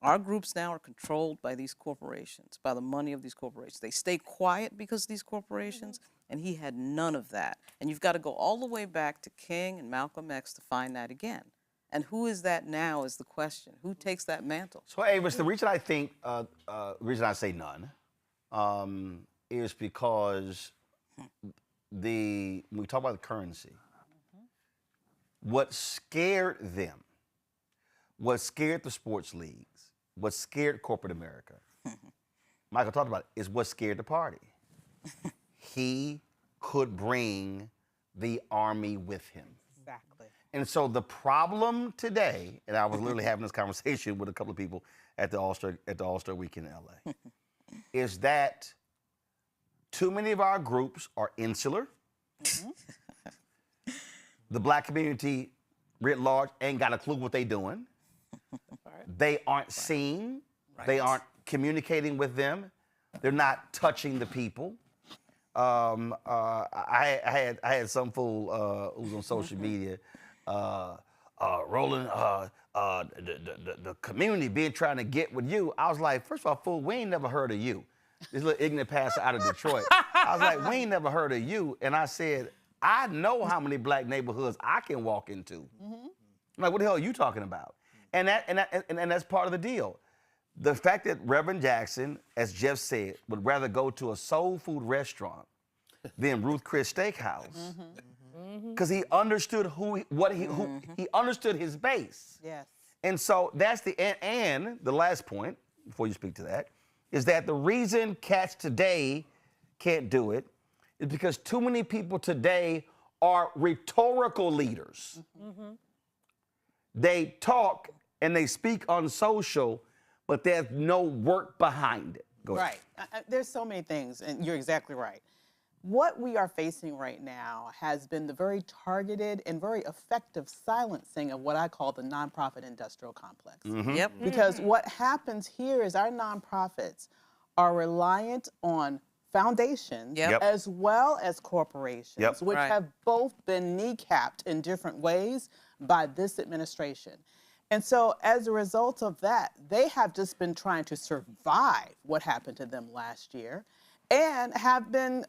our groups now are controlled by these corporations, by the money of these corporations. They stay quiet because of these corporations, and he had none of that. And you've got to go all the way back to King and Malcolm X to find that again. And who is that now is the question. Who takes that mantle? So, Avis, the reason I think, reason I say none, is because when we talk about the currency, what scared them, what scared the sports leagues, what scared corporate America, Michael talked about it, is what scared the party. He could bring the army with him. Exactly. And so the problem today, and I was literally having this conversation with a couple of people at the All-Star weekend in LA, is that too many of our groups are insular. The black community writ large ain't got a clue what they doing. They aren't seen. They aren't communicating with them. They're not touching the people. I had some fool who was on social media, Roland, the community been trying to get with you. I was like, first of all, fool, we ain't never heard of you. This little ignorant pastor out of Detroit. I was like, we ain't never heard of you. And I said, I know how many black neighborhoods I can walk into. I'm like, what the hell are you talking about? And that's part of the deal. The fact that Reverend Jackson, as Jeff said, would rather go to a soul food restaurant than Ruth Chris Steakhouse because he understood who he understood his base. Yes. And so that's and the last point before you speak to that is that the reason cats today can't do it is because too many people today are rhetorical leaders. They talk and they speak on social, but there's no work behind it. Go ahead. Right. There's so many things, and you're exactly right. What we are facing right now has been the very targeted and very effective silencing of what I call the nonprofit industrial complex. Yep. Because what happens here is our nonprofits are reliant on foundations as well as corporations, which have both been kneecapped in different ways by this administration. And so as a result of that, they have just been trying to survive what happened to them last year and have been,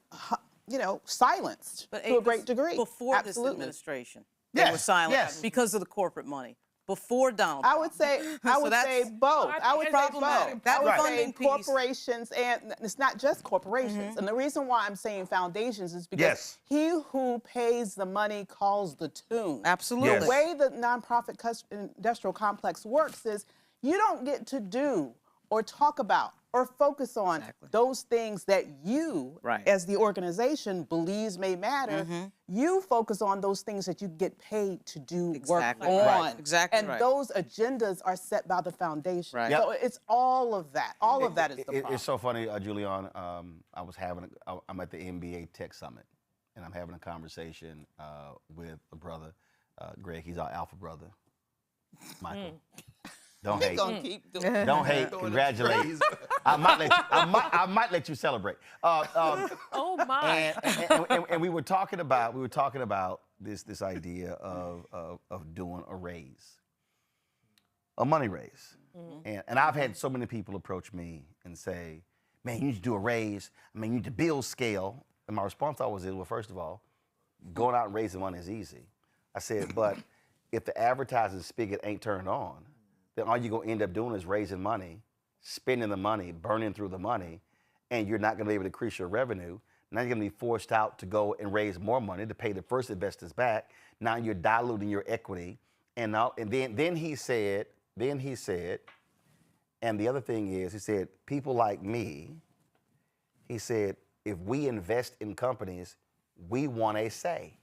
silenced to a great degree. Before this administration, they were silent because of the corporate money. Before Donald Trump. I would say both. I would say both. I would say corporations, and it's not just corporations. And the reason why I'm saying foundations is because he who pays the money calls the tune. Absolutely. The way the nonprofit industrial complex works is you don't get to do or talk about or focus on those things that you, as the organization, believes may matter. You focus on those things that you get paid to do work on. And those agendas are set by the foundation. So it's all of that. All of that is the problem. It's so funny, Julian. I'm at the NBA Tech Summit, and I'm having a conversation with a brother, Greg. He's our alpha brother, Michael. Don't hate. Don't hate. Congratulations. I might let you celebrate. Oh my! And we were talking about this idea of doing a raise, a money raise. And I've had so many people approach me and say, "Man, you need to do a raise. I mean, you need to build scale." And my response always is, "Well, first of all, going out and raising money is easy." I said, "But if the advertising spigot ain't turned on, then all you're going to end up doing is raising money, spending the money, burning through the money, and you're not going to be able to increase your revenue. Now you're going to be forced out to go and raise more money to pay the first investors back. Now you're diluting your equity." And then he said, and the other thing is, he said, people like me, he said, if we invest in companies, we want a say.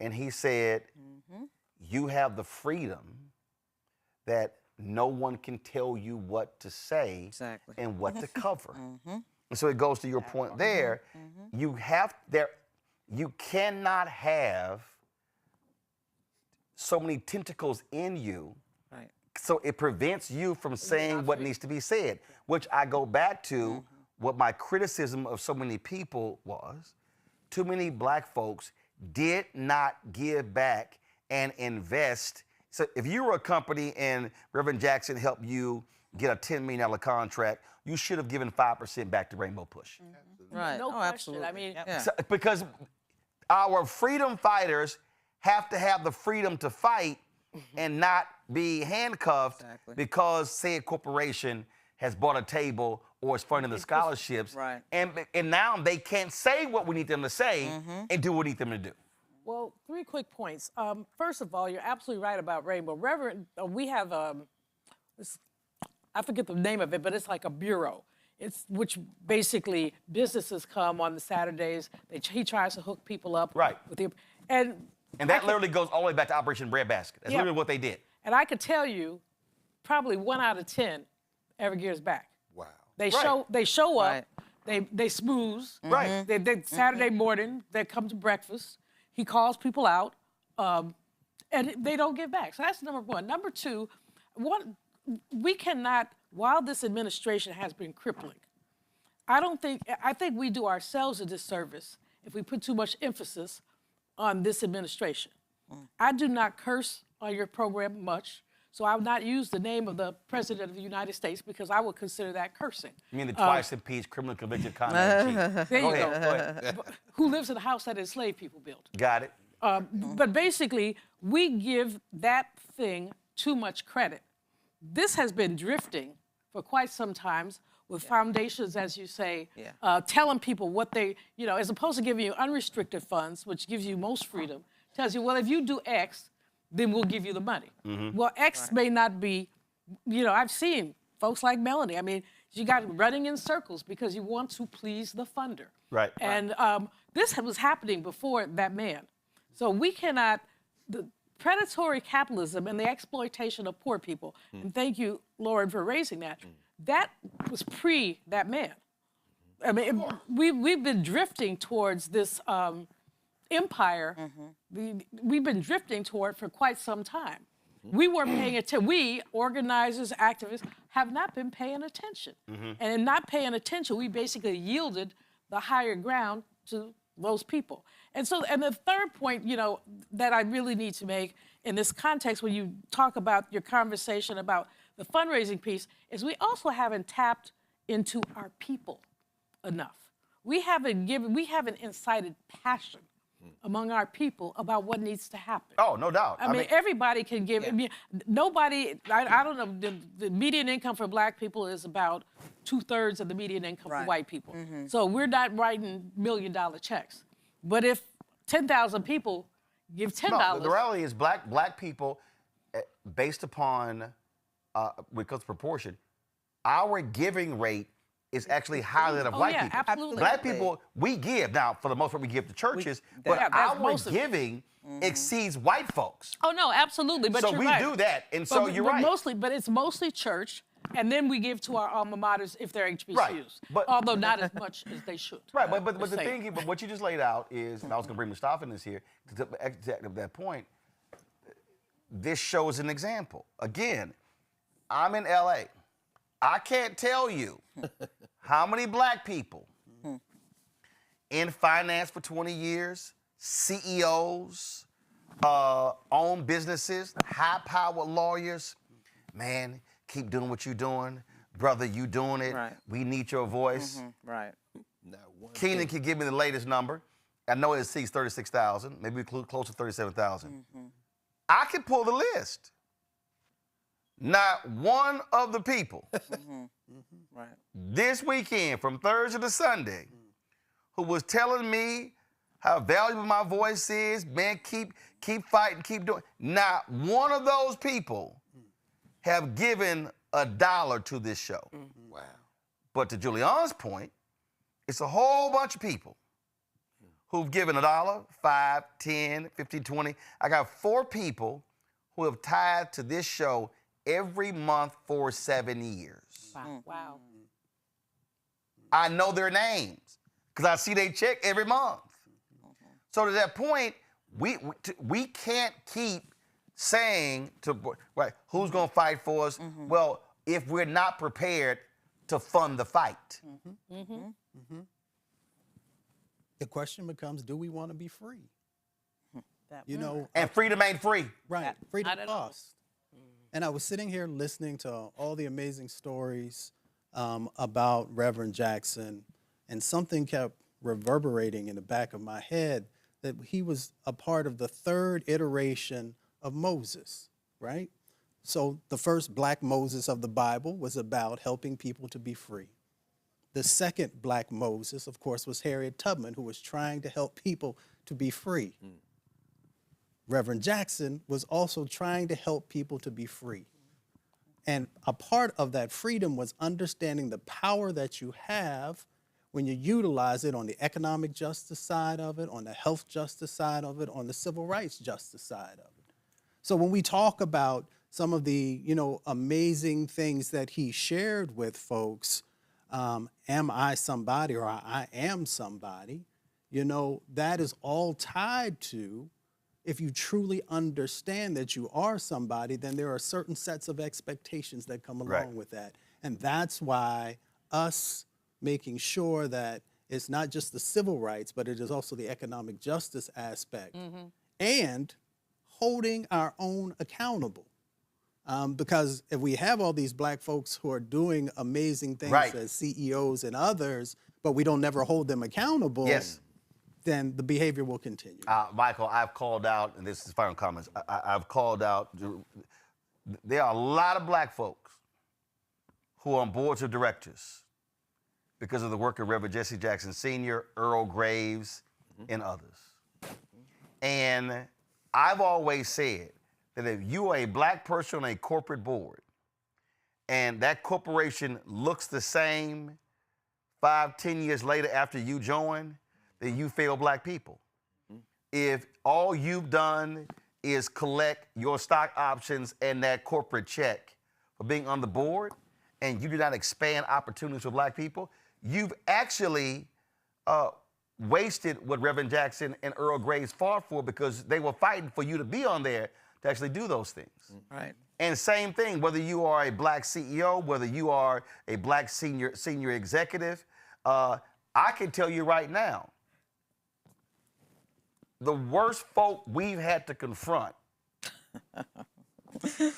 And he said, you have the freedom that no one can tell you what to say and what to cover. And so it goes to your point there. You cannot have so many tentacles in you. So it prevents you from saying what needs to be said, which I go back to what my criticism of so many people was. Too many black folks did not give back and invest. So if you were a company and Reverend Jackson helped you get a $10 million contract, you should have given 5% back to Rainbow Push. Right. No question. Absolutely. I mean, So, because our freedom fighters have to have the freedom to fight and not be handcuffed because, say, a corporation has bought a table or is funding the scholarships. And now they can't say what we need them to say and do what we need them to do. Well, 3 quick points. First of all, you're absolutely right about Rainbow. Reverend, we have, I forget the name of it, but it's like a bureau. It's which basically businesses come on the Saturdays. He tries to hook people up. With the, and that literally goes all the way back to Operation Breadbasket. That's literally what they did. And I could tell you, probably 1 out of 10 ever gives back. Wow. They show up. They smooze. They Saturday morning, they come to breakfast. He calls people out, and they don't give back. So that's number 1. Number 2, we cannot, while this administration has been crippling, I think we do ourselves a disservice if we put too much emphasis on this administration. I do not curse on your program much, so I will not use the name of the President of the United States because I would consider that cursing. You mean the twice impeached, criminal convicted chief? There you go. Who lives in a house that enslaved people built. Got it. But basically, we give that thing too much credit. This has been drifting for quite some time with foundations, as you say, Yeah. telling people what they, as opposed to giving you unrestricted funds, which gives you most freedom, tells you, well, if you do X, then we'll give you the money. Well, X may not be, I've seen folks like Melanie. I mean, you got running in circles because you want to please the funder. Right. And this was happening before that man. So we cannot, the predatory capitalism and the exploitation of poor people, and thank you, Lauren, for raising that, that was pre that man. I mean, we've been drifting towards this empire. We've been drifting toward for quite some time. We weren't paying attention. We, organizers, activists, have not been paying attention. And in not paying attention, we basically yielded the higher ground to those people. And so, and the third point, that I really need to make in this context when you talk about your conversation about the fundraising piece is we also haven't tapped into our people enough. We haven't incited passion among our people about what needs to happen. Oh, no doubt. I mean, everybody can give. I mean, nobody. I don't know. The median income for Black people is about 2/3 of the median income for white people. So we're not writing $1 million checks. But if 10,000 people give $10, no, the reality is black people, based upon because of proportion, our giving rate is actually higher than of white people. Absolutely. Black people, we give. Now, for the most part, we give to churches, but our giving exceeds white folks. Oh, no, absolutely. But so you're we right. do that, and so you're right. But it's mostly church, and then we give to our alma maters if they're HBCUs. Right. But, although not as much as they should. Right, but the thing, but what you just laid out is, and I was going to bring Mustafa in this here, to exactly that point, this shows an example. Again, I'm in LA. I can't tell you how many Black people in finance for 20 years, CEOs, own businesses, high-powered lawyers, man, keep doing what you're doing. Brother, you doing it. Right. We need your voice. Right. Keenan can give me the latest number. I know it exceeds 36,000, maybe close to 37,000. I can pull the list. Not one of the people Right. this weekend from Thursday to Sunday who was telling me how valuable my voice is, man, keep fighting, keep doing. Not one of those people have given $1 to this show. Wow. But to Julian's point, it's a whole bunch of people who've given $1, 5, 10, 15, 20. I got 4 people who have tithed to this show every month for 7 years. Wow. I know their names because I see they check every month. So to that point, we can't keep saying who's going to fight for us? Well, if we're not prepared to fund the fight. The question becomes, do we want to be free? And freedom ain't free. Right, freedom costs. And I was sitting here listening to all the amazing stories about Reverend Jackson, and something kept reverberating in the back of my head that he was a part of the 3rd iteration of Moses, right? So the first Black Moses of the Bible was about helping people to be free. The second Black Moses, of course, was Harriet Tubman, who was trying to help people to be free. Reverend Jackson was also trying to help people to be free. And a part of that freedom was understanding the power that you have when you utilize it on the economic justice side of it, on the health justice side of it, on the civil rights justice side of it. So when we talk about some of the, amazing things that he shared with folks, am I somebody or I am somebody, that is all tied to, if you truly understand that you are somebody, then there are certain sets of expectations that come along with that. And that's why us making sure that it's not just the civil rights, but it is also the economic justice aspect, and holding our own accountable. Because if we have all these Black folks who are doing amazing things as CEOs and others, but we don't never hold them accountable, then the behavior will continue. Michael, I've called out, and this is final comments, I've called out, there are a lot of Black folks who are on boards of directors because of the work of Reverend Jesse Jackson Sr., Earl Graves, and others. And I've always said that if you are a black person on a corporate board and that corporation looks the same 5, 10 years later after you join, then you fail black people. If all you've done is collect your stock options and that corporate check for being on the board, and you do not expand opportunities for black people, you've actually wasted what Reverend Jackson and Earl Graves fought for, because they were fighting for you to be on there to actually do those things. Right. And same thing, whether you are a black CEO, whether you are a black senior executive, I can tell you right now, the worst folk we've had to confront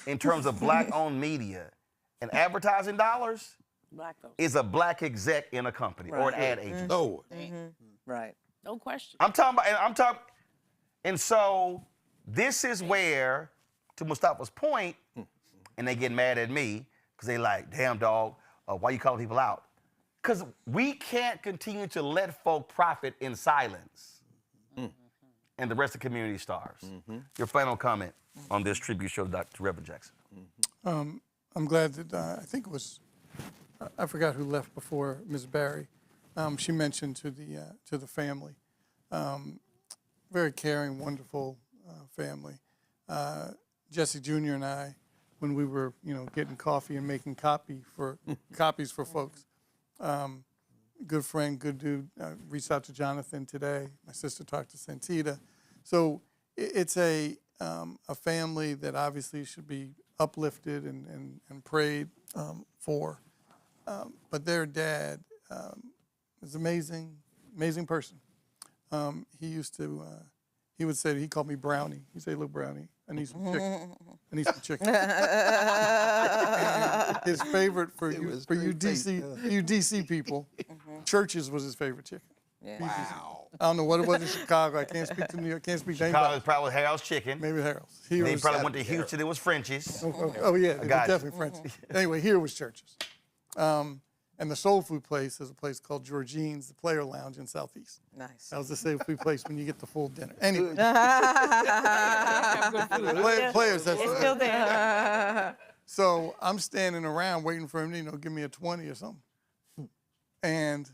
in terms of black-owned media and advertising dollars is a black exec in a company or an ad agency. No. Right. No question. I'm talking, and so this is where, to Mustafa's point, and they get mad at me because they like, damn dog, why you calling people out? Because we can't continue to let folk profit in silence. And the rest of the community starves. Your final comment on this tribute show to Reverend Jackson. I'm glad that, I think it was, I forgot who left before Ms. Barry. She mentioned to the family. Very caring, wonderful family. Jesse Jr. and I, when we were, getting coffee and making copies for folks, good friend, good dude, reached out to Jonathan today. My sister talked to Santita. So it's a family that obviously should be uplifted and prayed for. But their dad is amazing person. He would say, he called me Brownie. He'd say, look, Brownie, I need some chicken. I need some chicken. And his favorite for you DC people, Church's was his favorite chicken. Yeah. Wow. I don't know what it was in Chicago. I can't speak to New York. Can't speak to Chicago's anybody. probably Harold's Chicken. Maybe Harold's. They probably went to Houston. It was French's. Oh yeah, it was definitely French's. Anyway, here was Church's. And the soul food place is a place called Georgine's, the Player Lounge in Southeast. Nice. That was the soul food place when you get the full dinner. Anyway. Players, that's It's still there. So I'm standing around waiting for him to, give me a 20 or something. And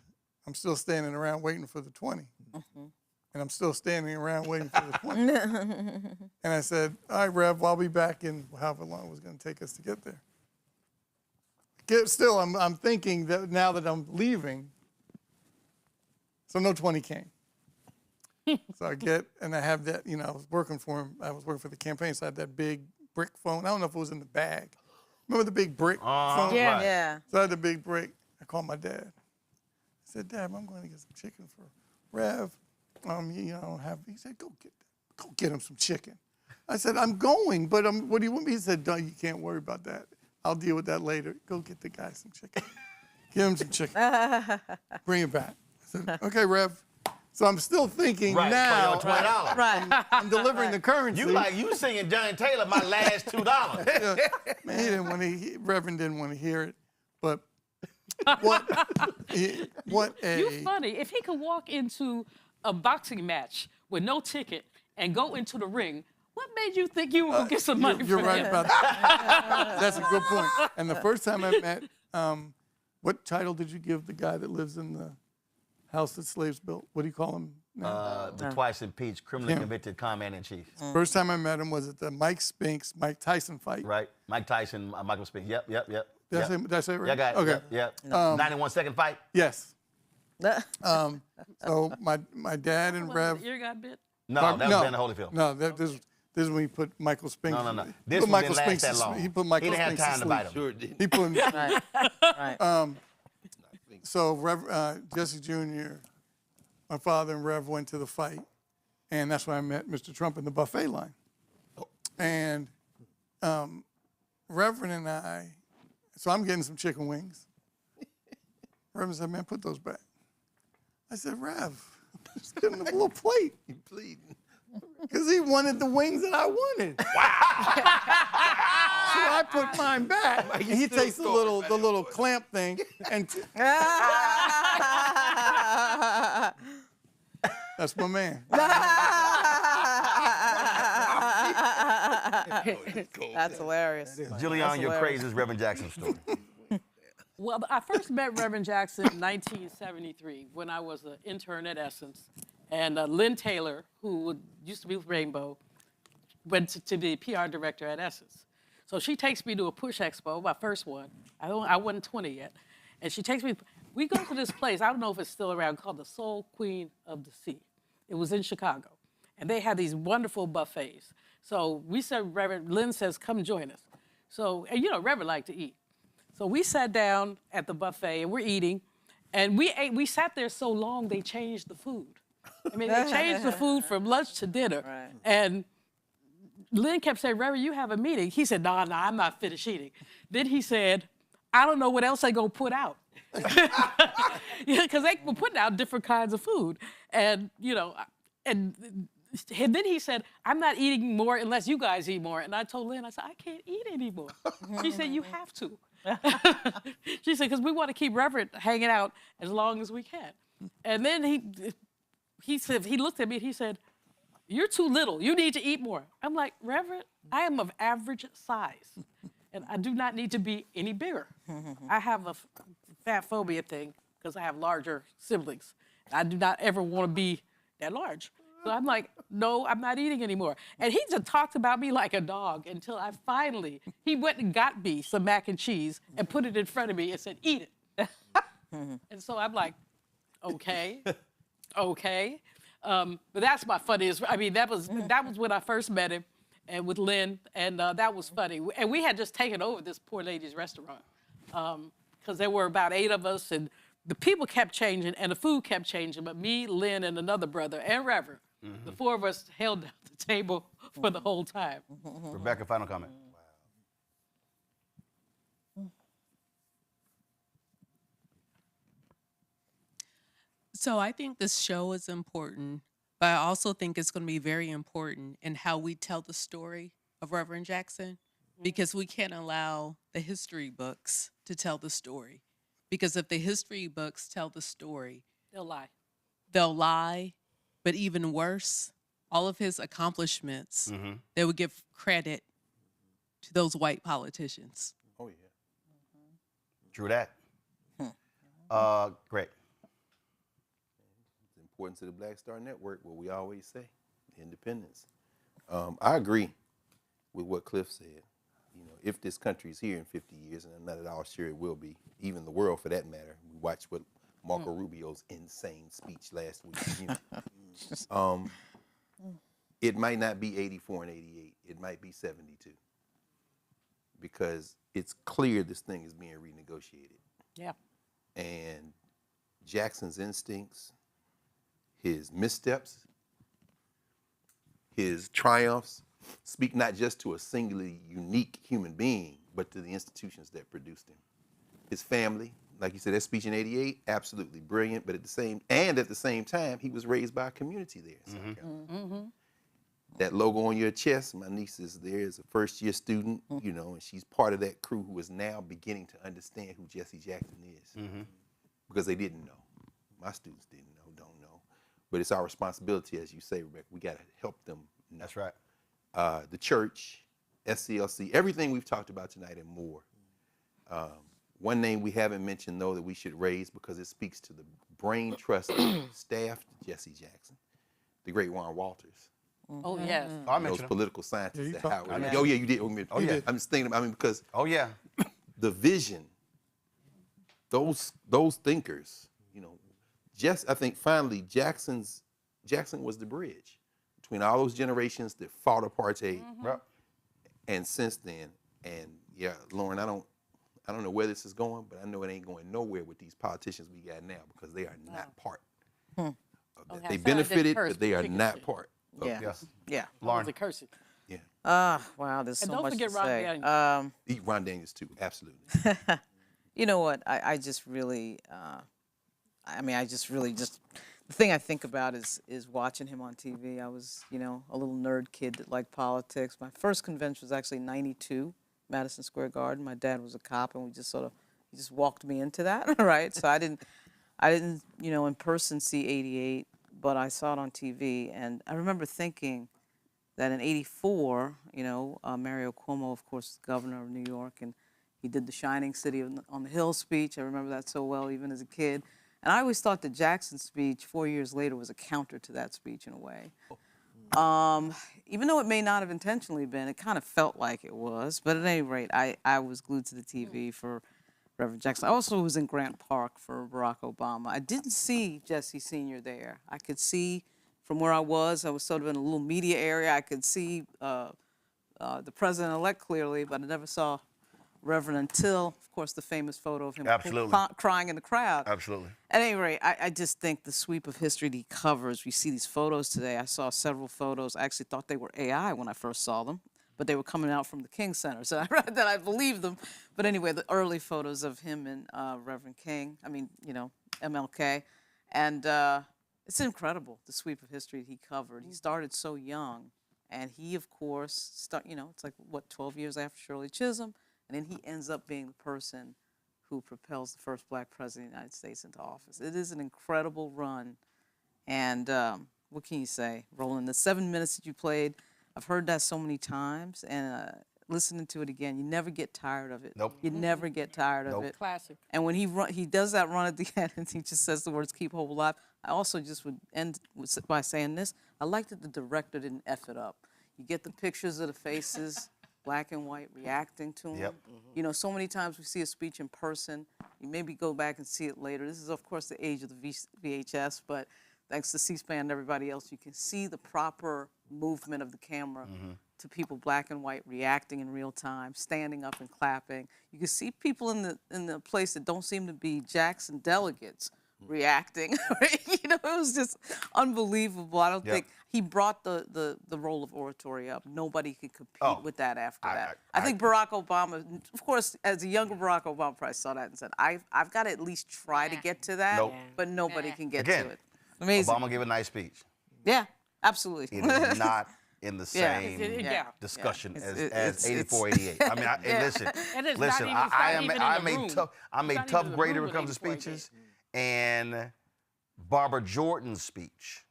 I'm still standing around waiting for the 20. And I'm still standing around waiting for the 20. And I said, all right, Rev, I'll be back in however long it was going to take us to get there. Still, I'm thinking that now that I'm leaving, so no 20 came. So I have that, I was working for him. I was working for the campaign, so I had that big brick phone. I don't know if it was in the bag. Remember the big brick phone? Yeah, Right. yeah. So I had the big brick. I called my dad. I said, Dad, I'm going to get some chicken for Rev. He said, go get him some chicken. I said, I'm going, but what do you want me? He said, no, you can't worry about that. I'll deal with that later. Go get the guy some chicken. Give him some chicken. Bring it back. I said, okay, Rev. So I'm still thinking now. $20. Right. I'm delivering the currency. You singing Johnny Taylor, my last $2. Yeah. Man, he didn't want to. Reverend didn't want to hear it, but what a. You funny. If he could walk into a boxing match with no ticket and go into the ring, what made you think you were going to get some money You're from right him? about that. That's a good point. And the first time I met, what title did you give the guy that lives in the house that slaves built? What do you call him now? The twice impeached, criminally convicted commander-in-chief. First time I met him was at the Mike Tyson fight. Right. Mike Tyson, Michael Spinks. Yep. Did I say it right? Yeah, I got it. Okay. Yep. 91-second fight? Yes. So my dad and Rev. Your ear got bit? No, that was in the Holyfield. No, this is when he put Michael Spinks. No. This one didn't last that long. He put Michael Spinks. He didn't have time to bite him. Sure did. He put him. Right. So Jesse Jr., my father and Rev went to the fight, and that's when I met Mr. Trump in the buffet line. And Reverend and I, so I'm getting some chicken wings. Reverend said, man, put those back. I said, Rev, just give him a little plate. You pleading. Because he wanted the wings that I wanted. So I put mine back. And he takes the little clamp thing and that's my man. That's hilarious. Julian, your craziest Reverend Jackson story. Well, I first met Reverend Jackson in 1973 when I was an intern at Essence. And Lynn Taylor, who used to be with Rainbow, went to be PR director at Essence. So she takes me to a Push Expo, my first one. I wasn't 20 yet. And she takes me, we go to this place, I don't know if it's still around, called the Soul Queen of the Sea. It was in Chicago. And they had these wonderful buffets. So we said, Lynn says, come join us. So, and you know, Reverend liked to eat. So we sat down at the buffet and we're eating. And we sat there so long, they changed the food. I mean, they changed the food from lunch to dinner. Right. And Lynn kept saying, Reverend, you have a meeting. He said, no, I'm not finished eating. Then he said, I don't know what else they gonna put out. Because they were putting out different kinds of food. And, you know, and then he said, I'm not eating more unless you guys eat more. And I told Lynn, I said, I can't eat anymore. She said, you have to. She said, because we want to keep Reverend hanging out as long as we can. And then he said, he looked at me and he said, you're too little. You need to eat more. I'm like, Reverend, I am of average size. And I do not need to be any bigger. I have a fat phobia thing because I have larger siblings. I do not ever want to be that large. So I'm like, no, I'm not eating anymore. And he just talked about me like a dog until I finally, he went and got me some mac and cheese and put it in front of me and said, eat it. And so I'm like, okay. But that's my funniest, I mean, that was when I first met him and with Lynn, and that was funny. And we had just taken over this poor lady's restaurant because there were about 8 of us, and the people kept changing and the food kept changing, but me, Lynn, and another brother, and Reverend, the 4 of us held down the table for the whole time. Rebecca, final comment. So I think this show is important, but I also think it's going to be very important in how we tell the story of Reverend Jackson, because we can't allow the history books to tell the story. Because if the history books tell the story, They'll lie. They'll lie, but even worse, all of his accomplishments, they would give credit to those white politicians. Oh, yeah. True that. Great. It's important to the Black Star Network, what we always say, independence. I agree with what Cliff said. You know, if this country is here in 50 years, and I'm not at all sure it will be, even the world for that matter. We watched what Marco Rubio's insane speech last week. You know. It might not be 84 and 88. It might be 72. Because it's clear this thing is being renegotiated. Yeah. And Jackson's instincts, his missteps, his triumphs, speak not just to a singularly unique human being, but to the institutions that produced him. His family, like you said, that speech in '88, absolutely brilliant, but at the same time, he was raised by a community there in South Carolina. That logo on your chest, my niece is there as a first-year student, you know, and she's part of that crew who is now beginning to understand who Jesse Jackson is. Because they didn't know. My students didn't know, don't know. But it's our responsibility, as you say, Rebecca, we got to help them know. That's right. The church, SCLC, everything we've talked about tonight and more. One name we haven't mentioned, though, that we should raise because it speaks to the brain trust staff to Jesse Jackson, the great Ron Walters. Oh, yes. I mentioned those him. political scientists at Howard. mentioned Oh, yeah, you did. Oh, yeah. I'm just thinking, I mean, because the vision, those thinkers, you know, I think finally Jackson was the bridge between all those generations that fought apartheid, and since then, and yeah, Lauren, I don't know where this is going, but I know it ain't going nowhere with these politicians we got now because they are not part of that. They benefited, but they are not part of this. Yeah. Lauren. It's a cursing. Wow, there's And so don't much forget to Ron say. Daniels. Eat Ron Daniels too, absolutely. You know what? I just really, the thing I think about is watching him on TV. I was, a little nerd kid that liked politics. My first convention was actually '92, Madison Square Garden. My dad was a cop, and he just walked me into that, right? So I didn't, in person see '88, but I saw it on TV, and I remember thinking that in '84, Mario Cuomo, of course, is governor of New York, and he did the Shining City on the Hill speech. I remember that so well, even as a kid. And I always thought the Jackson speech 4 years later was a counter to that speech in a way. Even though it may not have intentionally been, it kind of felt like it was. But at any rate, I was glued to the TV for Reverend Jackson. I also was in Grant Park for Barack Obama. I didn't see Jesse Sr. there. I could see from where I was sort of in a little media area. I could see the president-elect clearly, but I never saw Reverend until, of course, the famous photo of him crying in the crowd. Absolutely. At any rate, I just think the sweep of history that he covers, we see these photos today. I saw several photos. I actually thought they were AI when I first saw them, but they were coming out from the King Center, so I believed them. But anyway, the early photos of him and Reverend King, MLK, and it's incredible, the sweep of history he covered. He started so young, and he, of course, it's like, 12 years after Shirley Chisholm, and then he ends up being the person who propels the first black president of the United States into office. It is an incredible run. And what can you say, Roland? The 7 minutes that you played, I've heard that so many times, and listening to it again, you never get tired of it. Nope. You never get tired of it. Classic. And when he does that run at the end, and he just says the words, "Keep hope alive," I also just would end by saying this. I like that the director didn't F it up. You get the pictures of the faces, black and white, reacting to him. Yep. So many times we see a speech in person. You maybe go back and see it later. This is, of course, the age of the VHS, but thanks to C-SPAN and everybody else, you can see the proper movement of the camera to people black and white reacting in real time, standing up and clapping. You can see people in the place that don't seem to be Jackson delegates reacting. It was just unbelievable. I don't think he brought the role of oratory up. Nobody could compete with that after that. I think Barack Obama, of course, as a younger Barack Obama, probably saw that and said, I've got to at least try to get to that, but nobody can get to it. Amazing. Obama gave a nice speech. Yeah, absolutely. It is not in the same discussion as 84, 88. I mean, listen, I made tough grade when it comes to speeches, and Barbara Jordan's speech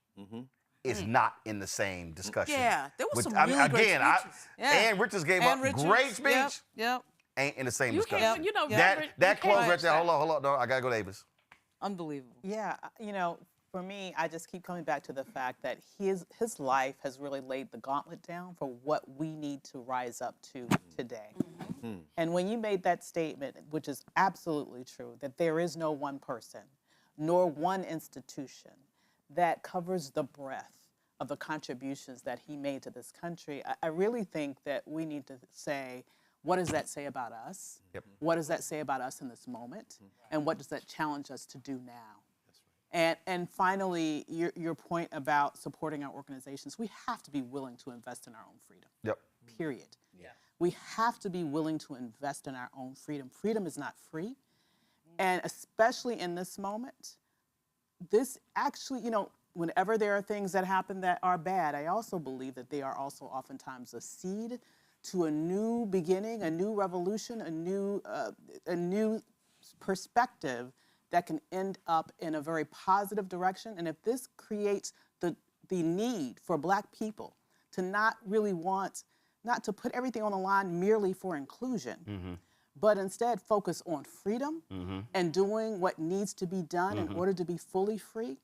is not in the same discussion. Yeah, there was some really great speeches. Ann Richards gave a great speech. Yep. Ain't in the same discussion. That close right there. Hold on. No, I gotta go, Davis. Unbelievable. Yeah, for me, I just keep coming back to the fact that his life has really laid the gauntlet down for what we need to rise up to today. And when you made that statement, which is absolutely true, that there is no one person, nor one institution that covers the breadth of the contributions that he made to this country, I really think that we need to say, what does that say about us? Yep. What does that say about us in this moment? And what does that challenge us to do now? And finally, your point about supporting our organizations, we have to be willing to invest in our own freedom. Yep. Period. Yeah. We have to be willing to invest in our own freedom. Freedom is not free. And especially in this moment, this actually, whenever there are things that happen that are bad, I also believe that they are also oftentimes a seed to a new beginning, a new revolution, a new perspective that can end up in a very positive direction. And if this creates the need for Black people to not to put everything on the line merely for inclusion, but instead focus on freedom and doing what needs to be done in order to be fully free,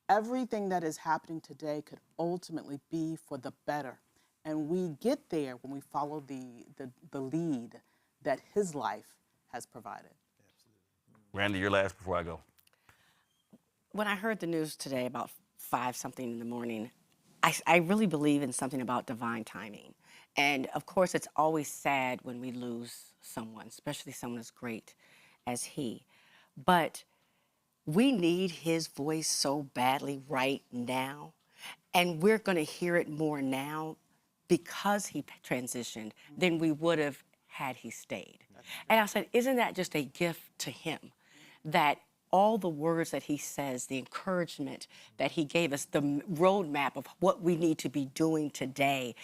everything that is happening today could ultimately be for the better. And we get there when we follow the lead that his life has provided. Randy, your last before I go. When I heard the news today about 5-something in the morning, I really believe in something about divine timing. And of course, it's always sad when we lose someone, especially someone as great as he. But we need his voice so badly right now. And we're going to hear it more now because he transitioned than we would have had he stayed. And I said, isn't that just a gift to him? That all the words that he says, the encouragement that he gave us, the roadmap of what we need to be doing today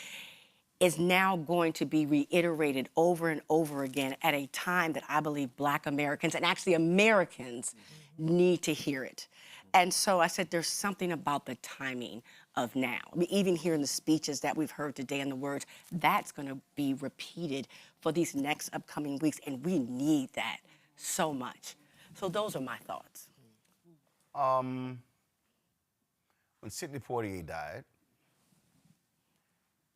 is now going to be reiterated over and over again at a time that I believe Black Americans and actually Americans need to hear it. And so I said, there's something about the timing of now. I mean, even here in the speeches that we've heard today and the words, that's going to be repeated for these next upcoming weeks, and we need that so much. So those are my thoughts. When Sidney Poitier died,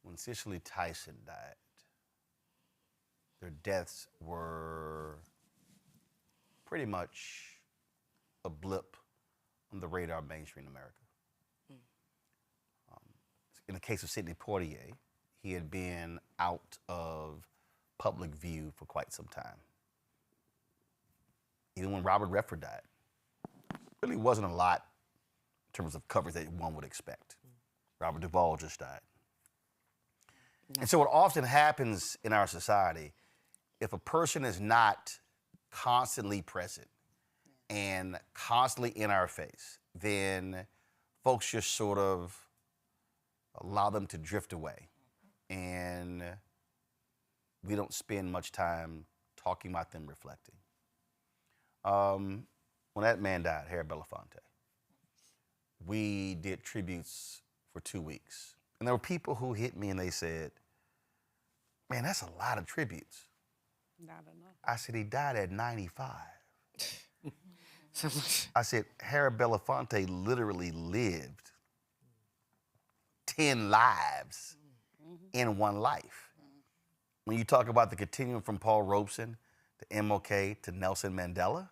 when Cicely Tyson died, their deaths were pretty much a blip on the radar of mainstream America. In the case of Sidney Poitier, he had been out of public view for quite some time. Even when Robert Redford died, really wasn't a lot in terms of coverage that one would expect. Robert Duvall just died. And so what often happens in our society, if a person is not constantly present and constantly in our face, then folks just sort of allow them to drift away. And we don't spend much time talking about them, reflecting. When that man died, Harry Belafonte, we did tributes for 2 weeks. And there were people who hit me and they said, man, that's a lot of tributes. Not enough. I said, he died at 95. I said, Harry Belafonte literally lived 10 lives in one life. When you talk about the continuum from Paul Robeson to MLK to Nelson Mandela,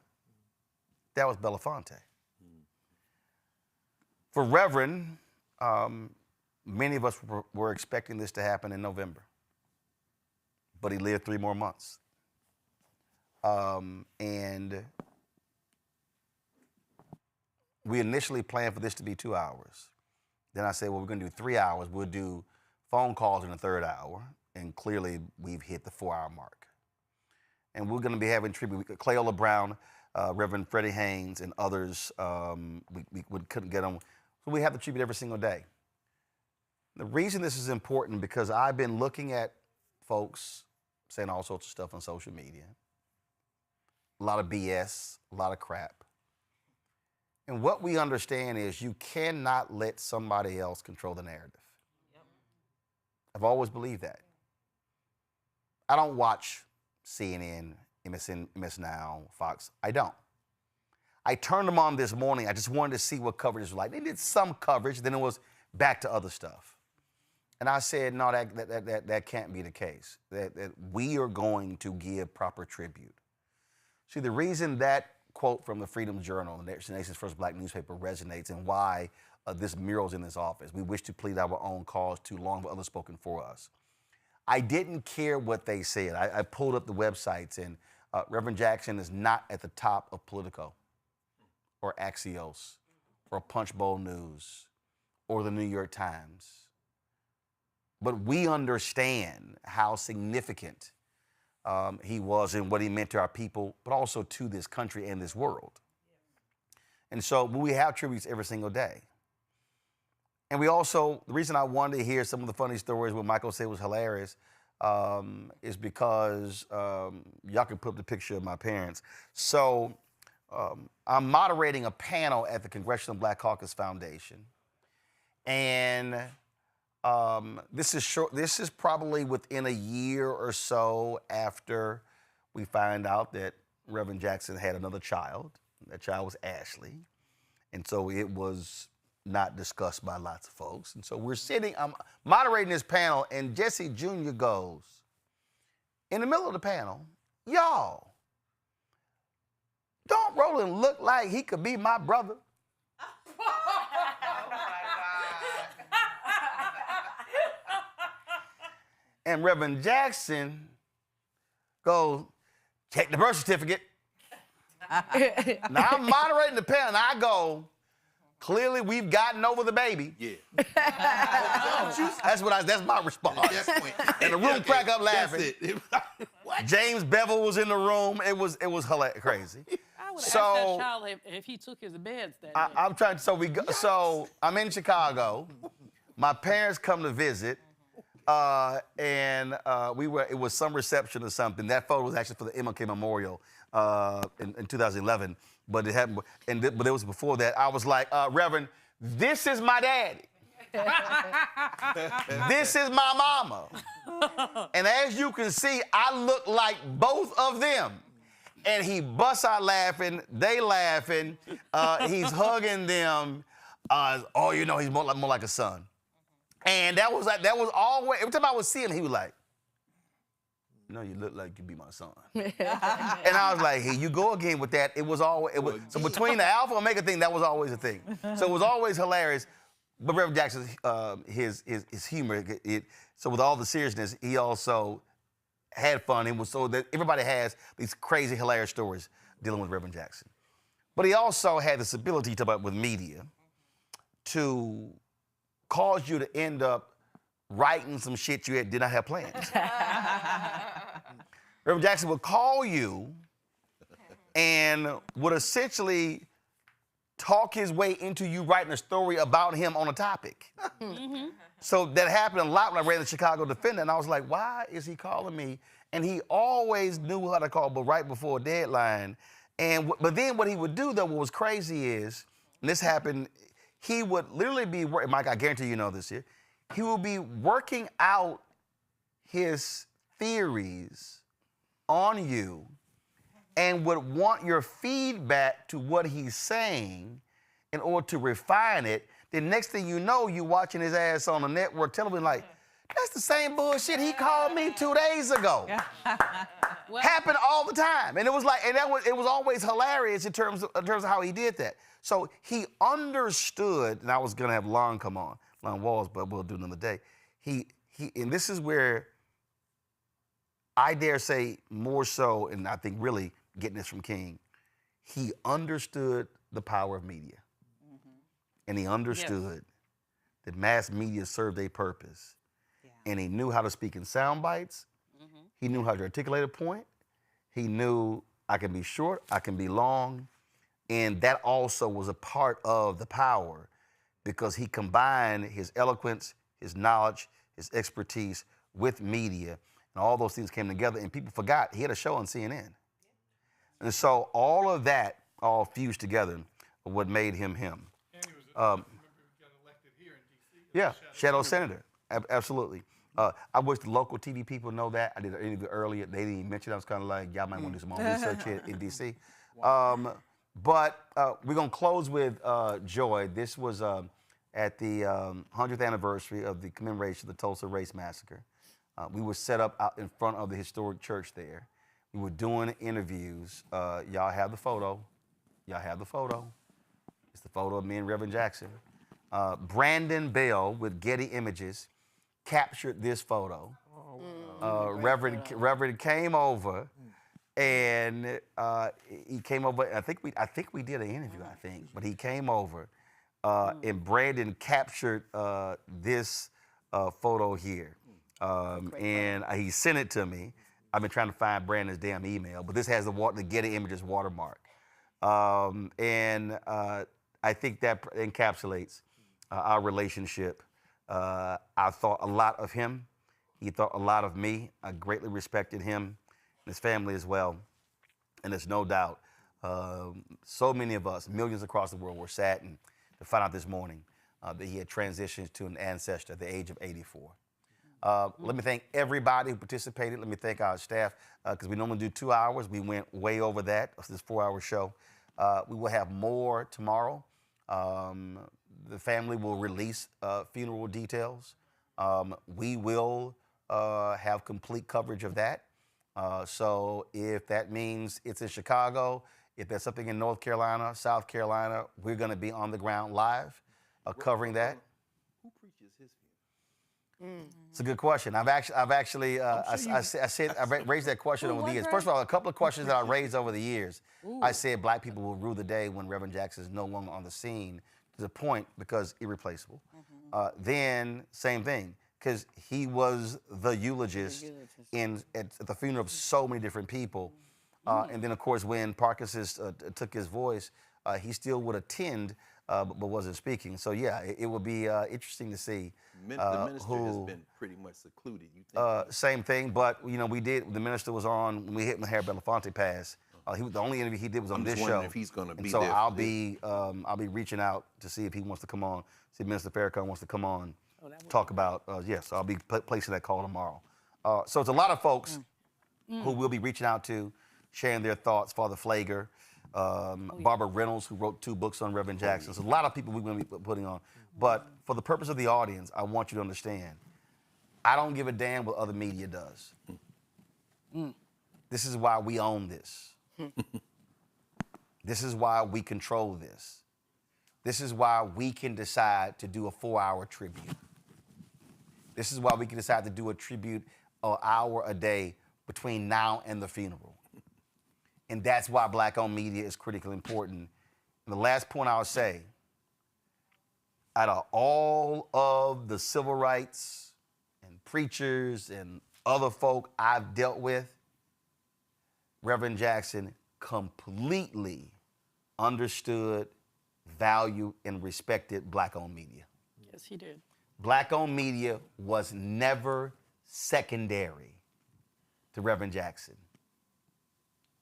that was Belafonte. For Reverend, many of us were expecting this to happen in November, but he lived 3 more months. And we initially planned for this to be 2 hours. Then I said, well, we're gonna do 3 hours. We'll do phone calls in the 3rd hour. And clearly we've hit the 4-hour mark. And we're gonna be having tribute. Cleola Brown, Reverend Freddie Haynes, and others, we couldn't get them. So we have the tribute every single day. The reason this is important, because I've been looking at folks saying all sorts of stuff on social media. A lot of BS, a lot of crap. And what we understand is you cannot let somebody else control the narrative. I've always believed that. I don't watch CNN, MSN, MS Now, Fox. I don't. I turned them on this morning. I just wanted to see what coverage was like. They did some coverage, then it was back to other stuff. And I said, no, that can't be the case. That we are going to give proper tribute. See, the reason that quote from the Freedom Journal, the nation's first Black newspaper, resonates, and why this mural's in this office. We wish to plead our own cause too long, but others spoken for us. I didn't care what they said. I pulled up the websites, and Reverend Jackson is not at the top of Politico or Axios or Punch Bowl News or the New York Times. But we understand how significant he was and what he meant to our people, but also to this country and this world. And so we have tributes every single day. And we also, the reason I wanted to hear some of the funny stories, what Michael said was hilarious, is because y'all can put up the picture of my parents. So I'm moderating a panel at the Congressional Black Caucus Foundation. And this is probably within a year or so after we find out that Reverend Jackson had another child. That child was Ashley. And so it was not discussed by lots of folks. And so we're sitting, I'm moderating this panel, and Jesse Jr. goes, in the middle of the panel, y'all, don't Roland look like he could be my brother? And Reverend Jackson goes, check the birth certificate. Now I'm moderating the panel, and I go, clearly we've gotten over the baby. Yeah. That's my response. And the room cracked up laughing. James Bevel was in the room. It was hilarious, crazy. would So- ask that child if he took his meds that day. I'm trying. So I'm in Chicago. My parents come to visit, and it was some reception or something. That photo was actually for the MLK Memorial in 2011, but it happened. But it was before that. I was like, Reverend, this is my daddy. This is my mama. And as you can see, I look like both of them. And he busts out laughing, they laughing, he's hugging them. You know, he's more like a son. And that was always, every time I would see him, he was like, no, you look like you be my son. And I was like, here you go again with that. So between the Alpha and Omega thing, that was always a thing. So it was always hilarious. But Reverend Jackson's, his humor, so with all the seriousness, he also had fun. It was so that everybody has these crazy, hilarious stories dealing with Reverend Jackson. But he also had this ability to talk about with media to cause you to end up writing some shit you did not have plans. Reverend Jackson would call you and would essentially talk his way into you writing a story about him on a topic. So that happened a lot when I ran the Chicago Defender, and I was like, why is he calling me? And he always knew how to call, but right before a deadline. But then what he would do, though, what was crazy is, and this happened, he would literally be working, Mike, I guarantee you know this here, he would be working out his theories on you and would want your feedback to what he's saying in order to refine it. The next thing you know, you watching his ass on the network television like, that's the same bullshit he called me 2 days ago. Happened all the time. And it was like, it was always hilarious in terms of how he did that. So he understood, and I was gonna have Lon come on, Lon Walls, but we'll do it another day. And this is where I dare say more so, and I think really getting this from King, he understood the power of media. And he understood that mass media served a purpose. And he knew how to speak in sound bites. He knew how to articulate a point. He knew I can be short, I can be long. And that also was a part of the power because he combined his eloquence, his knowledge, his expertise with media. And all those things came together and people forgot he had a show on CNN. And so all of that all fused together what made him him. And he was, got elected here in D.C. Yeah, Shadow Senator, absolutely. I wish the local TV people know that. I did an interview earlier. They didn't even mention it. I was kind of like, y'all might want to do some more research here in D.C. But we're going to close with Joy. This was at the 100th anniversary of the commemoration of the Tulsa Race Massacre. We were set up out in front of the historic church there. We were doing interviews. Y'all have the photo. Y'all have the photo. It's the photo of me and Reverend Jackson. Brandon Bell with Getty Images captured this photo. Reverend came over, and he came over. I think we did an interview. But he came over, and Brandon captured this photo here, and he sent it to me. I've been trying to find Brandon's damn email, but this has the Getty Images watermark, and I think that encapsulates our relationship. I thought a lot of him. He thought a lot of me. I greatly respected him and his family as well. And there's no doubt, so many of us, millions across the world, were saddened to find out this morning that he had transitioned to an ancestor at the age of 84. Let me thank everybody who participated. Let me thank our staff, because we normally do 2 hours. We went way over that, this 4-hour show. We will have more tomorrow. The family will release funeral details. We will have complete coverage of that. So if that means it's in Chicago, if there's something in North Carolina, South Carolina, we're going to be on the ground live covering that. Who preaches his funeral? It's a good question. I've actually I raised that question over the years. First of all, a couple of questions that I raised over the years. I said black people will rue the day when Reverend Jackson is no longer on the scene to the point because irreplaceable. Then same thing, because he was the eulogist at the funeral of so many different people. And then, of course, when Parkinson's took his voice, he still would attend, but wasn't speaking. So, yeah, it would be interesting to see The minister has been pretty much secluded. You think same thing, but, you know, the minister was on, when we hit Maher Belafonte passed. The only interview he did was on this show. if he's going to be so there. I'll be reaching out to see if he wants to come on, see if Minister Farrakhan wants to come on, talk about, yes, I'll be placing that call tomorrow. So it's a lot of folks who we'll be reaching out to, sharing their thoughts. Father Flager, Barbara Reynolds, who wrote 2 books on Reverend Jackson. So a lot of people we're going to be putting on. But for the purpose of the audience, I want you to understand, I don't give a damn what other media does. This is why we own this. This is why we control this. This is why we can decide to do a 4-hour tribute. This is why we can decide to do a tribute an hour a day between now and the funeral. And that's why Black-owned media is critically important. And the last point I'll say, out of all of the civil rights and preachers and other folk I've dealt with, Reverend Jackson completely understood, valued, and respected Black-owned media. Yes, he did. Black-owned media was never secondary to Reverend Jackson.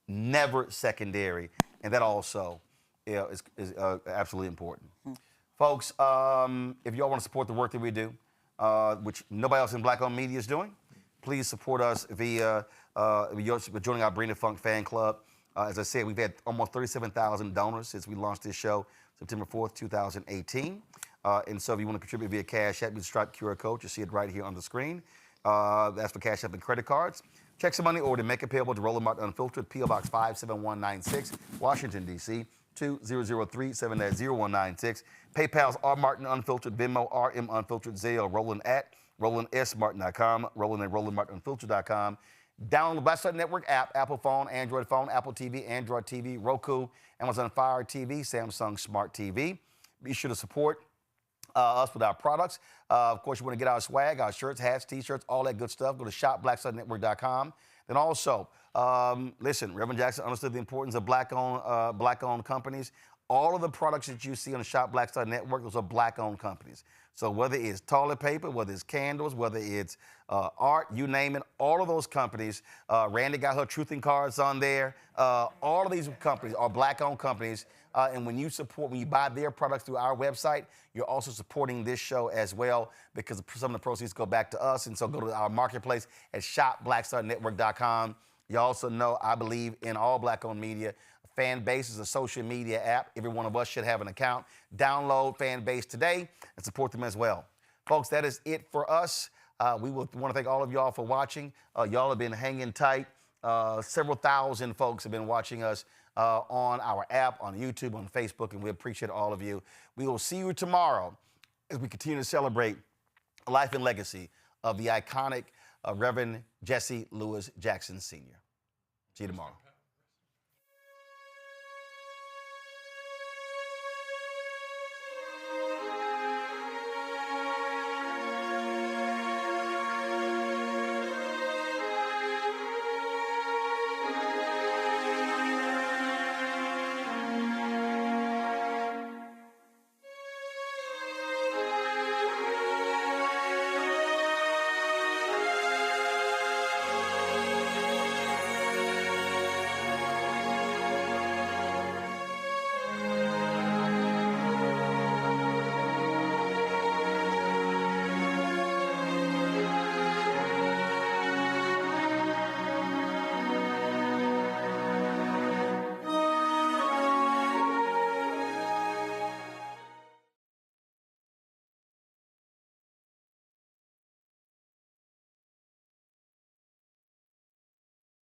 Never secondary, and that also is absolutely important. Folks, if y'all want to support the work that we do, which nobody else in Black-owned media is doing, please support us via joining our Bring the Funk fan club. As I said, we've had almost 37,000 donors since we launched this show, September 4th, 2018. And so if you want to contribute via Cash App, you can Stripe QR code. You see it right here on the screen. That's for Cash App and credit cards. Check some money or to make it payable to Roland Martin Unfiltered, P.O. Box 57196, Washington, D.C., 2003-7-0196. PayPal's R. Martin Unfiltered, Venmo, RM Unfiltered, Zelle, Roland at RolandSMartin.com, Roland at RolandMartinUnfiltered.com. Download the Black Star Network app, Apple phone, Android phone, Apple TV, Android TV, Roku, Amazon Fire TV, Samsung Smart TV. Be sure to support us with our products. Of course, you want to get our swag, our shirts, hats, T-shirts, all that good stuff. Go to shopblackstarnetwork.com. Then also, listen, Reverend Jackson understood the importance of black-owned companies. All of the products that you see on the Shop Black Star Network, those are Black-owned companies. So whether it's toilet paper, whether it's candles, whether it's art, you name it, all of those companies, Randy got her truthing cards on there. All of these companies are Black-owned companies. And when you buy their products through our website, you're also supporting this show as well, because some of the proceeds go back to us. And so go to our marketplace at shopblackstarnetwork.com. You also know I believe in all Black-owned media. Fanbase is a social media app. Every one of us should have an account. Download Fanbase today and support them as well. Folks, that is it for us. We want to thank all of y'all for watching. Y'all have been hanging tight. Several thousand folks have been watching us on our app, on YouTube, on Facebook, and we appreciate all of you. We will see you tomorrow as we continue to celebrate the life and legacy of the iconic Reverend Jesse Louis Jackson Sr. See you tomorrow.